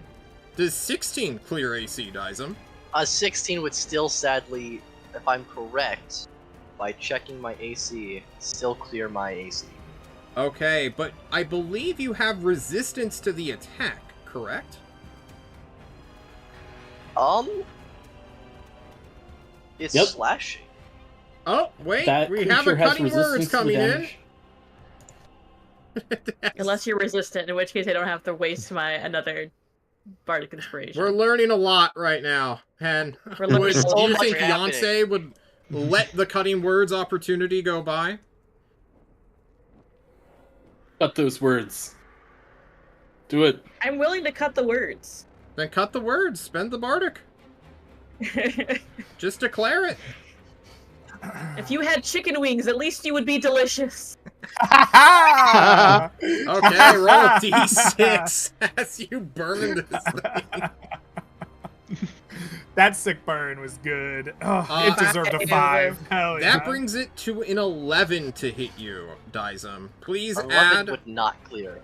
A: does 16 clear AC, Dizem?
G: 16 would still, sadly, if I'm correct, by checking my AC, still clear my AC.
A: Okay, but I believe you have resistance to the attack, correct?
G: It's
B: Yep.
G: slashing.
A: Oh, wait,
B: That
A: we have a
B: creature has
A: cutting
B: resistance
A: words
B: to the
A: coming in.
B: damage.
C: Unless you're resistant, in which case I don't have to waste my another bardic inspiration.
A: We're learning a lot right now, and
C: We're learning
A: would
C: so
A: you
G: much
A: think
G: happening.
A: Beyonce would let the cutting words opportunity go by?
B: Cut those words. Do it.
C: I'm willing to cut the words.
A: Then cut the words, spend the bardic. Just declare it.
C: If you had chicken wings, at least you would be delicious.
A: Okay, roll a d6 as you burn this thing.
D: That sick burn was good. Oh, it deserved a 5. Hell yeah.
A: That brings it to an 11 to hit you, Dizem. Please
G: 11
A: add
G: would not clear.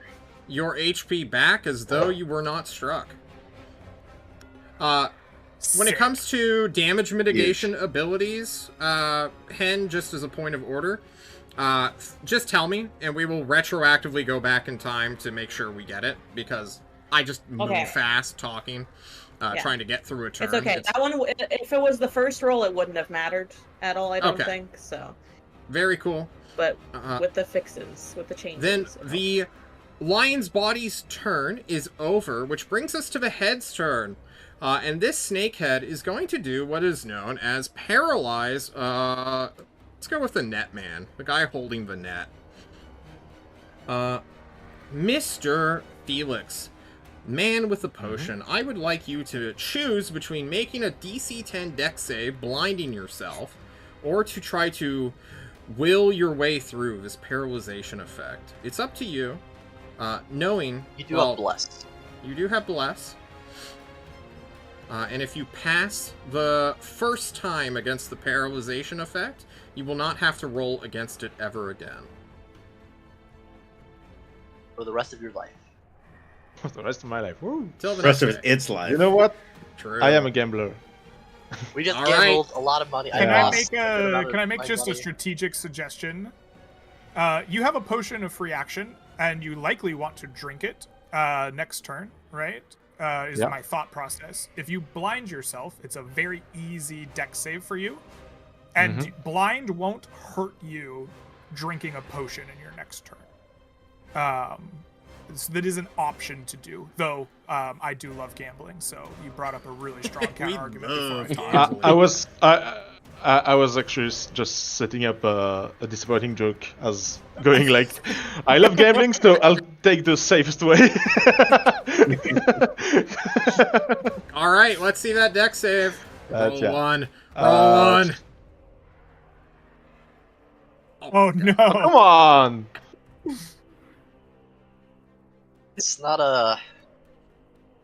A: your HP back as though you were not struck. When it
D: Sick.
A: comes to damage mitigation abilities, Hen, just as a point of order, just tell me, and we will retroactively go back in time to make sure we get it, because I just move
C: Okay.
A: fast talking,
C: Yeah.
A: trying to get through a turn.
C: It's okay. That one, if it was the first roll, it wouldn't have mattered at all, I don't
A: Okay.
C: think. So,
A: Very cool.
C: but
A: Uh,
C: with the fixes, with the changes.
A: Then
C: it
A: the lion's body's turn is over, which brings us to the head's turn. And this snakehead is going to do what is known as paralyze. Let's go with the net man, the guy holding the net. Mr. Felix, man with the potion, I would like you to choose between making a DC 10 dex save, blinding yourself, or to try to will your way through this paralyzation effect. It's up to you. Knowing
G: You do
A: well,
G: have bless.
A: you do have bless. And if you pass the first time against the paralyzation effect, you will not have to roll against it ever again.
G: For the rest of your life.
E: For the rest of my life. Woo.
A: Till the
F: The rest
A: next
F: of
A: day.
F: its life.
E: You know what?
A: True.
E: I am a gambler.
G: We just
A: All
G: gambled a lot of money.
D: Can
E: I
D: I
G: lost
D: make
G: a good amount
D: a?
G: of
D: Can I make
G: my
D: just a
G: money.
D: strategic suggestion? You have a potion of free action, and you likely want to drink it next turn, right? Is
E: Yeah.
D: my thought process. If you blind yourself, it's a very easy dex save for you, and blind won't hurt you drinking a potion in your next turn. That is an option to do, though. I do love gambling, so you brought up a really strong counter argument
A: love
D: before I
A: gambling.
D: thought.
E: I was actually just setting up a disappointing joke as going like, I love gambling, so I'll take the safest way.
A: All right, let's see that deck save. Roll
E: Gotcha.
A: one. Roll one.
D: Oh no!
E: Come on!
G: It's not a.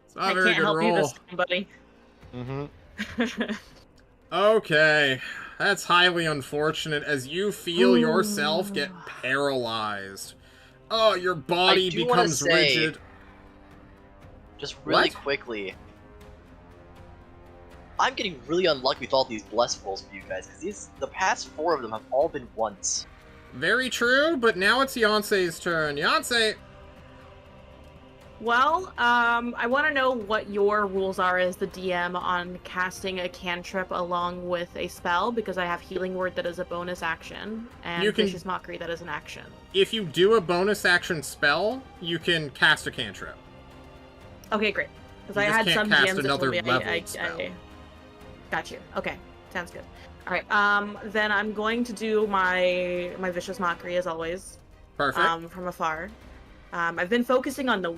A: It's not
C: I
A: a very
C: can't
A: good
C: help you
A: roll.
C: this time, buddy.
E: Mm-hmm.
A: Okay, that's highly unfortunate as you feel yourself get
C: Ooh.
A: paralyzed. Oh, your body
G: I do wanna
A: becomes
G: say-
A: rigid.
G: Just really
A: What?
G: quickly. I'm getting really unlucky with all these bless rolls for you guys, because the past 4 of them have all been once.
A: Very true, but now it's Yancey's turn. Yancey!
C: Well, I want to know what your rules are as the DM on casting a cantrip along with a spell, because I have Healing Word that is a bonus action, and
A: You can-
C: Vicious Mockery that is an action.
A: If you do a bonus action spell, you can cast a cantrip.
C: Okay, great. Because
A: You
C: I
A: just
C: had
A: can't
C: some
A: cast
C: DMs that
A: another
C: told me
A: leveled spell.
C: Got you. Okay, sounds good. All right. Then I'm going to do my Vicious Mockery as always.
A: Perfect.
C: From afar. I've been focusing on the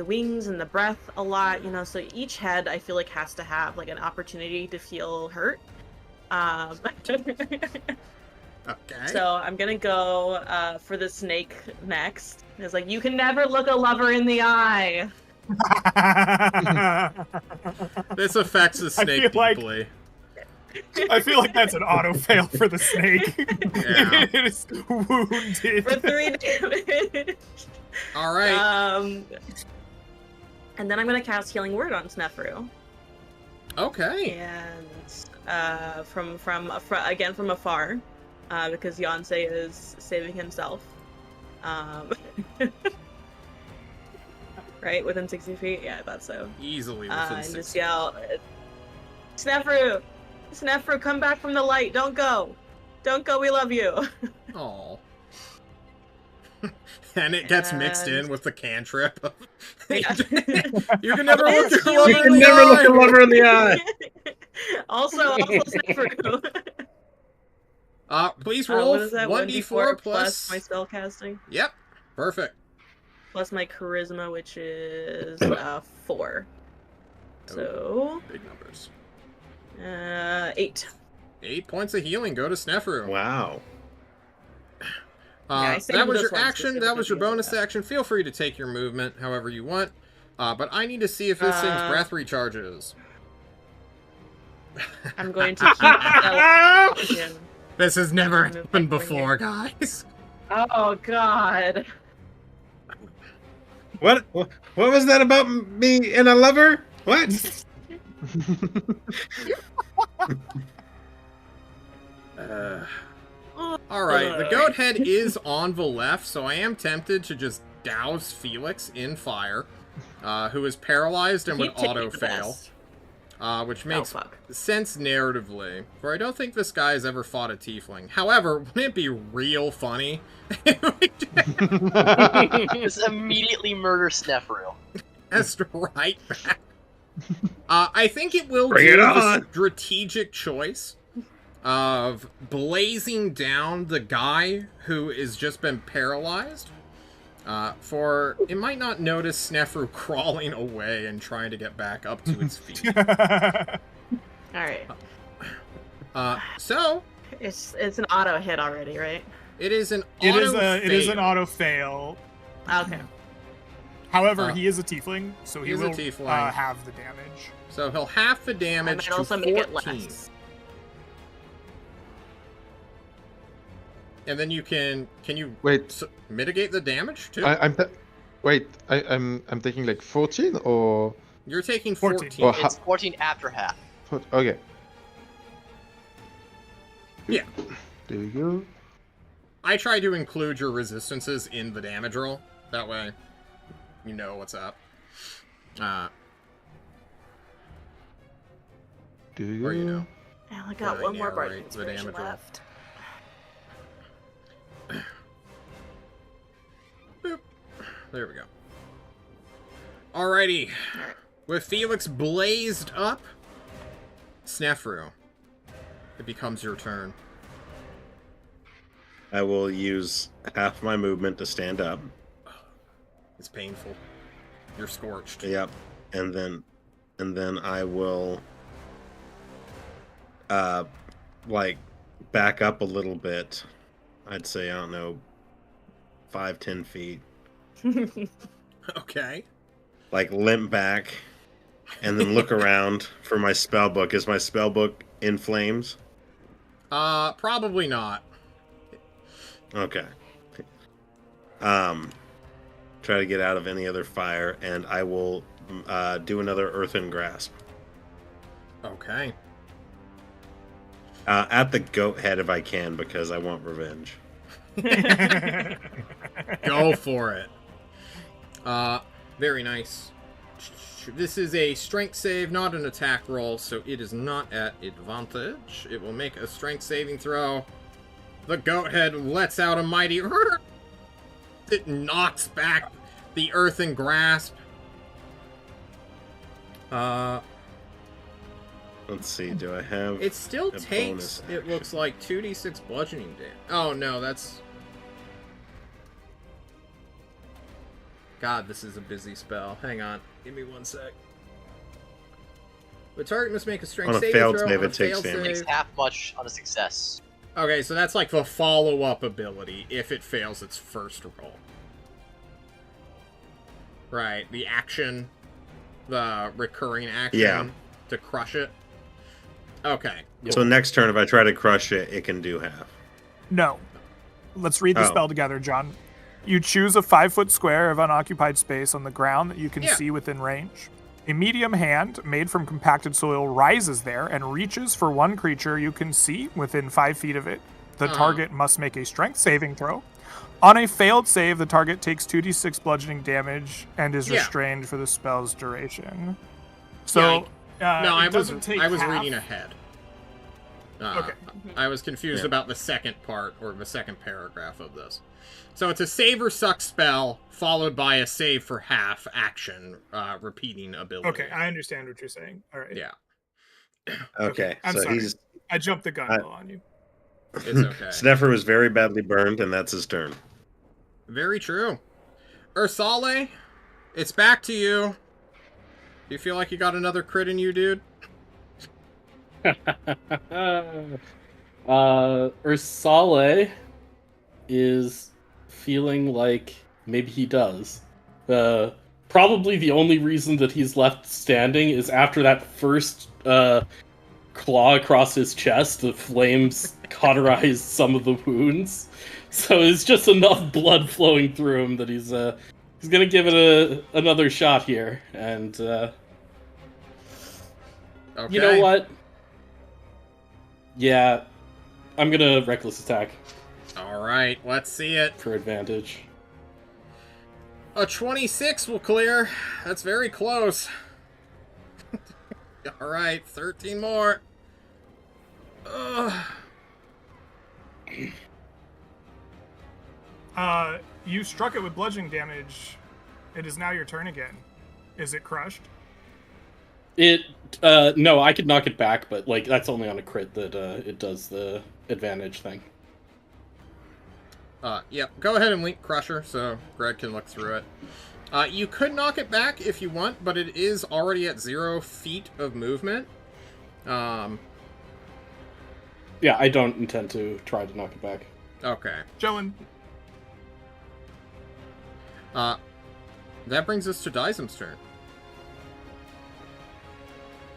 C: wings and the breath a lot, so each head I feel like has to have like an opportunity to feel hurt.
A: Okay.
C: So I'm gonna go for the snake next. It's like, you can never look a lover in the eye.
A: This affects the snake
D: feel like-
A: deeply.
D: I feel like that's an auto fail for the snake.
A: Yeah.
D: It is wounded.
C: For 3 damage.
A: Alright.
C: And then I'm gonna cast Healing Word on Snefru.
A: Okay.
C: And from afar, because Yancey is saving himself. Right, within 60 feet. Yeah, I thought so.
A: Easily within
C: And
A: 6
C: just yell, Snefru, come back from the light. Don't go. Don't go. We love you.
A: Aw. And it gets mixed in
C: And-
A: with the cantrip.
C: Yeah.
A: You can never look
C: It's
A: your
C: healing.
A: lover in
B: You can
A: the
B: never look a
A: eye.
B: lover in the eye.
C: also Snefru.
A: Please roll
C: What is that?
A: 1d4
C: plus
A: plus
C: my spell casting.
A: Yep. Perfect.
C: Plus my charisma, which is 4. So
A: Big numbers.
C: 8.
A: 8 points of healing go to Snefru.
F: Wow.
C: I saved
A: That was
C: this
A: your
C: one
A: action. That was your
C: specifically because of
A: bonus
C: that.
A: action. Feel free to take your movement however you want. But I need to see if this thing's breath recharges.
C: I'm going to keep that action.
A: This has never
C: Move
A: happened
C: back over
A: before, guys.
C: Oh god.
F: What was that about me and a lover? What?
A: Alright, the goat head is on the left, so I am tempted to just douse Felix in fire, who is paralyzed and would
C: Keep taking
A: auto
C: the
A: fail,
C: best.
A: which makes
C: fuck.
A: sense narratively, for I don't think this guy has ever fought a tiefling. However, wouldn't it be real funny?
G: Just immediately murder Snefru.
A: Just right back. I think it will
F: Bring
A: do
F: it
A: the
F: on.
A: strategic choice of blazing down the guy who has just been paralyzed. For it might not notice Snefru crawling away and trying to get back up to its feet.
C: Alright.
A: So
C: It's an auto hit already, right?
A: it is an
D: It is
A: auto
D: an auto fail.
C: Okay.
D: However,
A: Uh,
D: he is a tiefling, so he
A: he's a
D: will
A: tiefling.
D: have the damage.
A: So he'll half the damage
C: I might
A: to
C: also
A: 14.
C: make it less.
A: And then you can you
E: Wait,
A: mitigate the damage too?
E: I'm taking like 14 or
A: You're taking
D: 14.
A: 14.
E: Or
G: It's 14 after half.
E: okay.
A: Yeah.
E: There you go.
A: I try to include your resistances in the damage roll. That way, you know what's up.
E: There you go.
A: Or you know.
C: I only got
A: Yeah,
C: one more
A: yeah,
C: bark
A: right, the
C: inspiration
A: damage roll.
C: left.
A: Boop. There we go. Alrighty. With Felix blazed up, Snefru, it becomes your turn.
F: I will use half my movement to stand up.
A: It's painful. You're scorched.
F: Yep. And then I will like back up a little bit. I'd say, I don't know, 5-10 feet.
A: Okay.
F: Like limp back, and then look around for my spell book. Is my spell book in flames?
A: Probably not.
F: Okay. Try to get out of any other fire, and I will do another earthen grasp.
A: Okay.
F: At the goat head if I can, because I want revenge.
A: Go for it. Very nice. This is a strength save, not an attack roll, so it is not at advantage. It will make a strength saving throw. The goat head lets out a mighty... It knocks back the earthen grasp.
F: Let's see, do I have...
A: It still
F: a
A: takes,
F: bonus
A: it
F: action?
A: looks like, 2d6 bludgeoning damage. Oh, no, that's... God, this is a busy spell. Hang on. Give me 1 sec. The target must make a strength
F: On a
A: saving
F: failed
A: throw.
F: save,
A: On a
F: it takes
A: failed
F: damage.
G: Takes
A: save.
G: half much on a success.
A: Okay, so that's like the follow-up ability if it fails its first roll. Right, the action, the recurring action
F: Yeah.
A: to crush it. Okay.
F: So next turn, if I try to crush it, it can do half.
D: No. Let's read the
F: Oh.
D: spell together, John. You choose a 5-foot square of unoccupied space on the ground that you can
A: Yeah.
D: see within range. A medium hand made from compacted soil rises there and reaches for one creature you can see within 5 feet of it. The target must make a strength saving throw. On a failed save, the target takes 2d6 bludgeoning damage and is
A: Yeah.
D: restrained for the spell's duration. So,
A: No, I was
D: half.
A: reading ahead.
D: Okay.
A: I was confused
F: Yeah.
A: about the second part, or the second paragraph of this. So it's a save or suck spell, followed by a save for half action, repeating ability.
D: Okay, I understand what you're saying. All right.
A: Yeah,
F: Okay,
D: I'm
F: so
D: sorry.
F: he's...
D: I jumped the gun
F: I-
D: low on you.
A: it's okay.
F: Sneffer was very badly burned, and that's his turn.
A: Very true. Ursale, it's back to you. Do you feel like you got another crit in you, dude?
B: Ursale is feeling like maybe he does. Probably the only reason that he's left standing is after that first claw across his chest, the flames cauterized some of the wounds. So it's just enough blood flowing through him that he's gonna give it another shot here. And
A: Okay.
B: you know what? Yeah, I'm gonna reckless attack
A: All right, let's see it.
B: for advantage.
A: A 26 will clear. That's very close. All right, 13 more. Ugh.
D: You struck it with bludgeoning damage. It is now your turn again. Is it crushed?
B: No, I could knock it back, but like that's only on a crit that it does the advantage thing.
A: Yep. Go ahead and link Crusher so Greg can look through it. You could knock it back if you want, but it is already at 0 feet of movement.
B: Yeah, I don't intend to try to knock it back.
A: Okay.
D: Joen,
A: That brings us to Dysum's turn.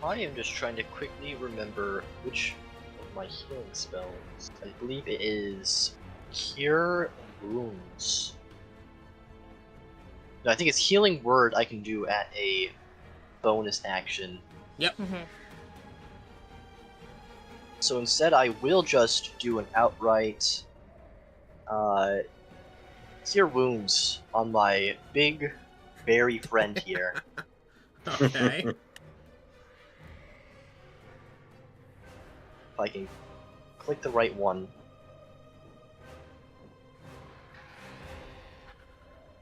G: I am just trying to quickly remember which of my healing spells. I believe it is Cure Wounds. No, I think it's Healing Word I can do at a bonus action. So instead I will just do an outright Cure Wounds on my big berry friend here.
A: Okay.
G: If I can click the right one.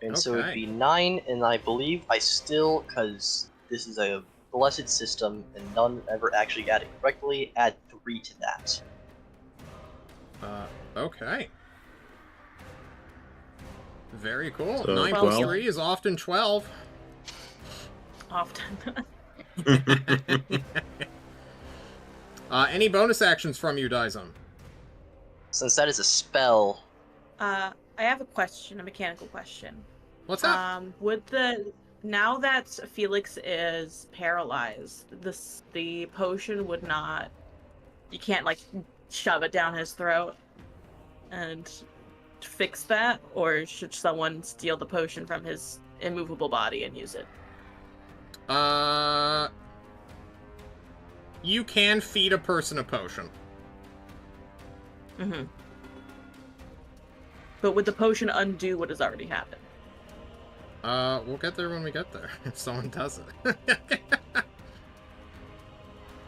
G: And so it'd
A: Okay.
G: be 9, and I believe I still, because this is a blessed system and none ever actually got it correctly, add 3 to that.
A: Okay. Very cool.
F: So
A: 9 plus
F: 12.
A: 3 is often 12.
C: Often.
A: Any bonus actions from you, Dysum?
G: Since that is a spell,
C: I have a question, a mechanical question.
A: What's up?
C: Now that Felix is paralyzed, the potion would not. You can't like shove it down his throat and fix that, or should someone steal the potion from his immovable body and use it?
A: You can feed a person a potion.
C: Mm-hmm. But would the potion undo what has already happened?
A: We'll get there when we get there, if someone does it.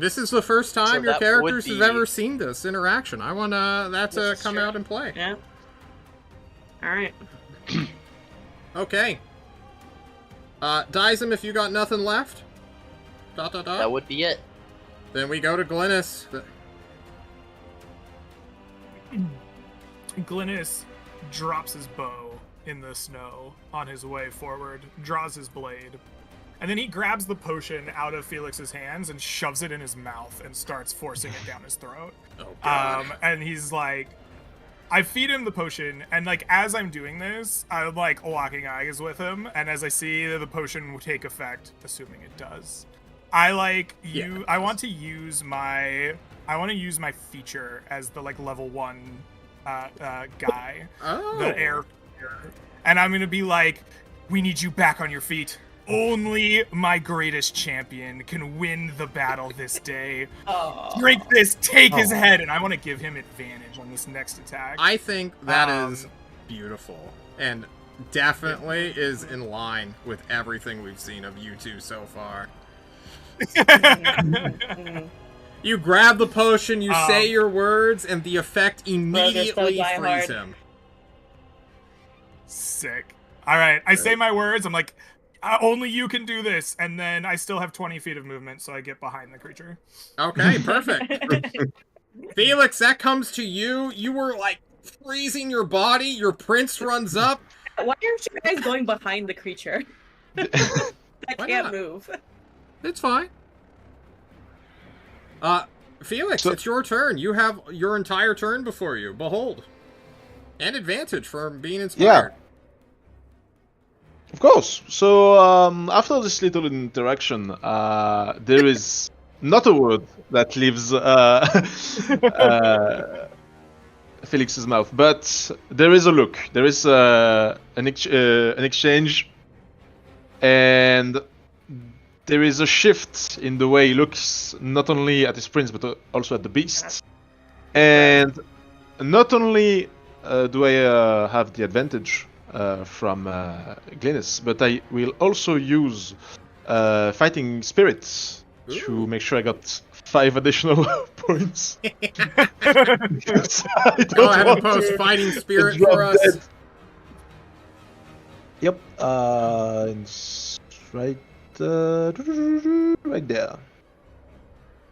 A: This is the first time your characters have ever seen this interaction. I want that to come out and play.
C: Yeah. Alright.
A: Okay. Dizem, if you got nothing left? ...
G: That would be it.
A: Then we go to Glynis.
D: Glynis drops his bow in the snow on his way forward, draws his blade, and then he grabs the potion out of Felix's hands and shoves it in his mouth and starts forcing it down his throat.
A: Oh, God.
D: And he's like, I feed him the potion, and like as I'm doing this, I'm like locking eyes with him, and as I see the potion will take effect, assuming it does, I want to use my feature as the like level 1 guy, the air, and I'm gonna be like, we need you back on your feet. Only my greatest champion can win the battle this day. Drink this, take his head, and I want to give him advantage on this next attack.
A: I think that is beautiful, and definitely is in line with everything we've seen of you two so far. You grab the potion, you say your words, and the effect immediately frees him.
D: Sick. Alright, I say my words, I'm like, only you can do this, and then I still have 20 feet of movement, so I get behind the creature.
A: Okay, perfect. Felix, that comes to you. You were, like, freezing your body. Your prince runs up.
C: Why aren't you guys going behind the creature? I can't move.
A: It's fine. Felix, it's your turn. You have your entire turn before you. Behold. And advantage for being inspired.
E: Yeah. Of course. So, after this little interaction, there is not a word that leaves Felix's mouth, but there is a look. There is an exchange, and there is a shift in the way he looks, not only at his prince, but also at the beast. And not only do I have the advantage from Glynis, but I will also use Fighting Spirits to make sure I got 5 additional points.
A: Go ahead and post Fighting Spirit for us.
E: Dead. Yep, it's right there.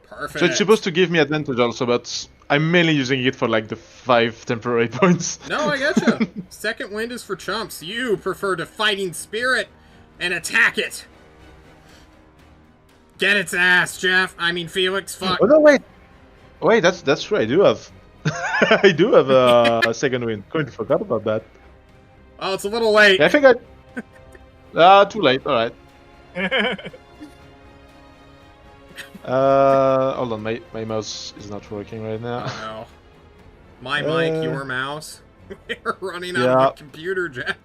A: Perfect.
E: So it's supposed to give me advantage also, but I'm mainly using it for like the 5 temporary points.
A: No, I getcha. Second wind is for chumps. You prefer to Fighting Spirit and attack it. Get its ass, Jeff. I mean, Felix, fuck.
E: Oh no, wait, that's true. I do have, I do have a second wind. Kind of forgot about that.
A: Oh, it's a little late.
E: Yeah, I think I. Too late. All right. Hold on, my mouse is not working right now.
A: Oh, no. My mic, your mouse. We're running out of the computer, Jeff.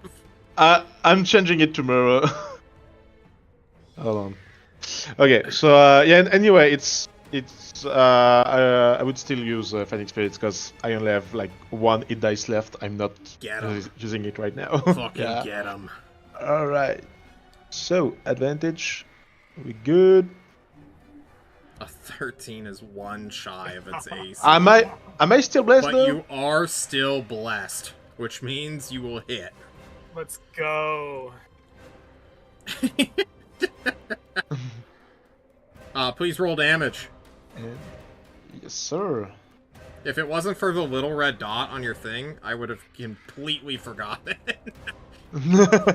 E: I'm changing it tomorrow. Hold on. Okay, so yeah. Anyway, I would still use Fighting Spirits because I only have like 1 hit dice left. I'm not using it right now.
A: Fucking get him.
E: All right. So advantage. We good.
A: A 13 is 1 shy of its AC.
E: Am I still blessed
A: but
E: though?
A: You are still blessed, which means you will hit.
D: Let's go.
A: Please roll damage.
E: Yes, sir.
A: If it wasn't for the little red dot on your thing, I would have completely forgotten it.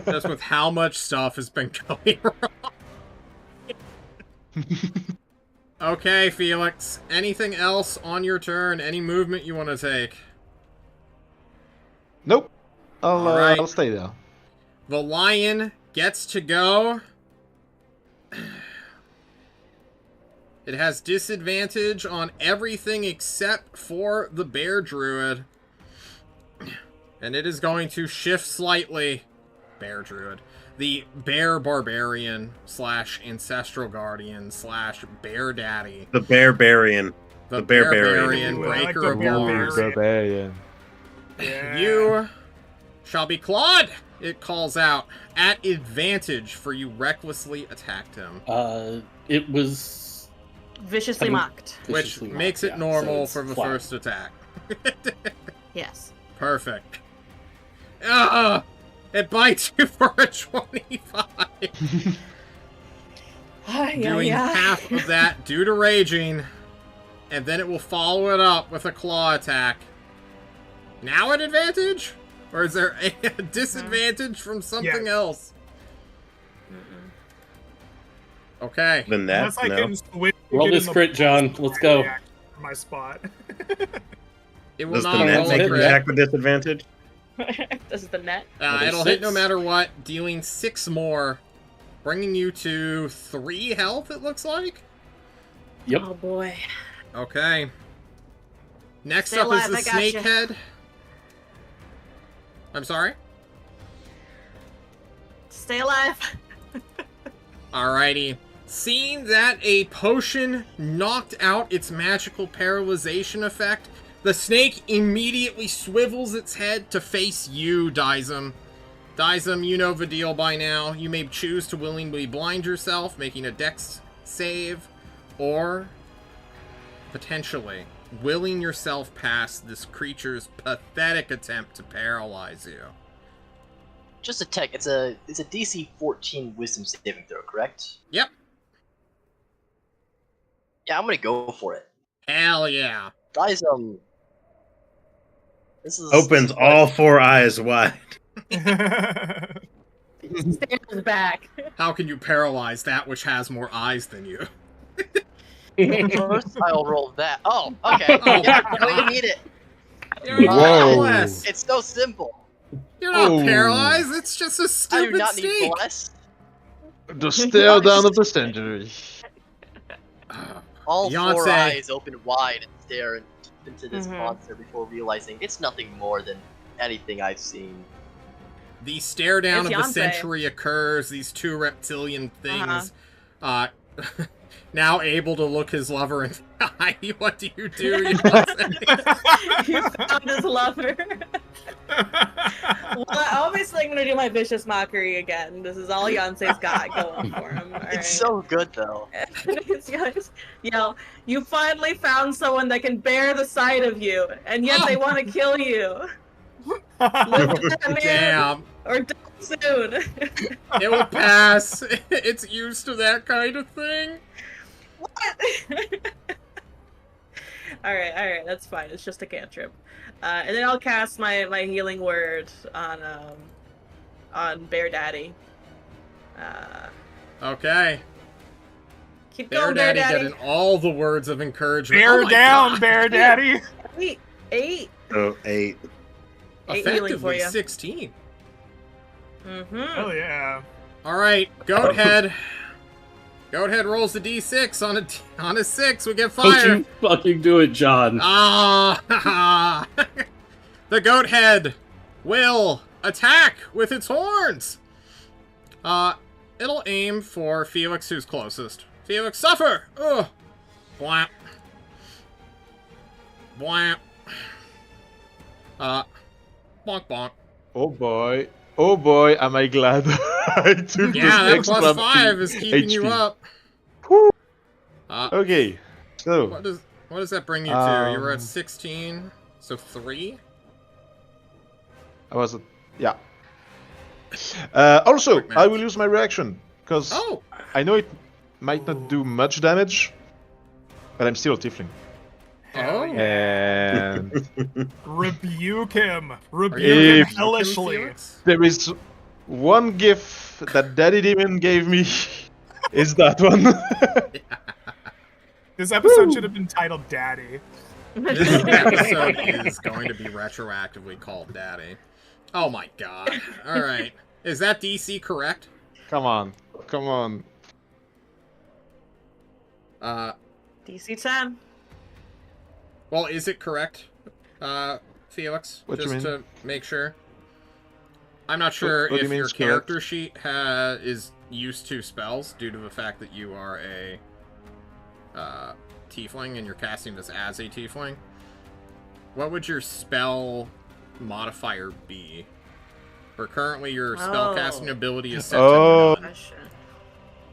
A: Just with how much stuff has been going wrong. Okay, Felix. Anything else on your turn? Any movement you want to take?
E: Nope. I'll stay there.
A: The lion gets to go. It has disadvantage on everything except for the bear druid. And it is going to shift slightly. Bear druid. The bear barbarian / ancestral guardian / bear daddy.
F: The barbarian.
A: The
F: barbarian.
A: breaker of laws.
E: Barbarian.
D: Yeah.
A: You shall be clawed, it calls out, at advantage for you recklessly attacked him.
B: It was
C: Viciously
B: I mean-
C: mocked.
A: Which
B: viciously
A: makes
B: marked,
A: it
B: yeah,
A: normal
B: so it's
A: for the
B: flat.
A: first attack.
C: Yes.
A: Perfect. It bites you for a 25. Doing half of that due to raging. And then it will follow it up with a claw attack. Now at advantage? Or is there a disadvantage from something else? Okay.
F: The net?
D: Unless I
F: No.
D: can switch.
B: Roll
D: get
B: this
D: in the
B: crit, John.
D: balls
B: Let's go.
D: react from my spot.
A: It will
F: Does
A: not
F: the net
A: roll
F: make
A: a
F: an
A: crit.
F: attack with disadvantage?
C: This is the net.
A: It'll hit no matter what, dealing 6 more, bringing you to 3 health, it looks like.
B: Yep.
C: Oh boy.
A: Okay. Next
C: Stay
A: up
C: alive,
A: is
C: I
A: the
C: gotcha.
A: snakehead. I'm sorry?
C: Stay alive.
A: Alrighty. Seeing that a potion knocked out its magical paralyzation effect, the snake immediately swivels its head to face you, Dizem. Dizem, you know the deal by now. You may choose to willingly blind yourself, making a dex save, or potentially willing yourself past this creature's pathetic attempt to paralyze you.
G: Just a tech. It's a DC 14 Wisdom saving throw, correct?
A: Yep.
G: Yeah, I'm gonna go for it.
A: Hell yeah.
G: Guys, this is
F: Opens all 4 eyes wide.
C: Stands back.
A: How can you paralyze that which has more eyes than you?
G: First, I'll roll that. Oh, okay.
A: Oh,
G: Yeah,
A: God.
G: I don't need it.
A: You're
E: Whoa.
A: blessed.
G: It's so simple.
A: You're not
E: Oh.
A: paralyzed. It's just a
G: I do
A: stupid
G: not need
A: snake.
G: bless.
E: The stare down of the century.
G: All 4
A: Beyonce.
G: eyes open wide and stare into this
C: Mhm.
G: monster before realizing it's nothing more than anything I've seen.
A: The stare down
C: It's
A: of the
C: Beyonce.
A: century occurs. These 2 reptilian things, now able to look his lover in the eye. What do you do? Beyonce?
C: You found his lover. Well, obviously, I'm gonna do my vicious mockery again. This is all Yonsei's got going for him. All right.
G: It's so good though.
C: It's just yell. You finally found someone that can bear the sight of you, and yet they want to kill you. Live with that man
A: Damn.
C: or die soon.
A: It will pass. It's used to that kind of thing.
C: What? all right, that's fine. It's just a cantrip. And then I'll cast my healing word on Bear Daddy.
A: Okay.
C: Keep
A: Bear
C: going, Bear
A: Daddy
C: Daddy.
A: getting all the words of encouragement.
D: Bear
A: Oh my
D: down,
A: God.
D: Bear Daddy.
C: 8.
F: Oh, 8.
C: 8 healing for
A: Effectively
C: you.
A: 16.
C: Mm-hmm.
D: Hell yeah.
A: Alright, Goathead. Goathead rolls the d6 on a 6. We get fire.
B: Don't you fucking do it, John.
A: Ah! The Goathead will attack with its horns. It'll aim for Felix, who's closest. Felix, suffer! Ugh! Bwamp. Bwamp. Bonk bonk.
E: Oh boy, am I glad I took
A: Yeah, that
E: this
A: plus
E: extra
A: 5 is keeping you
E: HP.
A: up.
E: Whew.
A: Uh,
E: Okay, so
A: what does that bring you to? You were at
E: Um,
A: 16, so 3?
E: I was at, yeah. Also,
A: Quick math.
E: I will use my reaction because
A: Oh!
E: I know it might not do much damage, but I'm still a tiefling.
A: Oh!
E: And
D: Rebuke him. Rebuke
E: you
D: him
E: kidding,
D: hellishly.
A: Felix?
E: there is one gift that Daddy Demon gave me. Is that one?
D: This episode should have been titled Daddy.
A: This episode is going to be retroactively called Daddy. Oh my god. Alright. Is that DC correct?
E: Come on. Come on.
C: DC 10.
A: Well, is it correct, Felix?
E: What you
A: Just
E: mean?
A: to make sure. I'm not sure
E: what do you
A: if
E: mean
A: your
E: it's correct?
A: character sheet is used to spells due to the fact that you are a tiefling and you're casting this as a tiefling. What would your spell modifier be? Or currently your spell casting ability is set to none.
C: Question.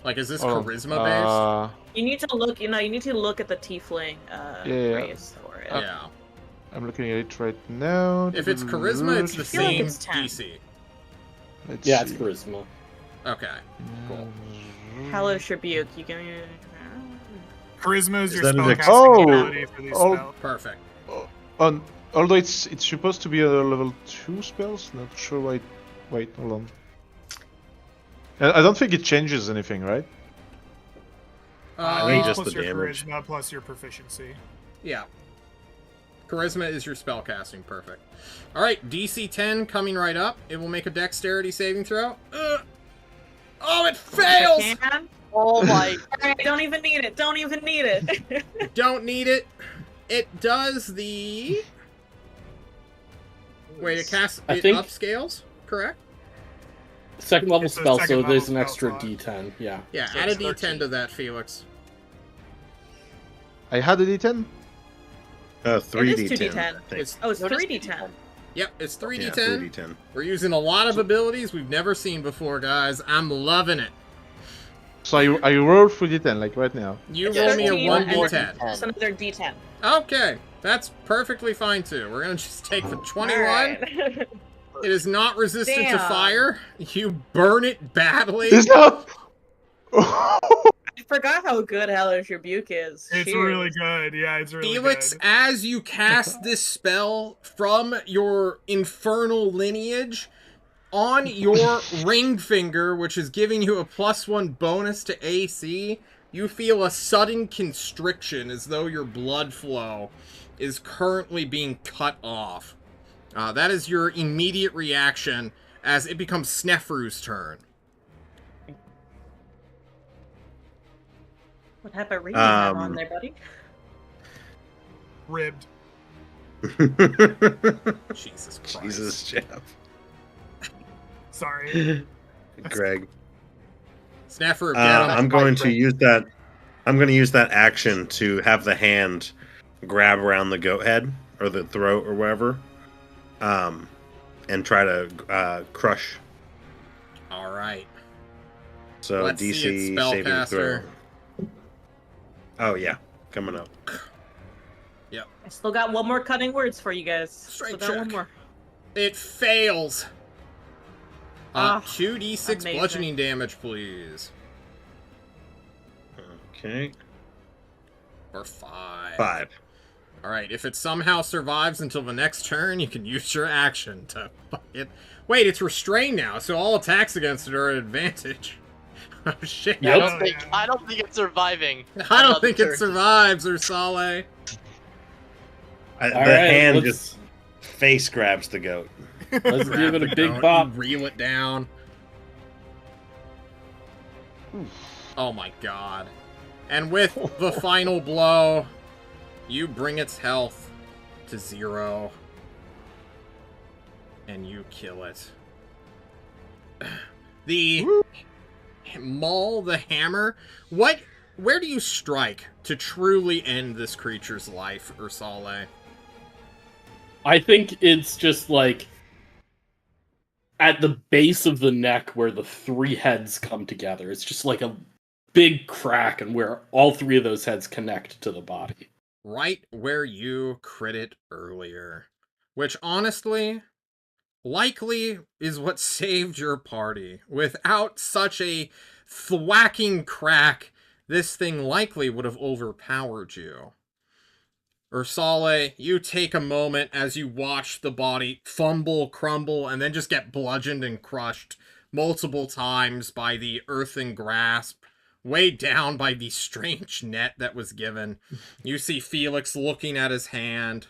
A: Like, is this
E: Oh,
A: charisma based?
C: You need to look. You need to look at the tiefling
E: Yeah.
C: race for it.
A: Yeah.
E: I'm looking at it right now.
A: If it's charisma, it's the
C: feel like
A: same
C: it's 10.
A: DC.
E: Let's
B: Yeah, it's
E: see.
B: charisma.
A: Okay. Cool.
C: Hellish Rebuke. You can.
D: Charisma is
F: Is
D: your
F: that an
D: spellcasting
E: Oh!
D: ability for these
E: Oh.
D: spells.
A: Perfect.
E: Although it's supposed to be a level 2 spells, not sure why. Wait, hold on. I don't think it changes anything, right?
F: I think just
D: plus
F: the
D: your
F: damage.
D: charisma plus your proficiency.
A: Yeah. Charisma is your spell casting. Perfect. Alright, DC 10 coming right up. It will make a dexterity saving throw. Oh, it fails!
C: Can?
G: Oh my!
C: Alright, don't even need it. Don't even need it.
A: Don't need it. It does the... Wait, it casts...
B: I
A: It
B: think-
A: upscales? Correct?
B: Second level
D: It's a
B: spell,
D: second
B: so
D: level
B: there's an
D: spell
B: extra
D: slot.
B: D10. Yeah.
A: Yeah,
G: So
A: add a
G: it's
A: D10
G: 13.
A: to that, Felix.
E: I had a D10.
F: 3d10.
C: It is 2d10.
F: I think.
A: It's,
C: Oh, it's
G: What is
C: 3d10.
A: yep, it's 3D10.
F: Yeah, 3d10.
A: We're using a lot of abilities we've never seen before, guys. I'm loving it.
E: So I roll through D10 like right now.
A: You
C: Yeah,
A: roll me a
C: 13
A: 1d10.
C: It's another d10.
A: Okay, that's perfectly fine too. We're gonna just take the 21.
C: Alright.
A: It is not resistant to
C: Damn.
A: fire. You burn it badly.
E: Is that?
C: I forgot how good Hellish Rebuke is.
D: It's
C: Cheers.
D: really good. Yeah, it's really
A: Felix,
D: good.
A: as you cast this spell from your infernal lineage on your ring finger, which is giving you a +1 bonus to AC, you feel a sudden constriction as though your blood flow is currently being cut off. That is your immediate reaction as it becomes Snefru's turn.
C: What type of ring you have
F: Um,
C: on there, buddy?
D: Ribbed.
A: Jesus Christ.
F: Jesus, Jeff.
D: Sorry.
F: Greg.
A: Snefru, get him.
F: I'm going to use that. I'm going to use that action to have the hand grab around the goat head or the throat or wherever, and try to crush.
A: All right.
F: So
A: Let's see
F: DC
A: its
F: saving
A: spellcaster.
F: throw. Oh yeah, coming up.
C: I still got one more cutting words for you guys.
A: Strength
C: Still got one
A: check.
C: more.
A: It fails.
C: Ah,
A: 2d6
C: amazing.
A: bludgeoning damage, please.
F: Okay,
A: Or 5.
F: 5.
A: Alright, if it somehow survives until the next turn, you can use your action to fuck it. Wait, it's restrained now, so all attacks against it are at advantage. Oh shit.
B: Yep.
G: I don't think it's surviving.
A: I don't
G: another
A: think it
G: turn.
A: survives, Ursale.
B: All
F: The
B: right,
F: hand
B: let's-
F: just face grabs the goat.
B: Let's
A: Grab
B: give it
A: the
B: a big
A: goat,
B: bop.
A: Reel it down. Oh my god. And with the final blow, you bring its health to 0. And you kill it. The maul, the hammer. Where do you strike to truly end this creature's life, Ursale?
B: I think it's just like at the base of the neck where the 3 heads come together. It's just like a big crack, and where all 3 of those heads connect to the body.
A: Right where you crit it earlier. Which, honestly, likely is what saved your party. Without such a thwacking crack, this thing likely would have overpowered you. Ursale, you take a moment as you watch the body fumble, crumble, and then just get bludgeoned and crushed multiple times by the earthen grasp, weighed down by the strange net that was given. You see Felix looking at his hand.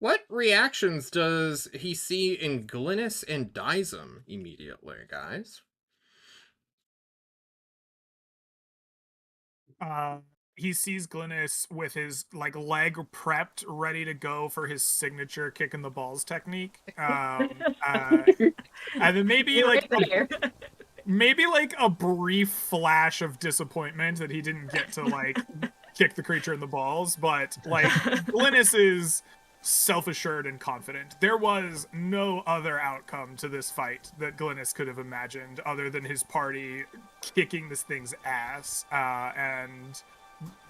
A: What reactions does he see in Glynis and Dizem immediately, guys?
D: He sees Glynis with his leg prepped, ready to go for his signature kick in the balls technique. And then maybe maybe a brief flash of disappointment that he didn't get to kick the creature in the balls, but Glynis is self-assured and confident. There was no other outcome to this fight that Glynis could have imagined other than his party kicking this thing's ass. And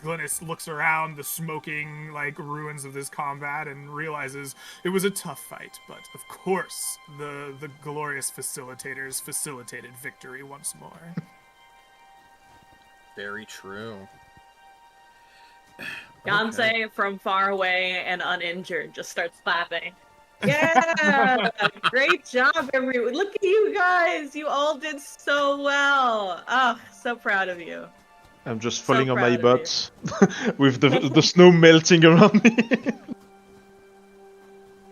D: Glynis looks around the smoking ruins of this combat and realizes it was a tough fight, but of course the glorious facilitators facilitated victory once more.
A: Very true.
C: Yonsei from far away and uninjured just starts clapping. Yeah! Great job, everyone. Look at you guys. You all did so well. Oh, so proud of you.
E: I'm just falling on my butt with the snow melting around me.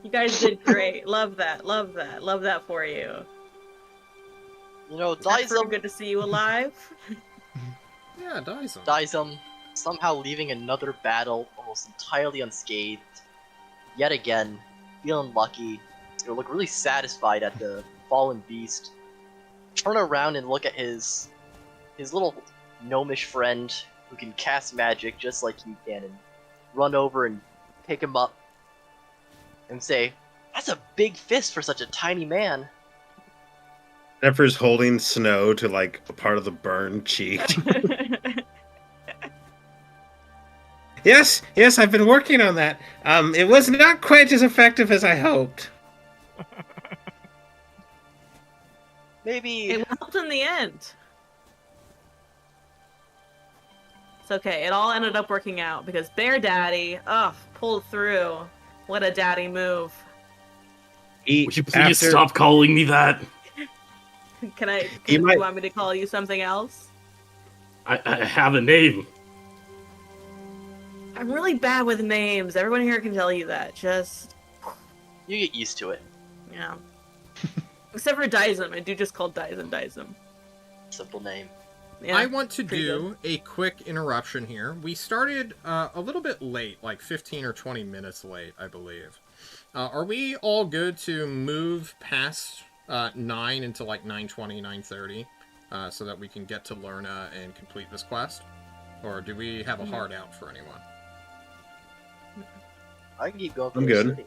C: You guys did great. Love that. Love that. Love that for you.
G: You know,
C: Dizem. Good to see you alive.
A: Yeah, Dizem.
G: Dizem somehow leaving another battle almost entirely unscathed. Yet again, feeling lucky. He's gonna look really satisfied at the fallen beast. Turn around and look at his little gnomish friend who can cast magic just like he can, and run over and pick him up and say, "That's a big fist for such a tiny man."
F: Zephyrs holding Snow to a part of the burned cheek. Yes, I've been working on that. It was not quite as effective as I hoped.
G: Maybe
C: it helped in the end. It's okay. It all ended up working out because Bear Daddy, pulled through. What a daddy move.
B: Would you please stop calling me that?
C: You want me to call you something else?
B: I have a name.
C: I'm really bad with names. Everyone here can tell you that. Just...
G: You get used to it.
C: Yeah. Except for Dizem. I do just call Dizem.
G: Simple name.
A: Yeah, I want to do a quick interruption here. We started a little bit late, 15 or 20 minutes late, I believe. Are we all good to move past 9 into 9:20, 9:30, so that we can get to Lerna and complete this quest? Or do we have a hard out for anyone?
G: I can keep going.
F: I'm good.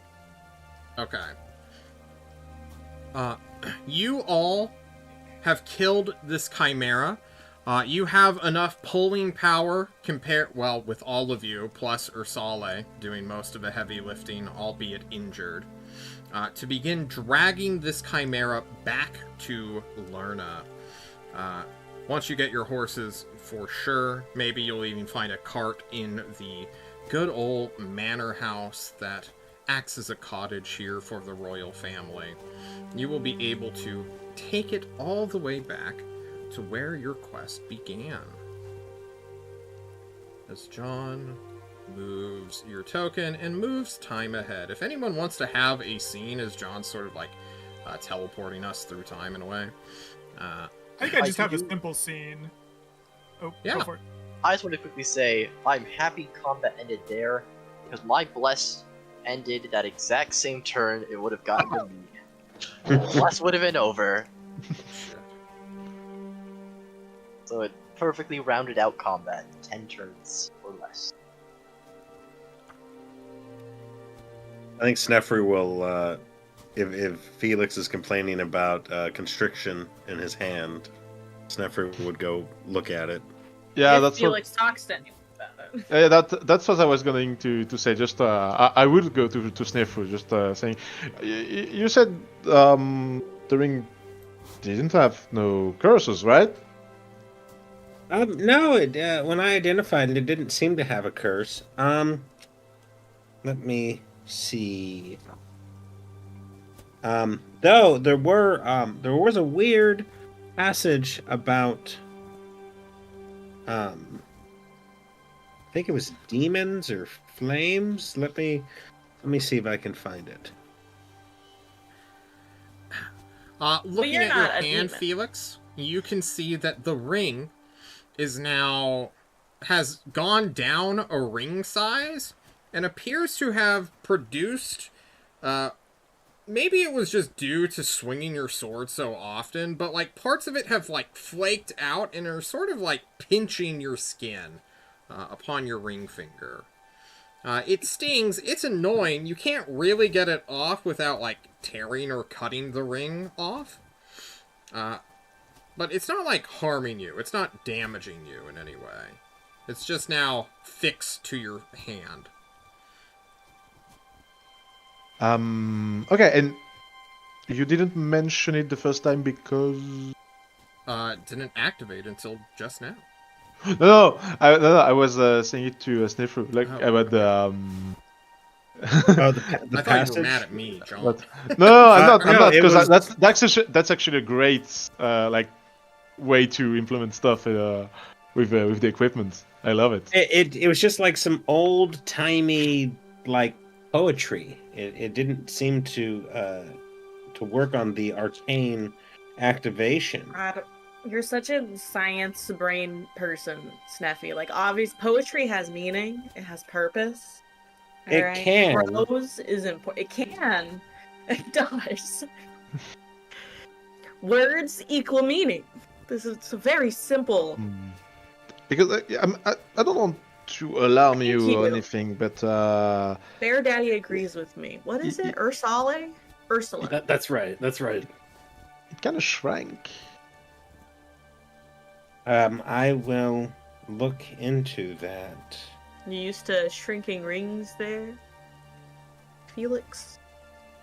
A: Okay. You all have killed this Chimera. You have enough pulling power with all of you, plus Ursale doing most of the heavy lifting, albeit injured, to begin dragging this Chimera back to Lerna. Once you get your horses, for sure, maybe you'll even find a cart in the good old manor house that acts as a cottage here for the royal family. You will be able to take it all the way back to where your quest began. As John moves your token and moves time ahead. If anyone wants to have a scene as John's sort of teleporting us through time in a way.
D: I think I just have a simple scene. Oh,
A: yeah.
D: Go for it.
G: I just want to quickly say, I'm happy combat ended there, because my bless ended that exact same turn it would have gotten to me. Bless would have been over. So it perfectly rounded out combat, 10 turns or less.
F: I think Snefru will, if Felix is complaining about constriction in his hand, Snefru would go look at it.
E: Yeah,
C: if
E: that's
C: Felix talks to anyone about
E: Yeah,
C: it.
E: that's what I was going to say. Just I would go to Snefru, just saying. You said during didn't have no curses, right?
F: No, when I identified it, it didn't seem to have a curse. Let me see. Though there was a weird passage about I think it was demons or flames. Let me Let me see if I can find it.
A: Looking
C: you're
A: at your
C: not a
A: hand,
C: demon.
A: Felix, you can see that the ring has gone down a ring size and appears to have produced, maybe it was just due to swinging your sword so often, but like parts of it have like flaked out and are sort of like pinching your skin upon your ring finger. It stings, it's annoying, you can't really get it off without like tearing or cutting the ring off. But it's not like harming you, it's not damaging you in any way. It's just now fixed to your hand.
E: Okay, and you didn't mention it the first time because...
A: It didn't activate until just now.
E: No, I was saying it to Sniffer, like
A: Oh,
E: about the
F: Oh, the
A: I thought
F: passage.
A: you were mad at me, John.
E: What? No, I'm not. I'm
F: no,
E: not
F: it
E: because
F: was-
E: that's actually a great like way to implement stuff with the equipment. I love it.
F: It was just like some old timey like poetry. It didn't seem to work on the arcane activation.
C: You're such a science brain person, Sneffy. Like, obvious poetry has meaning. It has purpose.
F: It
C: alright?
F: can.
C: Prose is important. It can. It does. Words equal meaning. This is a very simple.
E: Because I don't want to alarm
C: Thank
E: you
C: you.
E: or anything, but
C: Bear Daddy agrees with me. What is it? Ursula?
B: That's right. That's right.
E: it kind of shrank.
F: I will look into that.
C: You used to shrinking rings there, Felix.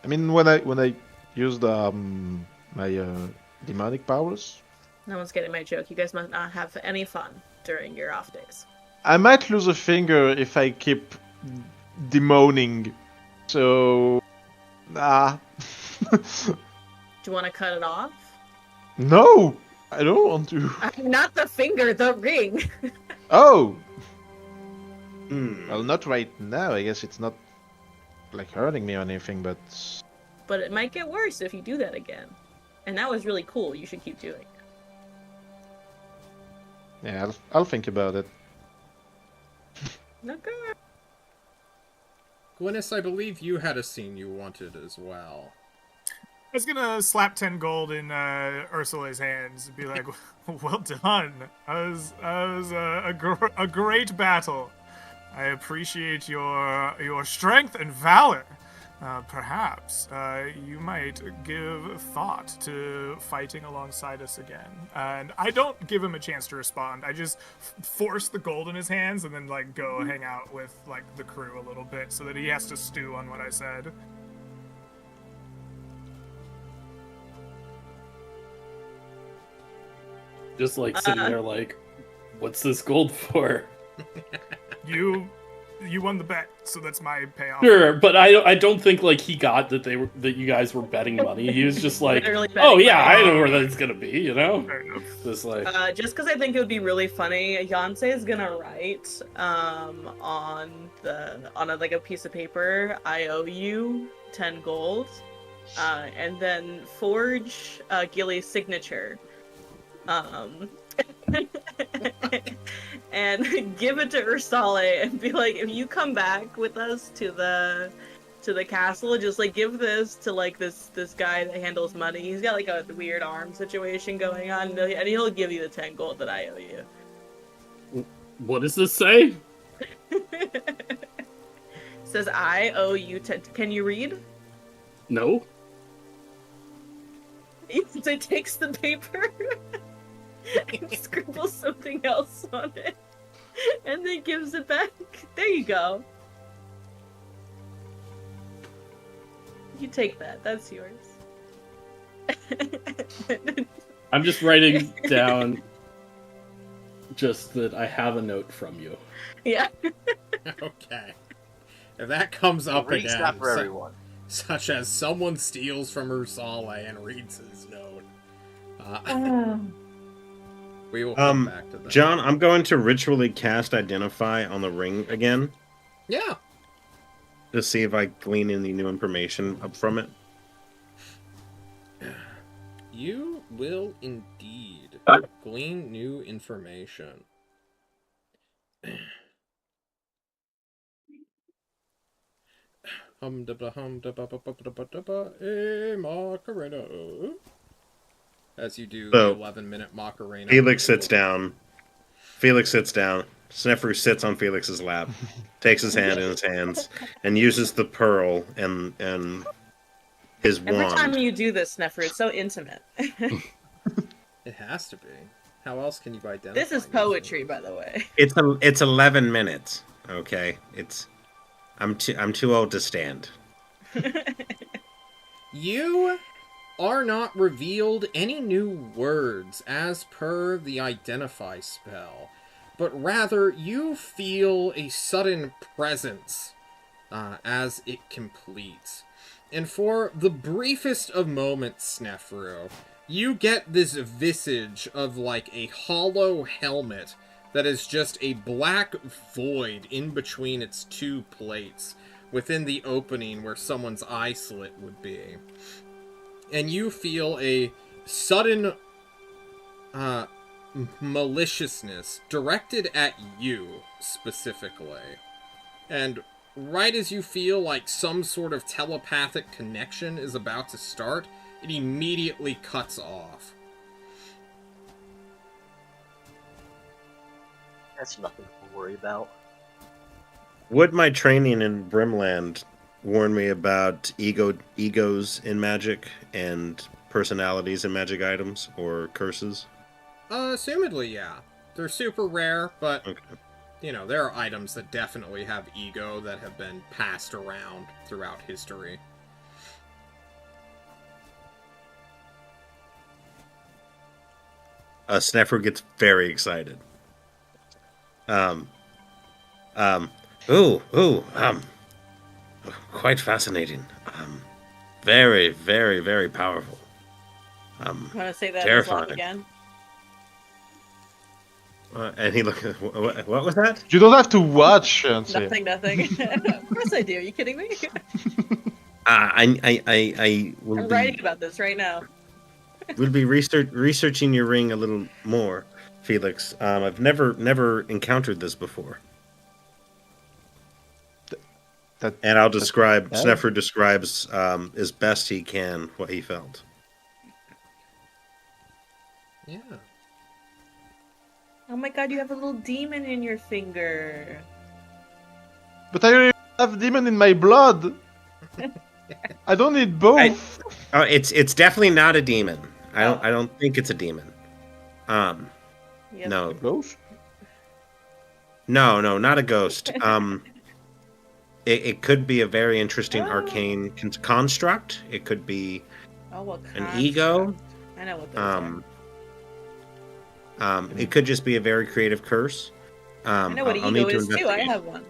E: I mean, when I used my demonic powers,
C: No one's getting my joke. You guys must not have any fun during your off days.
E: I might lose a finger if I keep demoning. So,
C: Do you want to cut it off?
E: no, I don't want to.
C: Not the finger, the ring.
E: Oh,
F: Hmm.
E: well, not right now. I guess it's not like hurting me or anything, but
C: But it might get worse if you do that again. And that was really cool. You should keep doing it.
E: yeah, I'll think about it.
C: Okay.
A: Gwyneth, I believe you had a scene you wanted as well.
D: I was gonna slap 10 gold in Ursula's hands and be like, "Well done. That was a great battle. I appreciate your strength and valor. Perhaps you might give thought to fighting alongside us again." And I don't give him a chance to respond. I just force the gold in his hands and then like go hang out with like the crew a little bit so that he has to stew on what I said.
B: Just like sitting there, like, what's this gold for?
D: You won the bet, so that's my payoff.
B: Sure, but I don't think like he got that that you guys were betting money. He was just like,
C: Literally betting
B: oh yeah,
C: money.
B: I know where that's gonna be, you know.
D: Fair enough.
B: Just like
C: Just because I think it would be really funny, Yonsei is gonna write on like a piece of paper, "I owe you 10 gold," and then forge Gilly's signature, and give it to Ursula and be like, "If you come back with us to the castle, just like give this to like this guy that handles money. He's got like a weird arm situation going on, and he'll give you the 10 gold that I owe you."
B: what does this say?
C: Says, "I owe you 10." Can you read?
B: No.
C: So he takes the paper and scribbles something else on it, and then gives it back. There you go. You take that. That's yours.
B: I'm just writing down just that I have a note from you.
C: Yeah.
A: Okay. If that comes up
G: Read's
A: again,
G: not for everyone.
A: such as someone steals from Ursala and reads his note, we will come back to that.
F: John, I'm going to ritually cast Identify on the ring again.
A: Yeah.
F: to see if I glean any new information up from it?
A: You will indeed glean new information. Macarena. As you do
F: So,
A: the 11-minute Macarena.
F: Felix sits down. Snefru sits on Felix's lap, takes his hand in his hands, and uses the pearl and his
C: Every
F: wand.
C: time you do this, Snefru, it's so intimate.
A: It has to be. How else can you identify?
C: This is poetry, by the way.
F: It's 11 minutes. Okay, I'm too old to stand.
A: You are not revealed any new words as per the identify spell, but rather you feel a sudden presence as it completes. And for the briefest of moments, Snefru, you get this visage of like a hollow helmet that is just a black void in between its two plates within the opening where someone's eye slit would be. And you feel a sudden maliciousness directed at you specifically. And right as you feel like some sort of telepathic connection is about to start, it immediately cuts off.
G: That's nothing to worry about.
F: Would my training in Brimland warn me about egos in magic and personalities in magic items or curses?
A: Assumedly, yeah. They're super rare, but,
F: Okay.
A: you know, there are items that definitely have ego that have been passed around throughout history.
F: Snefru gets very excited. Quite fascinating. Very, very, very powerful.
C: Want to say that
F: Terrifying.
C: again?
F: And he looked. What was that?
E: You don't have to watch and say.
C: Nothing. Of course I do. Are you kidding me?
F: I will
C: I'm
F: be,
C: writing about this right now.
F: will be researching your ring a little more, Felix. I've never encountered this before. And I'll describe. Snefru describes as best he can what he felt.
A: Yeah.
C: Oh my god, you have a little demon in your finger.
E: But I already have demon in my blood. I don't need both.
F: It's definitely not a demon. I don't think it's a demon.
C: Yep.
F: No.
E: Ghost?
F: No, not a ghost. It could be a very interesting arcane construct. It could be
C: what
F: an ego.
C: I know what those are.
F: It could just be a very creative curse.
C: I know what
F: I'll
C: ego
F: need to
C: is too. I
F: investigate.
C: have one.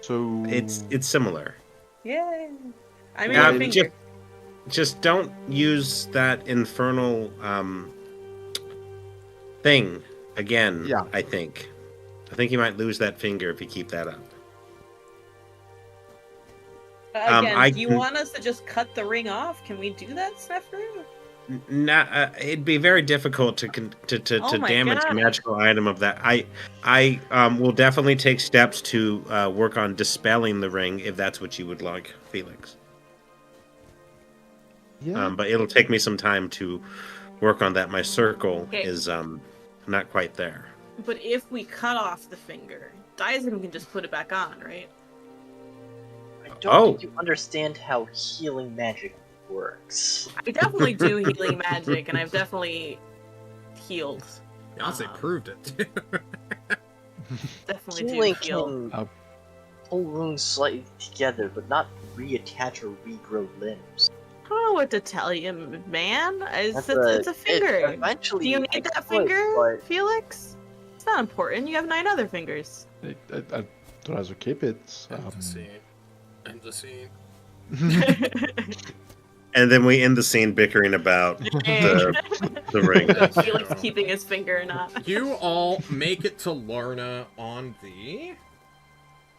E: So
F: It's similar.
C: Yeah. I mean, my finger.
F: Just don't use that infernal thing again.
E: Yeah.
F: I think you might lose that finger if you keep that up.
C: Again, do you want us to just cut the ring off? Can we do that, Snefru?
F: It'd be very difficult to damage a
C: God.
F: magical item of that. I will definitely take steps to work on dispelling the ring if that's what you would like, Felix.
E: yeah.
F: But it'll take me some time to work on that. My circle
C: Okay.
F: is not quite there.
C: But if we cut off the finger, Daism can just put it back on, right?
G: I don't think you understand how healing magic works.
C: I definitely do healing magic, and I've definitely healed.
A: Beyonce proved it.
C: Definitely do
G: Healing
C: heal.
G: can pull wounds slightly together, but not reattach or regrow limbs.
C: I don't know what to tell you, man. It's a
G: It
C: finger.
G: eventually,
C: Do you
G: I
C: need that
G: could,
C: finger,
G: but
C: Felix? It's not important. You have 9 other fingers.
E: I'd rather keep it.
A: End the scene.
F: And then we end the scene bickering about the ring.
C: Felix keeping his finger or not.
A: You all make it to Lorna on the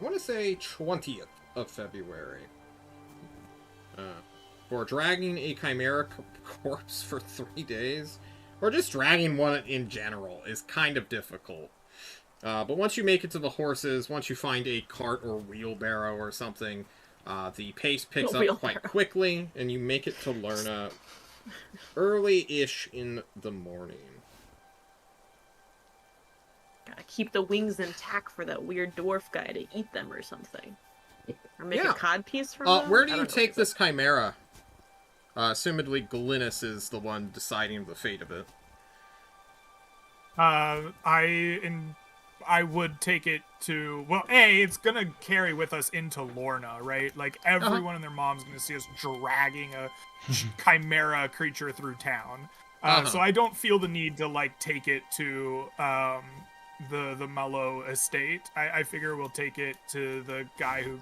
A: I want to say 20th of February. For dragging a Chimera corpse for 3 days, or just dragging one in general, is kind of difficult. But once you make it to the horses, once you find a cart or wheelbarrow or something, the pace picks up quite quickly, and you make it to Lerna early-ish in the morning.
C: Gotta keep the wings intact for that weird dwarf guy to eat them or something. Or make a cod piece from them?
A: Where do you take this Chimera? Assumedly, Glynis is the one deciding the fate of it.
D: I would take it to, well, it's gonna carry with us into Lorna, right? Like, everyone and their mom's gonna see us dragging a Chimera creature through town. So I don't feel the need to, like, take it to the Mellow estate. I figure we'll take it to the guy who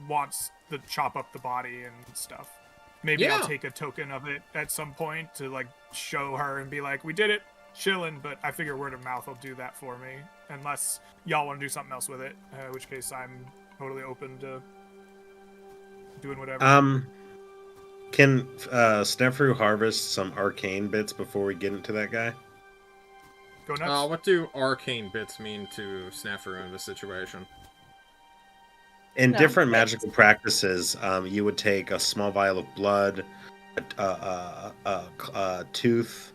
D: wants to chop up the body and stuff. Maybe I'll take a token of it at some point to, like, show her and be like, we did it, chillin', but I figure word of mouth will do that for me. Unless y'all want to do something else with it, in which case I'm totally open to doing whatever.
F: Can Snefru harvest some arcane bits before we get into that guy?
D: Go nuts.
A: What do arcane bits mean to Snefru in this situation?
F: In different magical practices, you would take a small vial of blood, a tooth,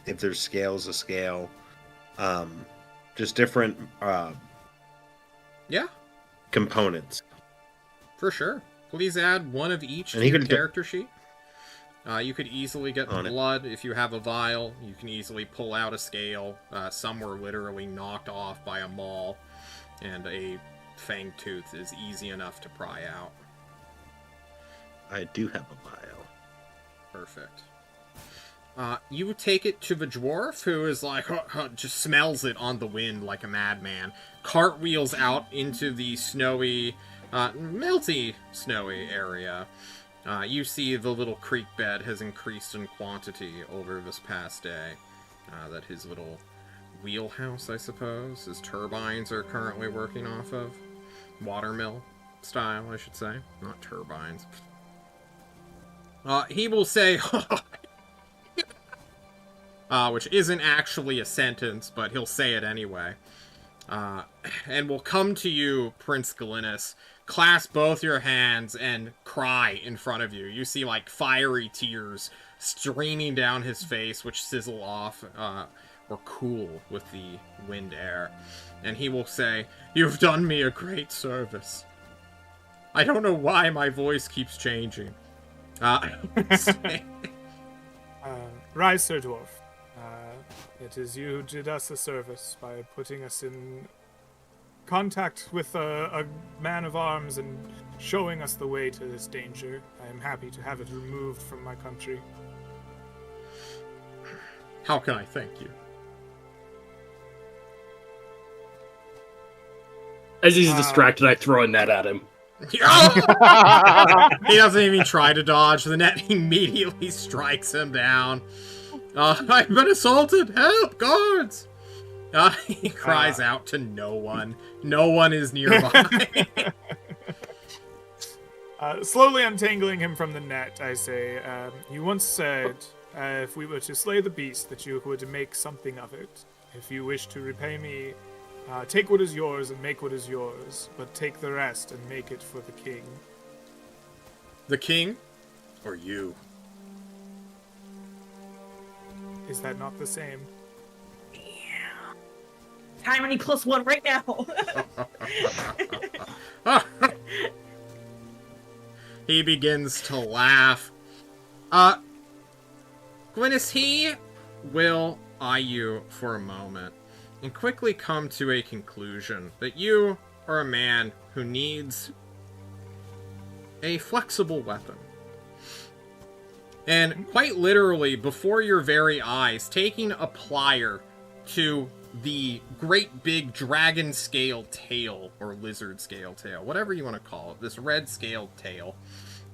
F: if there's scales, a scale, just different components.
A: For sure. Please add one of each to your character sheet. You could easily get the blood if you have a vial. You can easily pull out a scale. Some were literally knocked off by a maul, and a fang tooth is easy enough to pry out.
F: I do have a vial.
A: Perfect. You would take it to the dwarf, who is like, just smells it on the wind like a madman. Cartwheels out into the snowy, melty snowy area. You see the little creek bed has increased in quantity over this past day. That his little wheelhouse, I suppose, his turbines are currently working off of. Watermill style, I should say. Not turbines. He will say, which isn't actually a sentence, but he'll say it anyway. And will come to you, Prince Glynis, clasp both your hands, and cry in front of you. You see, like, fiery tears streaming down his face, which sizzle off, or cool with the wind air. And he will say, "You've done me a great service. I don't know why my voice keeps changing."
D: Rise, Sir Dwarf. It is you who did us a service by putting us in contact with a man of arms and showing us the way to this danger. I am happy to have it removed from my country.
A: How can I thank you?
B: As he's distracted, I throw a net at him.
A: He doesn't even try to dodge. The net immediately strikes him down. I've been assaulted! Help, guards! He cries out to no one. No one is nearby.
D: Slowly untangling him from the net, I say, you once said, if we were to slay the beast, that you would make something of it. If you wish to repay me, take what is yours and make what is yours, but take the rest and make it for the king.
A: The king? Or you?
D: Is that not the same?
C: Yeah. Time any +1 right now.
A: He begins to laugh. Glynis, he will eye you for a moment and quickly come to a conclusion that you are a man who needs a flexible weapon. And quite literally, before your very eyes, taking a plier to the great big dragon scale tail, or lizard scale tail, whatever you want to call it, this red scaled tail,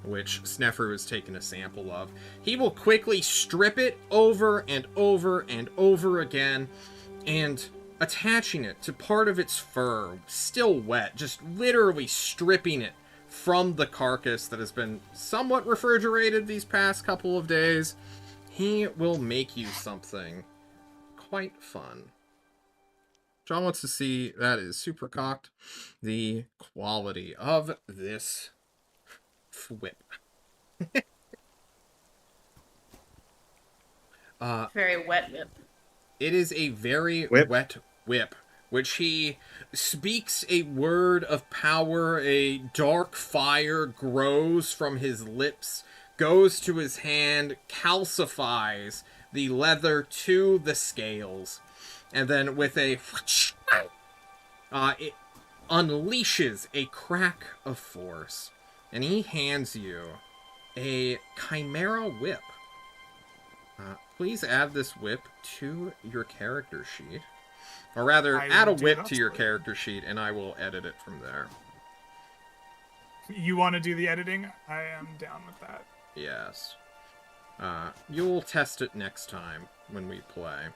A: which Snefru has taken a sample of, he will quickly strip it over and over and over again, and attaching it to part of its fur, still wet, just literally stripping it from the carcass that has been somewhat refrigerated these past couple of days. He will make you something quite fun. John wants to see, that is super cocked, the quality of this whip.
C: Very wet whip.
A: It is a very wet whip, which he speaks a word of power. A dark fire grows from his lips, goes to his hand, calcifies the leather to the scales, and then with a it unleashes a crack of force, and he hands you a Chimera whip. Please add this whip to your character sheet. Or rather, add a whip to your character sheet, and I will edit it from there.
D: You want to do the editing? I am down with that.
A: Yes. You'll test it next time when we play.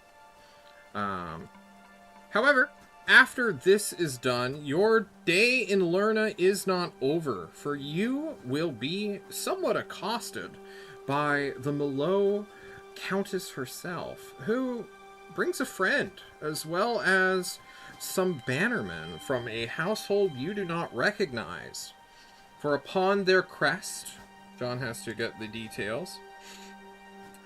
A: However, after this is done, your day in Lerna is not over, for you will be somewhat accosted by the Malo Countess herself, who brings a friend, as well as some bannermen from a household you do not recognize. For upon their crest, John has to get the details,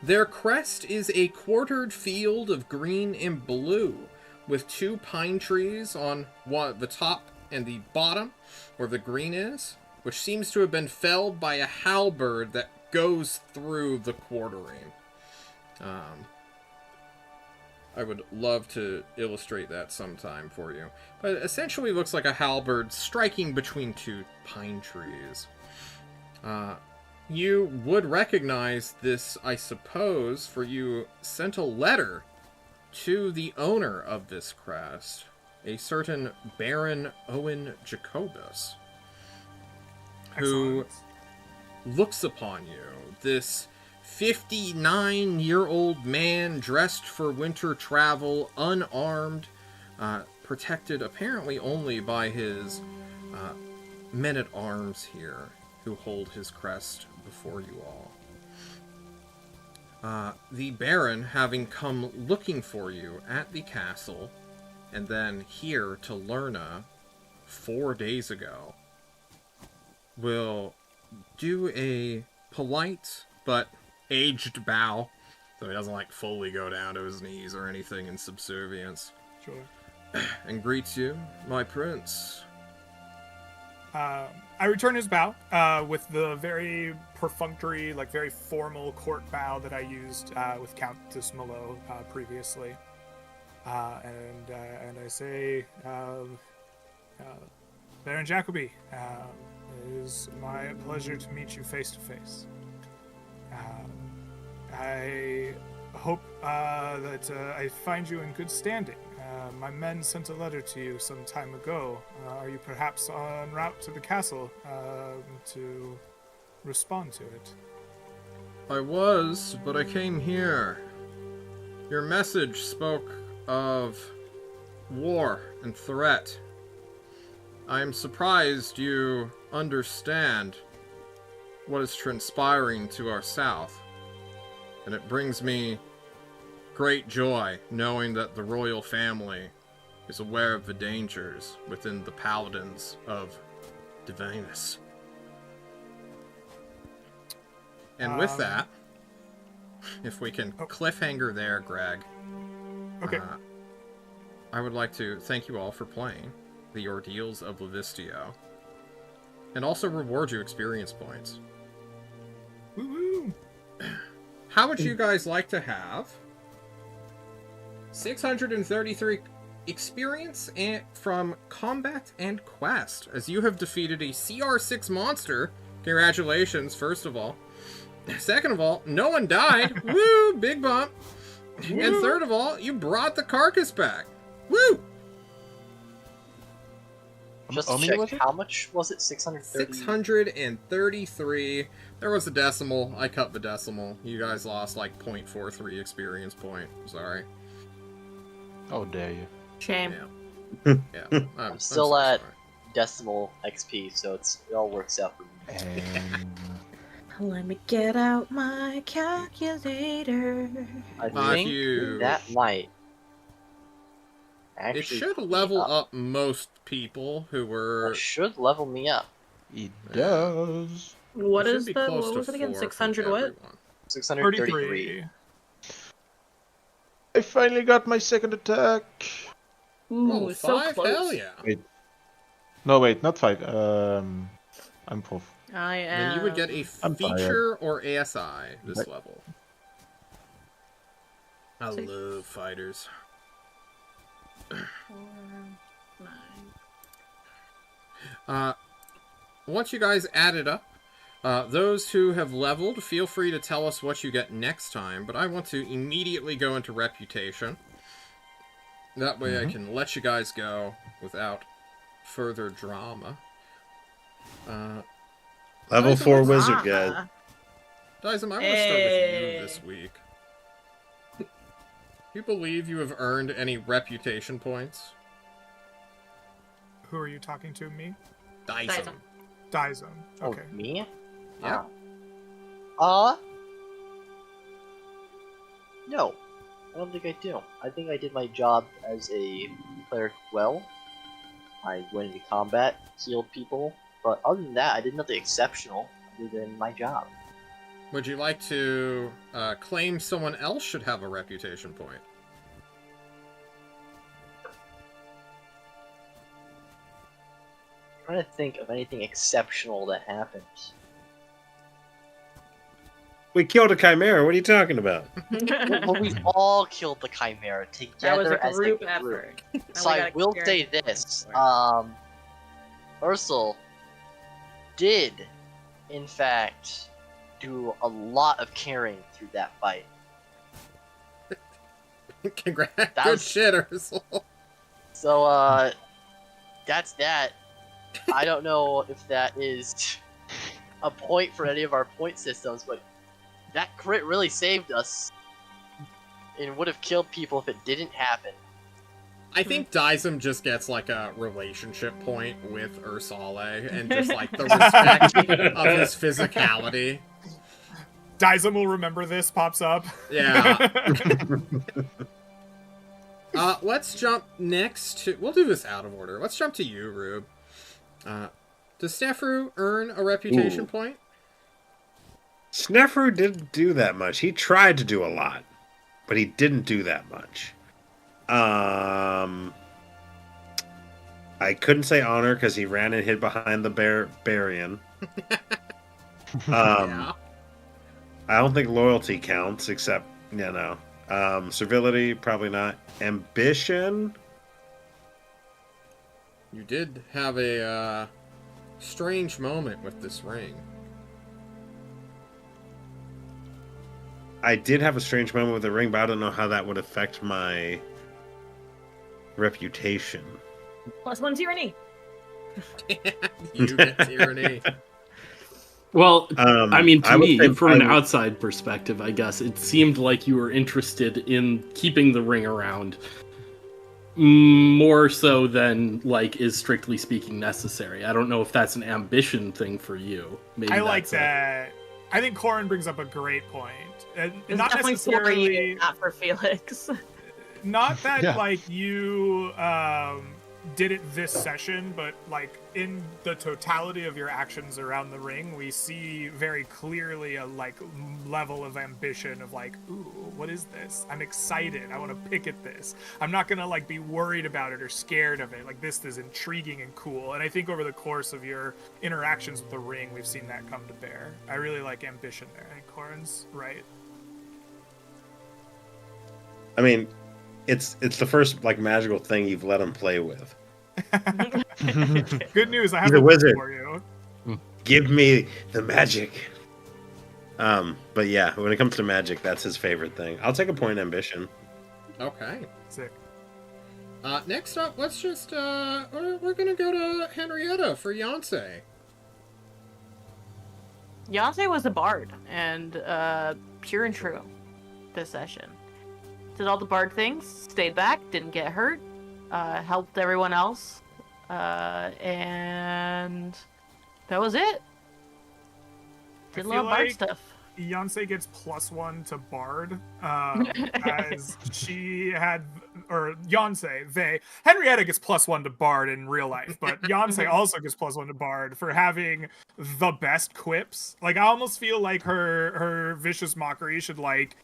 A: their crest is a quartered field of green and blue, with 2 pine trees on the top and the bottom, where the green is, which seems to have been felled by a halberd that goes through the quartering. I would love to illustrate that sometime for you. But it essentially looks like a halberd striking between 2 pine trees. You would recognize this, I suppose, for you sent a letter to the owner of this crest, a certain Baron Owen Jacobus, who looks upon you, this 59-year-old man dressed for winter travel, unarmed, protected apparently only by his men-at-arms here, who hold his crest before you all. The Baron, having come looking for you at the castle, and then here to Lerna 4 days ago, will do a polite but aged bow, so he doesn't like fully go down to his knees or anything in subservience.
D: Sure.
A: And greets you, my prince.
D: I return his bow with the very perfunctory, like very formal court bow that I used with Countess Malo previously, and I say, Baron Jacobi, it is my pleasure to meet you face to face. I hope that I find you in good standing. My men sent a letter to you some time ago. Are you perhaps en route to the castle to respond to it?
A: I was, but I came here. Your message spoke of war and threat. I am surprised you understand what is transpiring to our south. And it brings me great joy knowing that the royal family is aware of the dangers within the paladins of Divinus. And with that, if we can cliffhanger there, Greg.
D: Okay.
A: I would like to thank you all for playing the Ordeals of Livistio, and also reward you experience points.
D: Woo-hoo!
A: How would you guys like to have 633 experience from combat and quest, as you have defeated a CR6 monster? Congratulations, first of all. Second of all, no one died. Woo! Big bump. Woo. And third of all, you brought the carcass back. Woo!
G: Just to check, how much was it? 630?
A: 633. There was a decimal. I cut the decimal. You guys lost like 0.43 experience point. Sorry.
E: How dare you.
C: Shame.
A: Yeah. Yeah.
G: I'm still
A: so
G: at
A: sorry.
G: decimal XP, so it all works out for me.
C: Let me get out my calculator.
G: I
A: If
G: think
A: you-
G: that might
A: It
G: actually
A: should
G: put me
A: level up most people who
G: That
A: were.
G: should level me up.
E: It does.
C: What
A: it should
C: is
A: be
C: the
A: close
C: what
A: to
C: was it again?
A: 4 from
C: 600 what?
A: everyone.
G: 633.
D: 33.
E: I finally got my second attack.
C: Ooh,
A: Oh,
C: so
A: 5?
C: close.
A: Hell yeah.
E: No, wait, not 5. I'm 4.
C: I am.
A: Then you would get a
E: I'm tired.
A: feature or ASI this
E: Right.
A: level. I
C: Six.
A: love fighters.
C: 4, 9.
A: Once you guys add it up, those who have leveled, feel free to tell us what you get next time, but I want to immediately go into reputation. That way I can let you guys go without further drama.
F: Level
A: Nice
F: 4
A: one.
F: wizard, guys.
A: Dizem, I want to start with you this week. You believe you have earned any reputation points?
D: Who are you talking to? Me?
A: Dizem.
D: Dizem. Okay.
G: Oh, me?
A: Yeah.
G: No. I don't think I do. I think I did my job as a cleric well. I went into combat, healed people, but other than that, I did nothing exceptional other than my job.
A: Would you like to claim someone else should have a reputation point?
G: I'm trying to think of anything exceptional that happened.
F: We killed a chimera. What are you talking about?
G: Well, we all killed the Chimera
C: That was
G: together
C: a
G: as
C: group
G: a group.
C: effort. And
G: So
C: we
G: I
C: got
G: will say
C: experience
G: this:
C: for it.
G: Ursel did, in fact, do a lot of carrying through that fight.
A: Congrats.
G: That
A: Good
G: was-
A: shit, Ursula.
G: So, that's that. I don't know if that is a point for any of our point systems, but that crit really saved us. It would have killed people if it didn't happen.
A: I think Dizem just gets like a relationship point with Ursale and just like the respect of his physicality.
D: Dizem will remember this, pops up.
A: Yeah. Let's jump next to... We'll do this out of order. Let's jump to you, Rube. Does Snefru earn a reputation point?
F: Snefru didn't do that much. He tried to do a lot, but he didn't do that much. I couldn't say honor because he ran and hid behind the Barian.
A: Yeah.
F: I don't think loyalty counts, except, servility, probably not. Ambition?
A: You did have a strange moment with this ring.
F: I did have a strange moment with the ring, but I don't know how that would affect my reputation.
C: +1 tyranny.
A: You get tyranny.
B: Well, I mean, to
F: would
B: me,
F: say
B: from an
F: I would-
B: outside perspective, I guess, it seemed like you were interested in keeping the ring around more so than, like, is strictly speaking necessary. I don't know if that's an ambition thing for you. Maybe
D: I like
B: that's a-
D: that. I think Corin brings up a great point.
C: It's
D: Not
C: definitely for
D: necessarily,
C: you, not for Felix.
D: not that
E: Yeah.
D: like you did it this session, but like in the totality of your actions around the ring, we see very clearly a like level of ambition of like, ooh, what is this? I'm excited. I want to pick at this. I'm not gonna like be worried about it or scared of it. Like this is intriguing and cool. And I think over the course of your interactions with the ring, we've seen that come to bear. I really like ambition there. I think Corin's right.
F: I mean, it's the first like magical thing you've let him play with.
D: Good news. I have
F: He's a
D: a
F: wizard.
D: for you.
F: Give me the magic. But yeah, when it comes to magic, that's his favorite thing. I'll take a point in ambition.
A: Okay.
D: Sick.
A: Next up, let's just, we're gonna go to Henrietta for Yonsei.
C: Yonsei was a bard and pure and true this session. Did all the bard things, stayed back, didn't get hurt, helped everyone else, and that was it. Did a little bard stuff.
D: Beyonce gets +1 to Bard, as she had, or Beyonce, Henrietta gets +1 to Bard in real life, but Beyonce also gets +1 to Bard for having the best quips. Like, I almost feel like her vicious mockery should, like,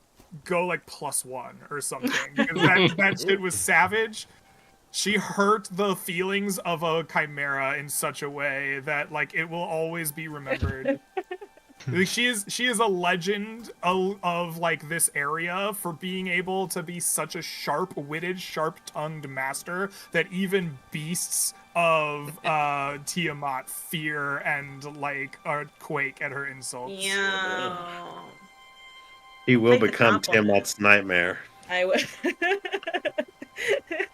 D: go, like, +1 or something, because that shit was savage. She hurt the feelings of a Chimera in such a way that, like, it will always be remembered. Like, she is a legend of like this area for being able to be such a sharp-witted, sharp-tongued master that even beasts of Tiamat fear and like quake at her insults.
C: Yeah.
F: He will
C: Take the
F: become
C: compliment.
F: Tiamat's nightmare.
C: I would.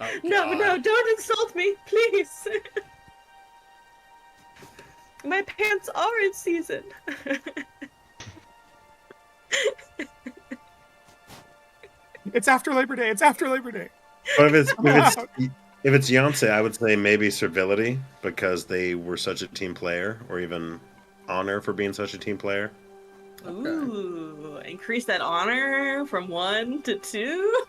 A: Oh,
C: No,
A: God.
C: don't insult me, please. My pants are in season.
D: It's after Labor Day. It's after Labor Day.
F: But if it's Beyonce, I would say maybe servility, because they were such a team player, or even honor for being such a team player.
C: Ooh, increase that honor from 1 to 2.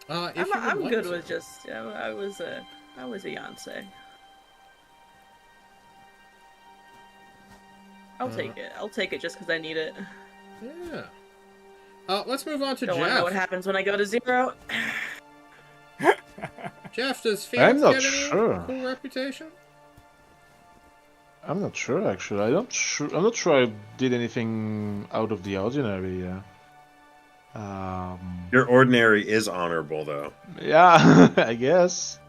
C: I'm good with just. I was a Beyonce. I'll take it. I'll take it just because I need it.
A: Yeah. Let's move on to
C: Don't want to know what
A: Jeff.
C: happens when I go to 0.
A: Jeff, does
E: I'm
A: Phoenix
E: not
A: get any
E: sure.
A: cool reputation?
E: I'm not sure actually. I'm not sure I did anything out of the ordinary.
F: Your ordinary is honorable, though.
E: Yeah, I guess.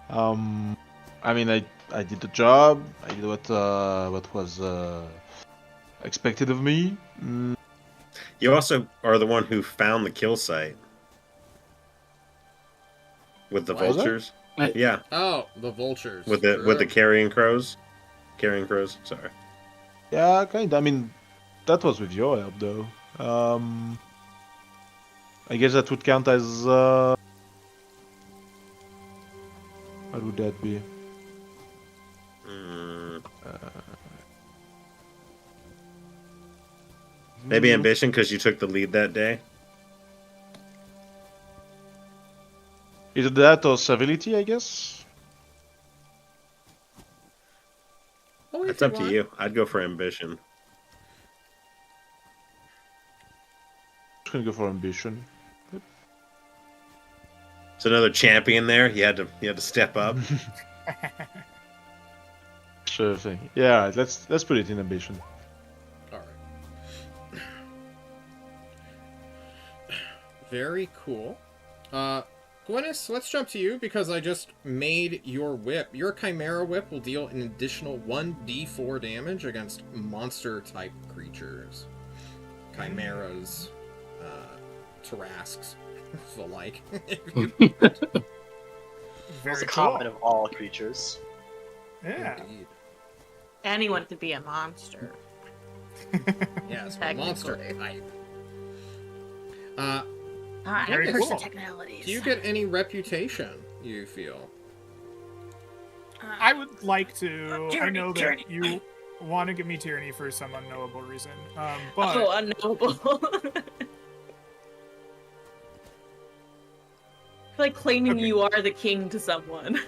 E: I mean, I did the job. I did what was expected of me.
F: You also are the one who found the kill site with the
A: Was I?
F: vultures. Yeah,
A: Oh, the vultures.
F: with the carrying crows. Carrying crows. Sorry.
E: Yeah, kinda. I mean, that was with your help, though. I guess that would count as. What would that be?
F: Maybe ambition, because you took the lead that day.
E: Either that or civility, I guess.
A: Oh,
F: It's up to you. I'd go for ambition.
E: Just gonna go for ambition.
F: It's another champion there. He had to step up.
E: Sure thing. Yeah, right, let's put it in ambition.
A: All right. Very cool. Gwyneth, let's jump to you because I just made your whip. Your Chimera whip will deal an additional 1d4 damage against monster-type creatures. Chimeras, Tarrasques, the like.
G: It's a
D: Very cool.
G: common of all creatures.
D: Yeah.
A: Indeed.
C: Anyone could be a monster.
A: Yes,
C: Technically.
A: monster type.
D: Very
C: Person
D: cool.
C: technicalities.
A: Do you get any reputation, you feel?
D: I would like to. I
C: Tyranny,
D: know that
C: tyranny.
D: you want to give me tyranny for some unknowable reason. But
C: Oh, unknowable. Like claiming
D: Okay.
C: you are the king to someone.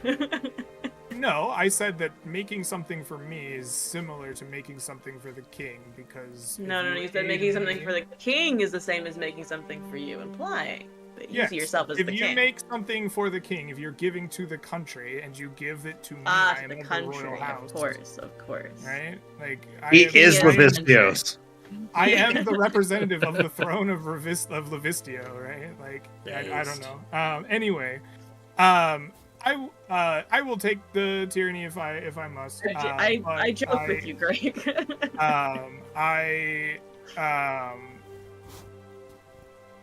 D: no, I said that making something for me is similar to making something for the king, because
C: No, you said
D: aid
C: making something
D: me-
C: for the king is the same as making something for you, implying that you
D: Yes,
C: see yourself as
D: if
C: the
D: you
C: king.
D: make something for the king, if you're giving to the country and you give it to me,
C: Ah,
D: I
C: to
D: am
C: the
D: of
C: country,
D: the royal house.
C: of course.
D: Right? Like
F: He
D: am-
F: is
C: is
D: I am-
F: Livistios.
D: I am the representative of the throne of Livistio, right? Like I don't know. Anyway, I will take the tyranny if I must.
C: I
D: but
C: joke with you, Greg.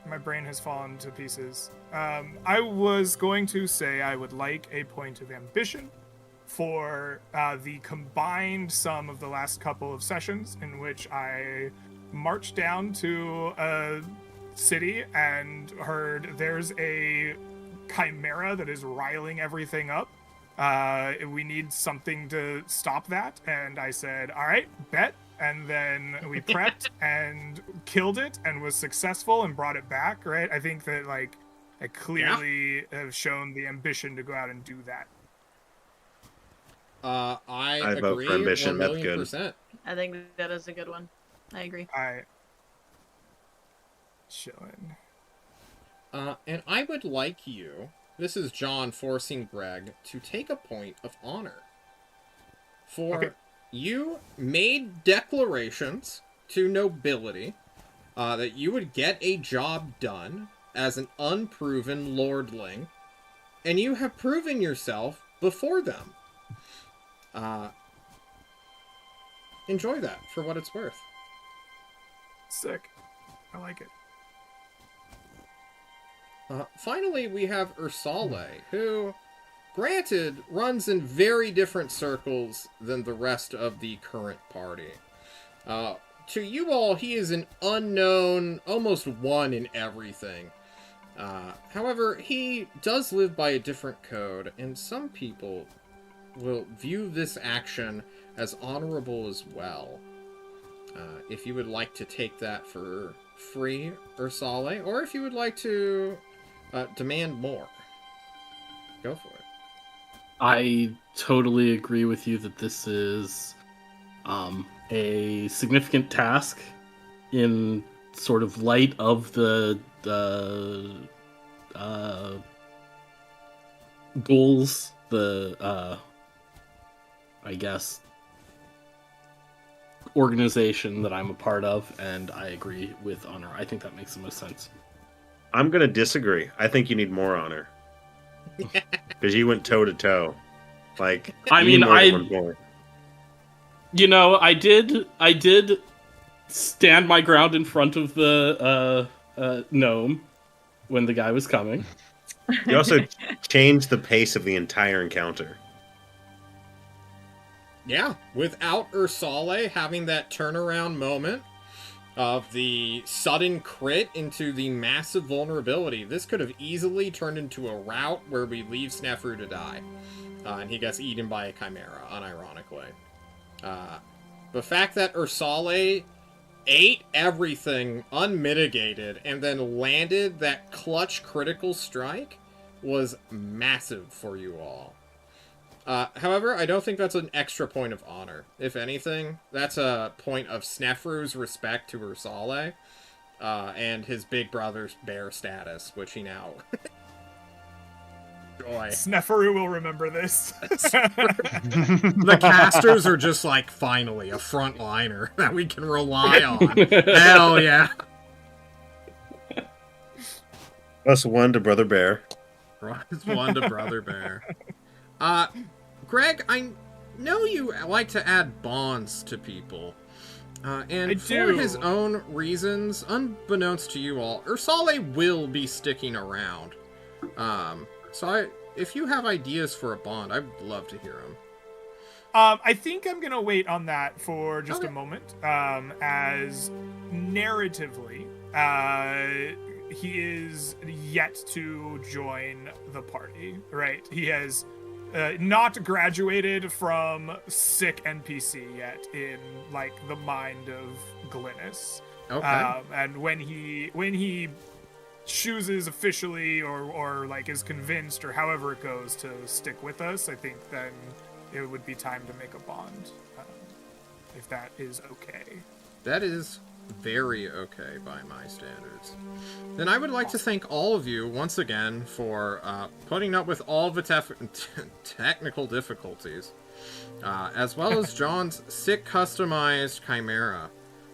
D: My brain has fallen to pieces. I was going to say I would like a point of ambition for the combined sum of the last couple of sessions in which I marched down to city and heard there's a Chimera that is riling everything up. We need something to stop that. And I said, all right, bet. And then we prepped and killed it and was successful and brought it back, right? I think that, like, I clearly have shown the ambition to go out and do that.
A: I
F: vote
A: agree
F: for ambition.
A: 1
F: That's
A: million
F: good.
A: %.
C: I think that is a good one. I agree.
D: Chilling.
A: And I would like you, this is John forcing Greg, to take a point of honor. For you made declarations to nobility that you would get a job done as an unproven lordling, and you have proven yourself before them. Enjoy that for what it's worth.
D: Sick. I like it.
A: Finally, we have Ursale, who, granted, runs in very different circles than the rest of the current party. To you all, he is an unknown, almost one in everything. However, he does live by a different code, and some people will view this action as honorable as well. If you would like to take that for free, Ursale, or if you would like to demand more, go for it.
B: I totally agree with you that this is a significant task in sort of light of the goals, I guess, organization that I'm a part of, and I agree with honor. I think that makes the most sense.
F: I'm going to disagree. I think you need more honor. Because you went toe to toe. Like,
B: I
F: you need
B: mean,
F: more than 1 point.
B: You know, I did stand my ground in front of the gnome when the guy was coming.
F: You also changed the pace of the entire encounter.
A: Yeah, without Ursale having that turnaround moment of the sudden crit into the massive vulnerability, this could have easily turned into a rout where we leave Snefru to die. And he gets eaten by a Chimera, unironically. The fact that Ursale ate everything unmitigated and then landed that clutch critical strike was massive for you all. However, I don't think that's an extra point of honor. If anything, that's a point of Snefru's respect to Ursale, and his big brother's bear status, which he now... Joy.
D: Snefru will remember this.
A: The casters are just like, finally, a frontliner that we can rely on. Hell yeah.
F: +1 to Brother Bear.
A: +1 to Brother Bear. Greg, I know you like to add bonds to people. And for his own reasons, unbeknownst to you all, Ursale will be sticking around. So if you have ideas for a bond, I'd love to hear them.
D: I think I'm going to wait on that for just a moment. As narratively, he is yet to join the party, right? He has not graduated from sick NPC yet in, like, the mind of Glynis.
A: Okay.
D: And when he chooses officially or like is convinced or however it goes to stick with us, I think then it would be time to make a bond, if that is okay.
A: That is very okay by my standards. Then I would like to thank all of you once again for putting up with all the technical difficulties, as well as John's sick customized Chimera,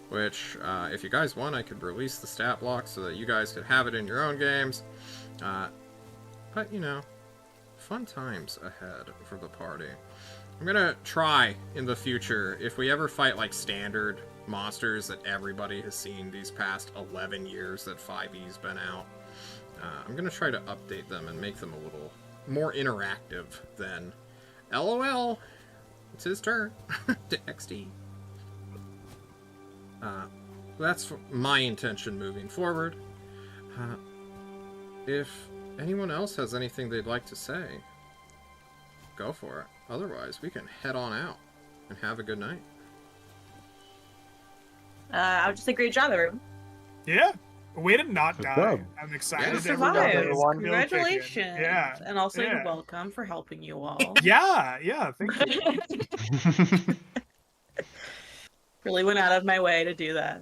A: which, if you guys want, I could release the stat block so that you guys could have it in your own games. But, you know, fun times ahead for the party. I'm gonna try in the future, if we ever fight, like, standard monsters that everybody has seen these past 11 years that 5e's been out, I'm gonna try to update them and make them a little more interactive than LOL, it's his turn, to XD. That's my intention moving forward. If anyone else has anything they'd like to say, go for it. Otherwise, we can head on out and have a good night.
C: I would just say great job, everyone.
D: Yeah. Way to not
E: Good
D: die.
E: job.
D: I'm
C: You
D: excited.
C: survived.
G: everyone.
C: Congratulations.
D: Yeah.
C: And also,
D: Yeah.
C: you're welcome for helping you all.
D: Yeah, thank you.
C: Really went out of my way to do that.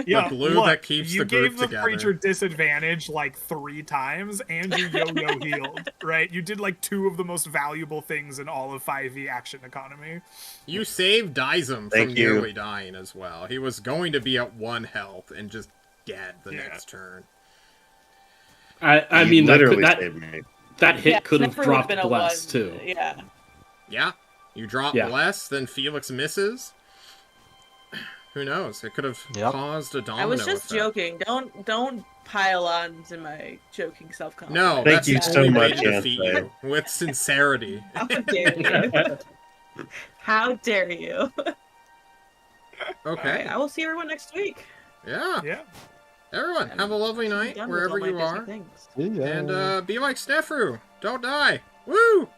D: Yeah,
A: glue
D: look,
A: that keeps
D: you
A: the group
D: gave the
A: together.
D: creature disadvantage like 3 times, and you yo-yo healed, right? You did like 2 of the most valuable things in all of 5e action economy.
A: You saved Dizem from
F: Thank you.
A: nearly dying as well. He was going to be at 1 health and just dead the
D: Yeah.
A: next turn.
B: I
F: You
B: mean,
F: literally
B: that
F: saved me.
B: hit
C: Yeah,
B: could have
C: Sniffer would've
B: dropped
C: been a
B: Bless,
C: one.
B: too.
C: Yeah.
A: Yeah, you drop
B: Yeah.
A: Bless, then Felix misses. Who knows? It could have
E: Yep.
A: caused a domino
C: I was just
A: effect.
C: joking. Don't pile on to my joking self-confidence.
A: No,
F: Thank
A: that's
F: you
A: the
F: so
A: only way
F: much,
A: to defeat
F: Yancey.
A: you, with sincerity.
C: How dare you? How dare you?
A: Okay.
C: Alright, I will see everyone next week.
A: Yeah.
D: Yeah.
A: Everyone, have a lovely
C: I'm
A: night
C: done with
A: wherever
C: all my
A: you
C: busy
A: are.
C: things.
E: See ya.
A: And be like Snefru. Don't die. Woo!